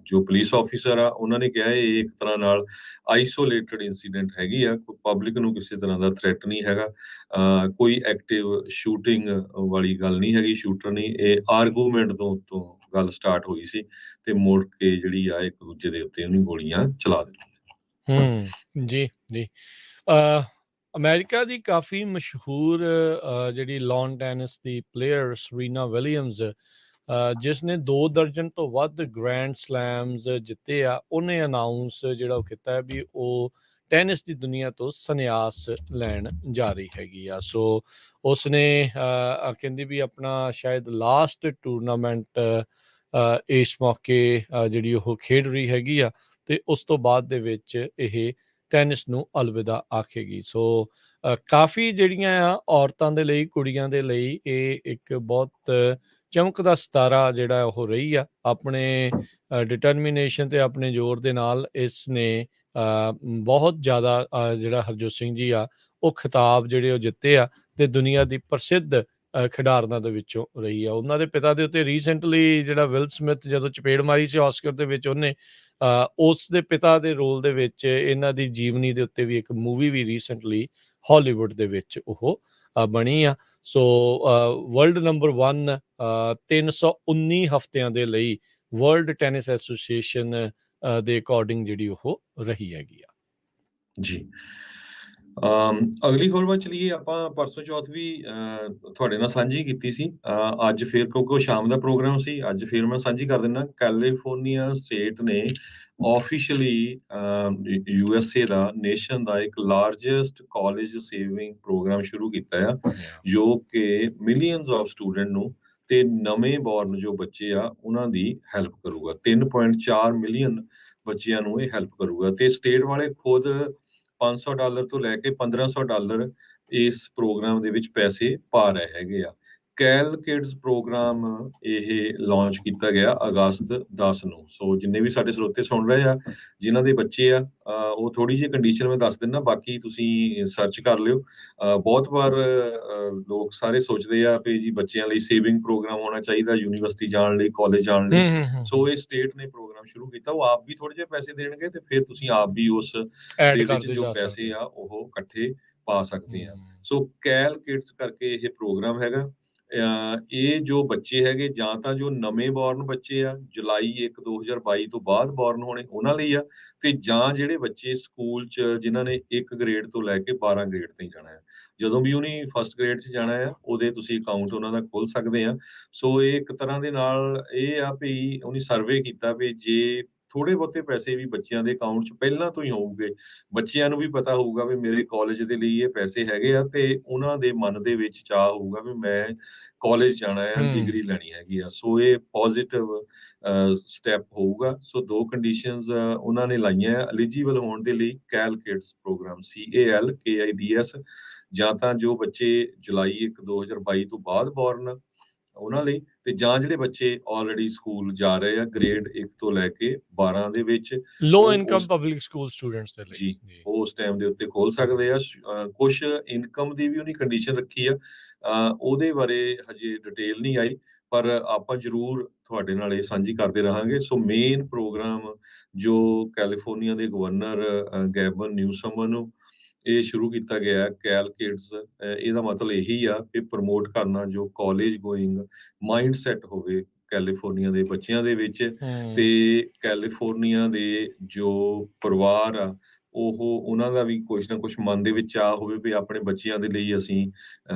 ਜੋ ਪੁਲਿਸ ਆਫੀਸਰ ਆ ਉਹਨਾਂ ਨੇ ਕਿਹਾ ਇਹ ਇੱਕ ਤਰ੍ਹਾਂ ਨਾਲ ਆਈਸੋਲੇਟਡ ਇਨਸੀਡੈਂਟ ਹੈਗੀ ਆ, ਕੋਈ ਪਬਲਿਕ ਨੂੰ ਕਿਸੇ ਤਰ੍ਹਾਂ ਦਾ ਥ੍ਰੈਟ ਨਹੀਂ ਹੈਗਾ, ਕੋਈ ਐਕਟਿਵ ਸ਼ੂਟਿੰਗ ਵਾਲੀ ਗੱਲ ਨਹੀਂ ਹੈਗੀ, ਸ਼ੂਟਰ ਨਹੀਂ, ਇਹ ਆਰਗੂਮੈਂਟ ਤੋਂ ਗੱਲ ਸਟਾਰਟ ਹੋਈ ਸੀ ਤੇ ਮੁੜ ਕੇ ਜਿਹੜੀ ਆ ਇੱਕ ਦੂਜੇ ਦੇ ਉੱਤੇ ਉਹਨੇ ਗੋਲੀਆਂ ਚਲਾ ਦਿੱਤੀਆਂ। ਜੀ ਜੀ। ਅਮਰੀਕਾ ਦੀ ਕਾਫੀ ਮਸ਼ਹੂਰ ਜਿਹੜੀ ਲੌਨ ਟੈਨਿਸ ਦੀ ਪਲੇਅਰ ਸਰੀਨਾ ਵਿਲੀਅਮਸ, ਜਿਸ ਨੇ 2 ਦਰਜਨ ਤੋਂ ਵੱਧ ਗ੍ਰੈਂਡ ਸਲੈਮਸ ਜਿੱਤੇ ਆ, ਉਹਨੇ ਅਨਾਊਂਸ ਜਿਹੜਾ ਉਹ ਕੀਤਾ ਵੀ ਉਹ ਟੈਨਿਸ ਦੀ ਦੁਨੀਆ ਤੋਂ ਸੰਨਿਆਸ ਲੈਣ ਜਾ ਰਹੀ ਹੈਗੀ ਆ। ਸੋ ਉਸਨੇ ਕਹਿੰਦੀ ਵੀ ਆਪਣਾ ਸ਼ਾਇਦ ਲਾਸਟ ਟੂਰਨਾਮੈਂਟ ਇਸ ਮੌਕੇ ਜਿਹੜੀ ਉਹ ਖੇਡ ਰਹੀ ਹੈਗੀ ਆ, ਤੇ ਉਸ ਤੋਂ ਬਾਅਦ ਦੇ ਵਿੱਚ ਇਹ ਟੈਨਿਸ ਨੂੰ ਅਲਵਿਦਾ ਆਖੇਗੀ। ਸੋ ਕਾਫੀ ਜਿਹੜੀਆਂ ਆ ਔਰਤਾਂ ਦੇ ਲਈ, ਕੁੜੀਆਂ ਦੇ ਲਈ ਇਹ ਇੱਕ ਬਹੁਤ ਚਮਕਦਾ ਸਿਤਾਰਾ ਜਿਹੜਾ ਉਹ ਰਹੀ ਆ। ਆਪਣੇ ਡਿਟਰਮੀਨੇਸ਼ਨ ਤੇ ਆਪਣੇ ਜ਼ੋਰ ਦੇ ਨਾਲ ਇਸ ਨੇ ਬਹੁਤ ਜ਼ਿਆਦਾ ਜਿਹੜਾ ਹਰਜੋਤ ਸਿੰਘ ਜੀ ਆ ਉਹ ਖਿਤਾਬ ਜਿਹੜੇ ਉਹ ਜਿੱਤੇ ਆ, ਤੇ ਦੁਨੀਆ ਦੀ ਪ੍ਰਸਿੱਧ ਖਿਡਾਰਨਾਂ ਦੇ ਵਿੱਚੋਂ ਰਹੀ ਆ। ਉਹਨਾਂ ਦੇ ਪਿਤਾ ਦੇ ਉੱਤੇ ਰੀਸੈਂਟਲੀ ਜਿਹੜਾ ਵਿਲ ਸਮਿਥ ਜਦੋਂ ਚਪੇੜ ਮਾਰੀ ਸੀ ਆਸਕਰ ਦੇ ਵਿੱਚ, ਉਹਨੇ ਉਸ ਦੇ ਪਿਤਾ ਦੇ ਰੋਲ ਦੇ ਵਿੱਚ ਇਹਨਾਂ ਦੀ ਜੀਵਨੀ ਦੇ ਉੱਤੇ ਵੀ ਇੱਕ ਮੂਵੀ ਵੀ ਰੀਸੈਂਟਲੀ ਹਾਲੀਵੁੱਡ ਦੇ ਵਿੱਚ ਉਹ ਬਣੀ ਆ। ਸੋ ਵਰਲਡ ਨੰਬਰ 1 319 ਹਫ਼ਤਿਆਂ ਦੇ ਲਈ ਵਰਲਡ ਟੈਨਿਸ ਐਸੋਸੀਏਸ਼ਨ ਦੇ ਅਕੋਰਡਿੰਗ ਜਿਹੜੀ ਉਹ ਰਹੀ ਹੈਗੀ ਆ। ਜੀ। ਅਗਲੀ ਖਬਰ ਵੱਲ ਚਲੀਏ। ਆਪਾਂ ਪਰਸੋਂ ਚੌਥ ਵੀ ਤੁਹਾਡੇ ਨਾਲ ਸਾਂਝੀ ਕੀਤੀ ਸੀ। ਅੱਜ ਫਿਰ ਕਿਉਂਕਿ ਉਹ ਸ਼ਾਮ ਦਾ ਪ੍ਰੋਗਰਾਮ ਸੀ, ਅੱਜ ਫਿਰ ਮੈਂ ਸਾਂਝੀ ਕਰ ਦਿੰਦਾ। ਕੈਲੀਫੋਰਨੀਆ ਸਟੇਟ ਨੇ ਆਫੀਸ਼ੀਅਲੀ USA ਦਾ ਨੇਸ਼ਨ ਦਾ ਇੱਕ ਲਾਰਜੈਸਟ ਕਾਲਜ ਸੇਵਿੰਗ ਪ੍ਰੋਗਰਾਮ ਸ਼ੁਰੂ ਕੀਤਾ ਆ, ਜੋ ਕਿ ਮਿਲੀਅਨਸ ਆਫ ਸਟੂਡੈਂਟ ਨੂੰ ਤੇ ਨਵੇਂ ਬੋਰਨ ਜੋ ਬੱਚੇ ਆ ਉਹਨਾਂ ਦੀ ਹੈਲਪ ਕਰੂਗਾ। 3.4 ਮਿਲੀਅਨ ਬੱਚਿਆਂ ਨੂੰ ਇਹ ਹੈਲਪ ਕਰੂਗਾ ਤੇ ਸਟੇਟ ਵਾਲੇ ਖੁਦ $500 ਤੋਂ ਲੈ ਕੇ $1500 ਇਸ ਪ੍ਰੋਗਰਾਮ ਦੇ ਵਿੱਚ ਪੈਸੇ ਪਾ ਰਹੇ ਹੈਗੇ ਆ। ਕੈਲ ਕਿਡਸ ਪ੍ਰੋਗਰਾਮ ਇਹ ਲਾਂਚ ਕੀਤਾ ਗਿਆ ਅਗਸਤ 10 ਨੂੰ। ਸੋ ਜਿੰਨੇ ਵੀ ਸਾਡੇ ਸਰੋਤੇ ਸੁਣ ਰਹੇ ਆ, ਜਿਨ੍ਹਾਂ ਦੇ ਬੱਚੇ ਆ, ਉਹ ਥੋੜੀ ਜਿਹੀ ਕੰਡੀਸ਼ਨ ਮੈਂ ਦੱਸ ਦਿੰਦਾ, ਬਾਕੀ ਤੁਸੀਂ ਸਰਚ ਕਰ ਲਿਓ। ਬਹੁਤ ਵਾਰ ਲੋਕ ਸਾਰੇ ਸੋਚਦੇ ਆ ਵੀ ਜੀ ਬੱਚਿਆਂ ਲਈ ਸੇਵਿੰਗ ਪ੍ਰੋਗਰਾਮ ਹੋਣਾ ਚਾਹੀਦਾ ਯੂਨੀਵਰਸਿਟੀ ਜਾਣ ਲਈ, ਕਾਲਜ ਜਾਣ ਲਈ। ਸੋ ਇਹ ਸਟੇਟ ਨੇ ਪ੍ਰੋਗਰਾਮ ਸ਼ੁਰੂ ਕੀਤਾ। ਉਹ ਆਪ ਵੀ ਥੋੜੇ ਜਿਹੇ ਪੈਸੇ ਦੇਣਗੇ ਤੇ ਫਿਰ ਤੁਸੀਂ ਆਪ ਵੀ ਉਸ ਐਡ ਦੇ ਵਿੱਚ ਕਰਦੇ ਜੋ ਜਾ ਪੈਸੇ ਸਕਦੇ ਆ ਉਹ ਇਕੱਠੇ ਪਾ ਸਕਦੇ ਆ। ਹਮ। ਸੋ ਕੈਲ ਕਿਡਸ ਕਰਕੇ ਇਹ ਪ੍ਰੋਗਰਾਮ ਹੈਗਾ। ਇਹ ਜੋ ਬੱਚੇ ਹੈਗੇ, ਜਾਂ ਤਾਂ ਜੋ ਨਵੇਂ ਬੋਰਨ ਬੱਚੇ ਆ, ਜੁਲਾਈ 1 2022 ਤੋਂ ਬਾਅਦ ਬੋਰਨ ਹੋਣੇ, ਉਹਨਾਂ ਲਈ ਆ, ਤੇ ਜਾਂ ਜਿਹੜੇ ਬੱਚੇ ਸਕੂਲ 'ਚ ਜਿਨ੍ਹਾਂ ਨੇ 1 ਗ੍ਰੇਡ ਤੋਂ ਲੈ ਕੇ 12 ਗ੍ਰੇਡ ਤਾਈਂ ਜਾਣਾ ਹੈ। ਜਦੋਂ ਵੀ ਉਹਨੇ ਫਸਟ ਗ੍ਰੇਡ 'ਚ ਜਾਣਾ ਆ, ਉਹਦੇ ਤੁਸੀਂ ਅਕਾਊਂਟ ਉਹਨਾਂ ਦਾ ਖੋਲ ਸਕਦੇ ਆ। ਸੋ ਇਹ ਇੱਕ ਤਰ੍ਹਾਂ ਦੇ ਨਾਲ ਇਹ ਆ ਵੀ ਉਹਨੇ ਸਰਵੇ ਕੀਤਾ ਵੀ ਜੇ ਥੋੜੇ ਬਹੁਤੇ ਪੈਸੇ ਵੀ ਬੱਚਿਆਂ ਦੇ ਅਕਾਊਂਟ 'ਚ ਪਹਿਲਾਂ ਤੋਂ ਹੀ ਹੋਊਗੇ, ਬੱਚਿਆਂ ਨੂੰ ਵੀ ਪਤਾ ਹੋਊਗਾ ਵੀ ਮੇਰੇ ਕਾਲਜ ਦੇ ਲਈ ਇਹ ਪੈਸੇ ਹੈਗੇ ਆ, ਤੇ ਉਹਨਾਂ ਦੇ ਮਨ ਦੇ ਵਿੱਚ ਚਾਅ ਹੋਊਗਾ ਵੀ ਮੈਂ ਕਾਲਜ ਜਾਣਾ ਆ, ਡਿਗਰੀ ਲੈਣੀ ਹੈਗੀ ਆ। ਸੋ ਇਹ ਪੋਜ਼ਿਟਿਵ ਸਟੈਪ ਹੋਊਗਾ। ਸੋ 2 ਕੰਡੀਸ਼ਨਸ ਉਹਨਾਂ ਨੇ ਲਾਈਆਂ ਆ ਐਲੀਜੀਬਲ ਹੋਣ ਦੇ ਲਈ ਕੈਲ ਕਿਡਸ ਪ੍ਰੋਗਰਾਮ, CALKIDS, ਜਾਂ ਤਾਂ ਜੋ ਬੱਚੇ ਜੁਲਾਈ 1 2022 ਤੋਂ ਬਾਅਦ ਬੋਰਨ ਉਹਨਾਂ ਲਈ, ਤੇ ਜਾਂ ਜਿਹੜੇ ਬੱਚੇ ਆਲਰੇਡੀ ਸਕੂਲ ਜਾ ਰਹੇ ਆ ਗ੍ਰੇਡ 1 ਤੋਂ ਲੈ ਕੇ 12 ਦੇ ਵਿੱਚ, ਲੋ ਉਹ ਇਨਕਮ ਉਸ ਪਬਲਿਕ ਸਕੂਲ ਸਟੂਡੈਂਟਸ ਦੇ ਲਈ ਜੀ ਉਹ ਉਸ ਟਾਈਮ ਦੇ ਉੱਤੇ ਖੋਲ ਸਕਦੇ ਆ। ਕੁਛ ਇਨਕਮ ਦੀ ਵੀ ਉਹਨੇ ਕੰਡੀਸ਼ਨ ਰੱਖੀ ਆ, ਉਹਦੇ ਬਾਰੇ ਹਜੇ ਡਿਟੇਲ ਨਹੀਂ ਆਈ, ਪਰ ਆਪਾਂ ਜ਼ਰੂਰ ਤੁਹਾਡੇ ਨਾਲ ਇਹ ਸਾਂਝੀ ਕਰਦੇ ਰਹਾਂਗੇ। ਸੋ ਮੇਨ ਪ੍ਰੋਗਰਾਮ ਜੋ ਕੈਲੀਫੋਰਨੀਆ ਦੇ ਗਵਰਨਰ ਗੈਬਨ ਨਿਊਸਮ ਨੂੰ ਇਹ ਸ਼ੁਰੂ ਕੀਤਾ ਗਿਆ ਹੈ, ਕੈਲ ਕਿਡਸ, ਇਹਦਾ ਮਤਲਬ ਇਹੀ ਆ ਕਿ ਪ੍ਰਮੋਟ ਕਰਨਾ ਜੋ ਕਾਲਜ ਗੋਇੰਗ ਮਾਈਂਡ ਸੈਟ ਹੋਵੇ ਕੈਲੀਫੋਰਨੀਆ ਦੇ ਬੱਚਿਆਂ ਦੇ ਵਿੱਚ, ਤੇ ਕੈਲੀਫੋਰਨੀਆ ਦੇ ਜੋ ਪਰਿਵਾਰ ਆ ਉਹਨਾਂ ਦਾ ਵੀ ਕੁਛ ਨਾ ਕੁਛ ਮਨ ਦੇ ਵਿੱਚ ਆ ਹੋਵੇ ਵੀ ਆਪਣੇ ਬੱਚਿਆਂ ਦੇ ਲਈ ਅਸੀਂ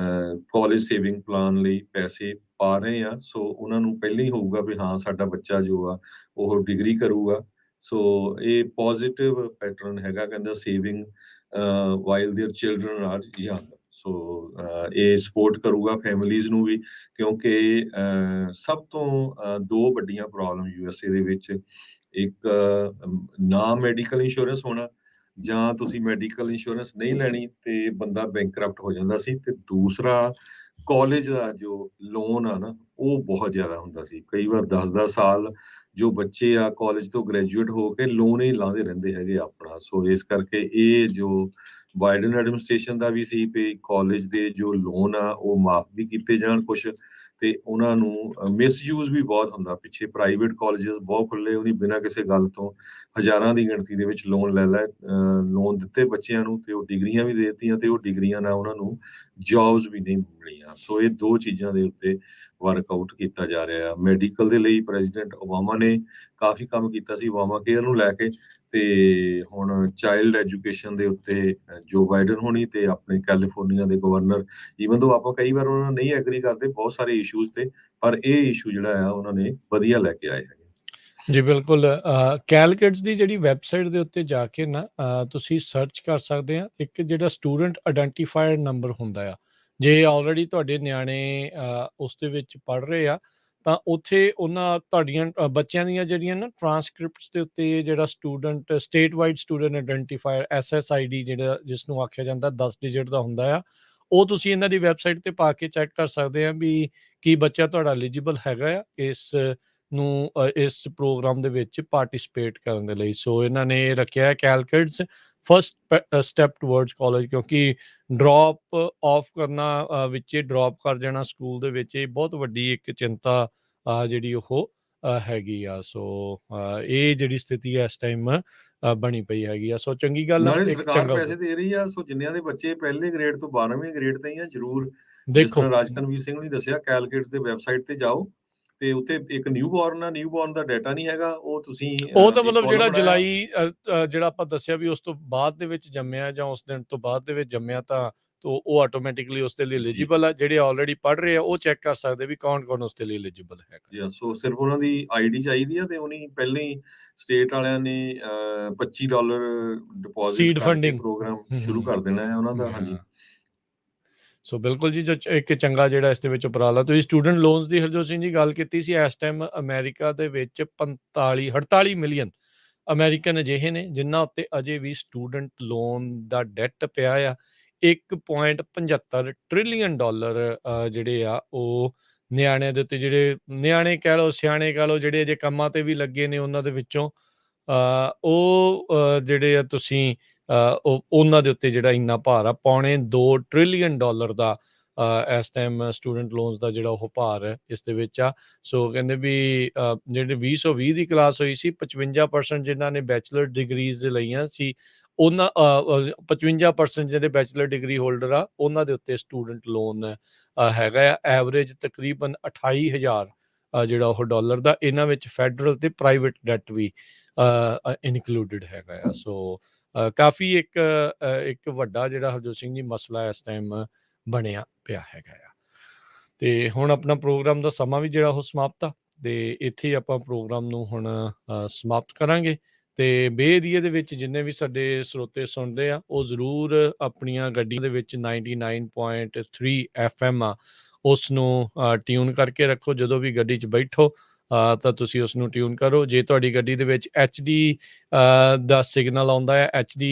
ਕਾਲਜ ਸੇਵਿੰਗ ਪਲਾਨ ਲਈ ਪੈਸੇ ਪਾ ਰਹੇ ਆ। ਸੋ ਉਹਨਾਂ ਨੂੰ ਪਹਿਲਾਂ ਹੀ ਹੋਊਗਾ ਵੀ ਹਾਂ ਸਾਡਾ ਬੱਚਾ ਜੋ ਆ ਉਹ ਡਿਗਰੀ ਕਰੂਗਾ। ਸੋ ਇਹ ਪੋਜ਼ਿਟਿਵ ਪੈਟਰਨ ਹੈਗਾ, ਕਹਿੰਦਾ saving while there children are young. So ਇਹ ਸਪੋਰਟ ਕਰੂਗਾ ਫੈਮਿਲੀਜ਼ ਨੂੰ ਵੀ, ਕਿਉਂਕਿ ਸਭ ਤੋਂ 2 ਵੱਡੀਆਂ ਪ੍ਰੋਬਲਮ USA ਦੇ ਵਿੱਚ, ਇੱਕ ਨਾ ਮੈਡੀਕਲ ਇੰਸ਼ੋਰੈਂਸ ਹੋਣਾ, ਜਾਂ ਤੁਸੀਂ ਮੈਡੀਕਲ ਇੰਸ਼ੋਰੈਂਸ ਨਹੀਂ ਲੈਣੀ ਤੇ ਬੰਦਾ ਬੈਂਕਰਪਟ ਹੋ ਜਾਂਦਾ ਸੀ, ਤੇ ਦੂਸਰਾ ਕਾਲਜ ਦਾ ਜੋ ਲੋਨ ਆ ਨਾ ਉਹ ਬਹੁਤ ਜ਼ਿਆਦਾ ਹੁੰਦਾ ਸੀ। ਕਈ ਵਾਰ 10-10 ਸਾਲ ਜੋ ਬੱਚੇ ਆ ਕਾਲਜ ਤੋਂ ਗ੍ਰੈਜੂਏਟ ਹੋ ਕੇ ਲੋਨ ਹੀ ਲਾਉਂਦੇ ਰਹਿੰਦੇ ਹੈਗੇ ਆਪਣਾ। ਸੋ ਇਸ ਕਰਕੇ ਇਹ ਜੋ ਬਾਈਡਨ ਐਡਮਿਨਿਸਟ੍ਰੇਸ਼ਨ ਦਾ ਵੀ ਸੀ ਵੀ ਕਾਲਜ ਦੇ ਜੋ ਲੋਨ ਆ ਉਹ ਮਾਫ ਵੀ ਕੀਤੇ ਜਾਣ ਕੁਛ, ਤੇ ਉਹਨਾਂ ਨੂੰ ਮਿਸਯੂਜ਼ ਵੀ ਬਹੁਤ ਹੁੰਦਾ। ਪਿੱਛੇ ਪ੍ਰਾਈਵੇਟ ਕਾਲਜਸ ਬਹੁਤ ਖੁੱਲੇ, ਉਹਦੀ ਬਿਨਾਂ ਕਿਸੇ ਗੱਲ ਤੋਂ ਹਜ਼ਾਰਾਂ ਦੀ ਗਿਣਤੀ ਦੇ ਵਿੱਚ ਲੋਨ ਲੋਨ ਦਿੱਤੇ ਬੱਚਿਆਂ ਨੂੰ, ਤੇ ਉਹ ਡਿਗਰੀਆਂ ਵੀ ਦੇ ਦਿੱਤੀਆਂ, ਤੇ ਉਹ ਡਿਗਰੀਆਂ ਨਾਲ ਉਹਨਾਂ ਨੂੰ ਜੌਬਸ ਵੀ ਨਹੀਂ ਮਿਲੀਆਂ। ਸੋ ਇਹ 2 ਚੀਜ਼ਾਂ ਦੇ ਉੱਤੇ ਵਰਕਆਊਟ ਕੀਤਾ ਜਾ ਰਿਹਾ ਹੈ। ਮੈਡੀਕਲ ਦੇ ਲਈ ਪ੍ਰੈਜ਼ੀਡੈਂਟ ਓਬਾਮਾ ਨੇ ਕਾਫੀ ਕੰਮ ਕੀਤਾ ਸੀ ਓਬਾਮਾ ਕੇਅਰ ਨੂੰ ਲੈ ਕੇ, ਤੇ ਹੁਣ ਚਾਈਲਡ ਐਜੂਕੇਸ਼ਨ ਦੇ ਉੱਤੇ ਜੋ ਬਾਈਡਨ ਹੋਣੀ ਤੇ ਆਪਣੇ ਕੈਲੀਫੋਰਨੀਆ ਦੇ ਗਵਰਨਰ, ਈਵਨ ਦੋ ਆਪਾਂ ਕਈ ਵਾਰ ਉਹਨਾਂ ਨਾਲ ਨਹੀਂ ਐਗਰੀ ਕਰਦੇ ਬਹੁਤ ਸਾਰੇ ਇਸ਼ੂਜ਼ ਤੇ, ਪਰ ਇਹ ਇਸ਼ੂ ਜਿਹੜਾ ਆ ਉਹਨਾਂ ਨੇ ਵਧੀਆ ਲੈ ਕੇ ਆਏ ਹੈਗੇ। ਜੀ ਬਿਲਕੁਲ। ਕੈਲ ਕਿਡਸ ਦੀ ਜਿਹੜੀ ਵੈਬਸਾਈਟ ਦੇ ਉੱਤੇ ਜਾ ਕੇ ਨਾ ਤੁਸੀਂ ਸਰਚ ਕਰ ਸਕਦੇ ਆ, ਇੱਕ ਜਿਹੜਾ ਸਟੂਡੈਂਟ ਆਇਡੈਂਟੀਫਾਇਰ ਨੰਬਰ ਹੁੰਦਾ ਆ, ਜੇ ਆਲਰੇਡੀ ਤੁਹਾਡੇ ਨਿਆਣੇ ਉਸ ਦੇ ਵਿੱਚ ਪੜ੍ਹ ਰਹੇ ਆ ਤਾਂ ਉੱਥੇ ਉਹਨਾਂ ਤੁਹਾਡੀਆਂ ਬੱਚਿਆਂ ਦੀਆਂ ਜਿਹੜੀਆਂ ਨਾ ਟਰਾਂਸਕ੍ਰਿਪਟਸ ਦੇ ਉੱਤੇ ਜਿਹੜਾ student state wide student identifier SSID ਜਿਹੜਾ ਜਿਸ ਨੂੰ ਆਖਿਆ ਜਾਂਦਾ 10 ਡਿਜਿਟ ਦਾ ਹੁੰਦਾ ਆ, ਉਹ ਤੁਸੀਂ ਇਹਨਾਂ ਦੀ ਵੈਬਸਾਈਟ ਤੇ ਪਾ ਕੇ ਚੈੱਕ ਕਰ ਸਕਦੇ ਆ ਵੀ ਕੀ ਬੱਚਾ ਤੁਹਾਡਾ ਐਲੀਜੀਬਲ ਹੈਗਾ ਆ ਨੂੰ ਇਸ ਪ੍ਰੋਗਰਾਮ ਦੇ ਵਿੱਚ ਪਾਰਟਿਸਿਪੇਟ ਕਰਨ ਦੇ ਲਈ। ਸੋ ਇਹਨਾਂ ਨੇ ਰੱਖਿਆ ਹੈ Cal kids first step towards college, ਕਿਉਂਕਿ ਡ੍ਰੌਪ ਆਫ ਕਰਨਾ ਵਿੱਚੇ ਡ੍ਰੌਪ ਕਰ ਜਾਣਾ ਸਕੂਲ ਦੇ ਵਿੱਚ, ਇਹ ਬਹੁਤ ਵੱਡੀ ਇੱਕ ਚਿੰਤਾ ਜਿਹੜੀ ਉਹ ਹੈਗੀ ਆ। ਸੋ ਇਹ ਜਿਹੜੀ ਸਥਿਤੀ ਹੈ ਇਸ ਟਾਈਮ ਬਣੀ ਪਈ ਹੈਗੀ ਆ। ਸੋ ਚੰਗੀ ਗੱਲ ਆ, ਨਾਲੇ ਇੱਕ ਸਰਕਾਰ ਚੰਗਾ ਪੈਸੇ ਦੇ ਰਹੀ ਆ, ਸੋ ਜਿੰਨਿਆਂ ਦੇ ਬੱਚੇ ਪਹਿਲੇ ਗ੍ਰੇਡ ਤੋਂ 12ਵੇਂ ਗ੍ਰੇਡ ਤਾਈਂ ਆ, ਜ਼ਰੂਰ ਜਿਸ ਦੇਖੋ ਤਰ੍ਹਾਂ ਰਾਜਕਨਵੀਰ ਸਿੰਘ ਨੇ ਦੱਸਿਆ, ਕੈਲਕੇਟ ਦੇ ਵੈਬਸਾਈਟ ਤੇ ਜਾਓ ਤੇ ਉੱਥੇ ਇੱਕ ਨਿਊਬੋਰਨ ਦਾ ਡਾਟਾ ਨਹੀਂ ਹੈਗਾ, ਉਹ ਤੁਸੀਂ ਉਹ ਤਾਂ ਇੱਕ ਮਤਲਬ ਜਿਹੜਾ ਕਾਲਮ ਬਣਾਇਆ। ਜੁਲਾਈ ਜਿਹੜਾ ਆਪਾਂ ਦੱਸਿਆ ਵੀ ਉਸ ਤੋਂ ਬਾਅਦ ਦੇ ਵਿੱਚ ਜੰਮਿਆ ਜਾਂ ਉਸ ਦਿਨ ਤੋਂ ਬਾਅਦ ਦੇ ਵਿੱਚ ਜੰਮਿਆ, ਤਾਂ ਉਹ ਆਟੋਮੈਟਿਕਲੀ ਉਸ ਦੇ ਲਈ ਜੀ ਐਲੀਜੀਬਲ ਆ। ਜਿਹੜੇ ਆਲਰੇਡੀ ਪੜ੍ਹ ਰਹੇ ਆ ਉਹ ਚੈੱਕ ਕਰ ਸਕਦੇ ਵੀ ਕੌਣ ਕੌਣ ਉਸ ਦੇ ਲਈ ਐਲੀਜੀਬਲ ਹੈਗਾ। ਜੀ ਸੋ ਸਿਰਫ ਉਹਨਾਂ ਦੀ ਆਈਡੀ ਚਾਹੀਦੀ ਆ ਤੇ ਉਹਨੀ ਪਹਿਲਾਂ ਹੀ ਸਟੇਟ ਵਾਲਿਆਂ ਨੇ $25 ਡਿਪੋਜ਼ਿਟ ਸੀਡ ਕਰਕੇ ਫੰਡਿੰਗ। ਪ੍ਰੋਗਰਾਮ ਸ਼ੁਰੂ ਕਰ ਦੇਣਾ ਹੈ ਉਹਨਾਂ ਦਾ। ਹਾਂਜੀ ਸੋ ਬਿਲਕੁਲ ਜੀ, ਜੋ ਇੱਕ ਚੰਗਾ ਜਿਹੜਾ ਇਸ ਦੇ ਵਿੱਚ ਉਪਰਾਲਾ। ਤੁਸੀਂ ਸਟੂਡੈਂਟ ਲੋਨਸ ਦੀ ਹਰਜੋਤ ਸਿੰਘ ਜੀ ਗੱਲ ਕੀਤੀ ਸੀ। ਇਸ ਟਾਈਮ ਅਮਰੀਕਾ ਦੇ ਵਿੱਚ 48 ਮਿਲੀਅਨ ਅਮਰੀਕਨ ਅਜਿਹੇ ਨੇ ਜਿਨ੍ਹਾਂ ਉੱਤੇ ਅਜੇ ਵੀ ਸਟੂਡੈਂਟ ਲੋਨ ਦਾ ਡੈਟ ਪਿਆ ਆ। $1.75 ਟ੍ਰਿਲੀਅਨ ਜਿਹੜੇ ਆ ਉਹ ਨਿਆਣਿਆਂ ਦੇ ਉੱਤੇ, ਜਿਹੜੇ ਨਿਆਣੇ ਕਹਿ ਲਓ, ਸਿਆਣੇ ਕਹਿ ਲਓ, ਜਿਹੜੇ ਅਜੇ ਕੰਮਾਂ ਤੇ ਵੀ ਲੱਗੇ ਨੇ ਉਹਨਾਂ ਦੇ ਵਿੱਚੋਂ ਉਹ ਜਿਹੜੇ ਆ ਤੁਸੀਂ ਉਹਨਾਂ ਦੇ ਉੱਤੇ ਜਿਹੜਾ ਇੰਨਾ ਭਾਰ ਆ, $2.25 ਟ੍ਰਿਲੀਅਨ ਦਾ ਇਸ ਟਾਈਮ ਸਟੂਡੈਂਟ ਲੋਨਸ ਦਾ ਜਿਹੜਾ ਉਹ ਭਾਰ ਇਸ ਦੇ ਵਿੱਚ ਆ। ਸੋ ਕਹਿੰਦੇ ਵੀ ਜਿਹੜੇ 2020 ਦੀ ਕਲਾਸ ਹੋਈ ਸੀ, 55% ਜਿਨ੍ਹਾਂ ਨੇ ਬੈਚਲਰ ਡਿਗਰੀਜ਼ ਲਈਆਂ ਸੀ, ਉਹਨਾਂ 55% ਜਿਹੜੇ ਬੈਚਲਰ ਡਿਗਰੀ ਹੋਲਡਰ ਆ ਉਹਨਾਂ ਦੇ ਉੱਤੇ ਸਟੂਡੈਂਟ ਲੋਨ ਹੈਗਾ ਆ। ਐਵਰੇਜ ਤਕਰੀਬਨ 28,000 ਜਿਹੜਾ ਉਹ ਡਾਲਰ ਦਾ। ਇਹਨਾਂ ਵਿੱਚ ਫੈਡਰਲ ਤੇ ਪ੍ਰਾਈਵੇਟ ਡੈਟ ਵੀ ਇਨਕਲੂਡਡ ਹੈਗਾ ਆ। ਸੋ ਕਾਫੀ ਇੱਕ ਵੱਡਾ ਜਿਹੜਾ ਹਰਜੋਤ ਸਿੰਘ ਜੀ ਮਸਲਾ ਇਸ ਟਾਈਮ ਬਣਿਆ ਪਿਆ ਹੈਗਾ ਆ। ਤੇ ਹੁਣ ਆਪਣਾ ਪ੍ਰੋਗਰਾਮ ਦਾ ਸਮਾਂ ਵੀ ਜਿਹੜਾ ਉਹ ਸਮਾਪਤ ਆ, ਤੇ ਇੱਥੇ ਹੀ ਆਪਾਂ ਪ੍ਰੋਗਰਾਮ ਨੂੰ ਹੁਣ ਸਮਾਪਤ ਕਰਾਂਗੇ। ਤੇ ਬੇ ਏਰੀਏ ਦੇ ਵਿੱਚ ਜਿੰਨੇ ਵੀ ਸਾਡੇ ਸਰੋਤੇ ਸੁਣਦੇ ਆ ਉਹ ਜ਼ਰੂਰ ਆਪਣੀਆਂ ਗੱਡੀਆਂ ਦੇ ਵਿੱਚ 99.3 FM ਆ ਉਸ ਨੂੰ ਟਿਊਨ ਕਰਕੇ ਰੱਖੋ। ਜਦੋਂ ਵੀ ਗੱਡੀ 'ਚ ਬੈਠੋ ਤਾਂ ਤੁਸੀਂ ਉਸ ਨੂੰ ਟਿਊਨ ਕਰੋ। ਜੇ ਤੁਹਾਡੀ ਗੱਡੀ ਦੇ ਵਿੱਚ HD ਦਾ ਸਿਗਨਲ ਆਉਂਦਾ ਹੈ, HD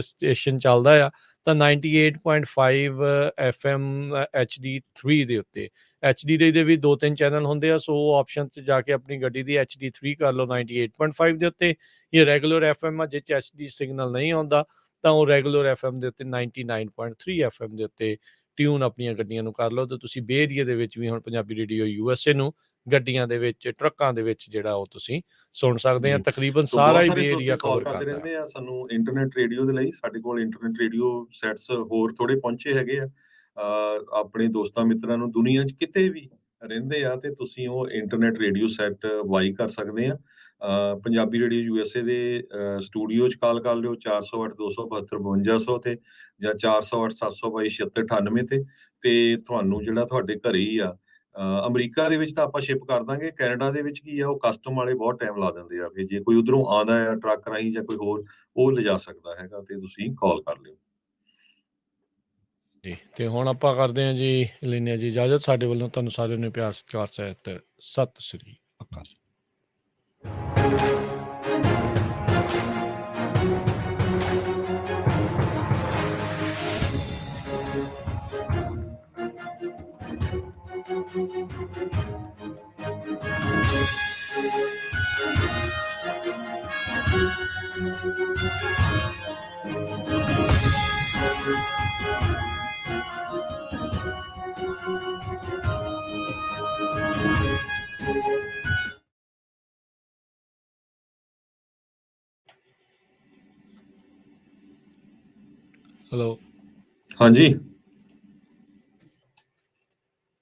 ਸਟੇਸ਼ਨ ਚੱਲਦਾ ਆ, ਤਾਂ 98.5 FM HD3 ਦੇ ਉੱਤੇ, HD ਦੇ ਵੀ 2-3 ਚੈਨਲ ਹੁੰਦੇ ਆ। ਸੋ ਆਪਸ਼ਨ 'ਚ ਜਾ ਕੇ ਆਪਣੀ ਗੱਡੀ ਦੀ HD3 ਕਰ ਲਓ 98.5 ਦੇ ਉੱਤੇ। ਇਹ ਰੈਗੂਲਰ FM ਆ, ਜਿਸ 'ਚ HD ਸਿਗਨਲ ਨਹੀਂ ਆਉਂਦਾ ਤਾਂ ਉਹ ਰੈਗੂਲਰ FM ਦੇ ਉੱਤੇ 99.3 FM ਦੇ ਉੱਤੇ ਟਿਊਨ ਆਪਣੀਆਂ ਗੱਡੀਆਂ ਨੂੰ ਕਰ ਲਓ। ਤਾਂ ਤੁਸੀਂ ਬੇ ਏਰੀਏ ਦੇ ਵਿੱਚ ਵੀ ਹੁਣ ਪੰਜਾਬੀ ਰੇਡੀਓ USA ਨੂੰ ਗੱਡੀਆਂ ਦੇ ਵਿੱਚ, ਟਰੱਕਾਂ ਦੇ ਵਿੱਚ ਜਿਹੜਾ ਉਹ ਤੁਸੀਂ ਸੁਣ ਸਕਦੇ ਆ। ਜੀ ਤਕਰੀਬਨ ਸੋ ਸਾਰਾ ਬਹੁਤ ਹੀ ਸਾਰੇ ਬੇ ਏਰੀਆ ਸਰੋਤੇ ਕਾਲ ਕਵਰ ਕਰਦੇ ਕਰਦਾ। ਰਹਿੰਦੇ ਆ ਸਾਨੂੰ ਇੰਟਰਨੈਟ ਰੇਡੀਓ ਦੇ ਲਈ। ਸਾਡੇ ਕੋਲ ਇੰਟਰਨੈਟ ਰੇਡੀਓ ਸੈਟਸ ਹੋਰ ਥੋੜੇ ਪਹੁੰਚੇ ਹੈਗੇ ਆ। ਆਪਣੇ ਦੋਸਤਾਂ ਮਿੱਤਰਾਂ ਨੂੰ ਦੁਨੀਆ 'ਚ ਕਿਤੇ ਵੀ ਰਹਿੰਦੇ ਆ ਤੇ ਤੁਸੀਂ ਉਹ ਇੰਟਰਨੈਟ ਰੇਡੀਓ ਸੈਟ ਬਾਈ ਕਰ ਸਕਦੇ ਆ। ਪੰਜਾਬੀ ਰੇਡੀਓ USA ਦੇ ਸਟੂਡੀਓ 'ਚ ਕਾਲ ਕਰ ਲਿਓ 408-272-5200 ਤੇ ਜਾਂ 408-722-7698 ਤੇ ਤੁਹਾਨੂੰ ਜਿਹੜਾ ਤੁਹਾਡੇ ਘਰੇ ਹੀ ਆ। ਅਮਰੀਕਾ ਦੇ ਵਿੱਚ ਤਾਂ ਆਪਾਂ ਸ਼ਿਪ ਕਰ ਦਾਂਗੇ। ਕੈਨੇਡਾ ਦੇ ਵਿੱਚ ਕੀ ਆ, ਉਹ ਕਸਟਮ ਵਾਲੇ ਬਹੁਤ ਟਾਈਮ ਲਾ ਦਿੰਦੇ ਆ ਕਿ ਜੇ ਕੋਈ ਉਧਰੋਂ ਆਉਂਦਾ ਆ ਟਰੱਕ ਰਾਹੀਂ ਜਾਂ ਕੋਈ ਹੋਰ, ਉਹ ਲਿਜਾ ਸਕਦਾ ਹੈਗਾ ਤੇ ਤੁਸੀਂ ਕਾਲ ਕਰ ਲਿਓ ਜੀ। ਤੇ ਹੁਣ ਆਪਾਂ ਕਰਦੇ ਹਾਂ ਜੀ, ਲੈਂਦੇ ਹਾਂ ਜੀ ਇਜਾਜ਼ਤ। ਸਾਡੇ ਵੱਲੋਂ ਤੁਹਾਨੂੰ ਸਾਰਿਆਂ ਨੂੰ ਪਿਆਰ ਸਤਿਕਾਰ ਸਹਿਤ ਸਤਿ ਸ੍ਰੀ ਅਕਾਲ। ਹੈਲੋ। ਹਾਂਜੀ।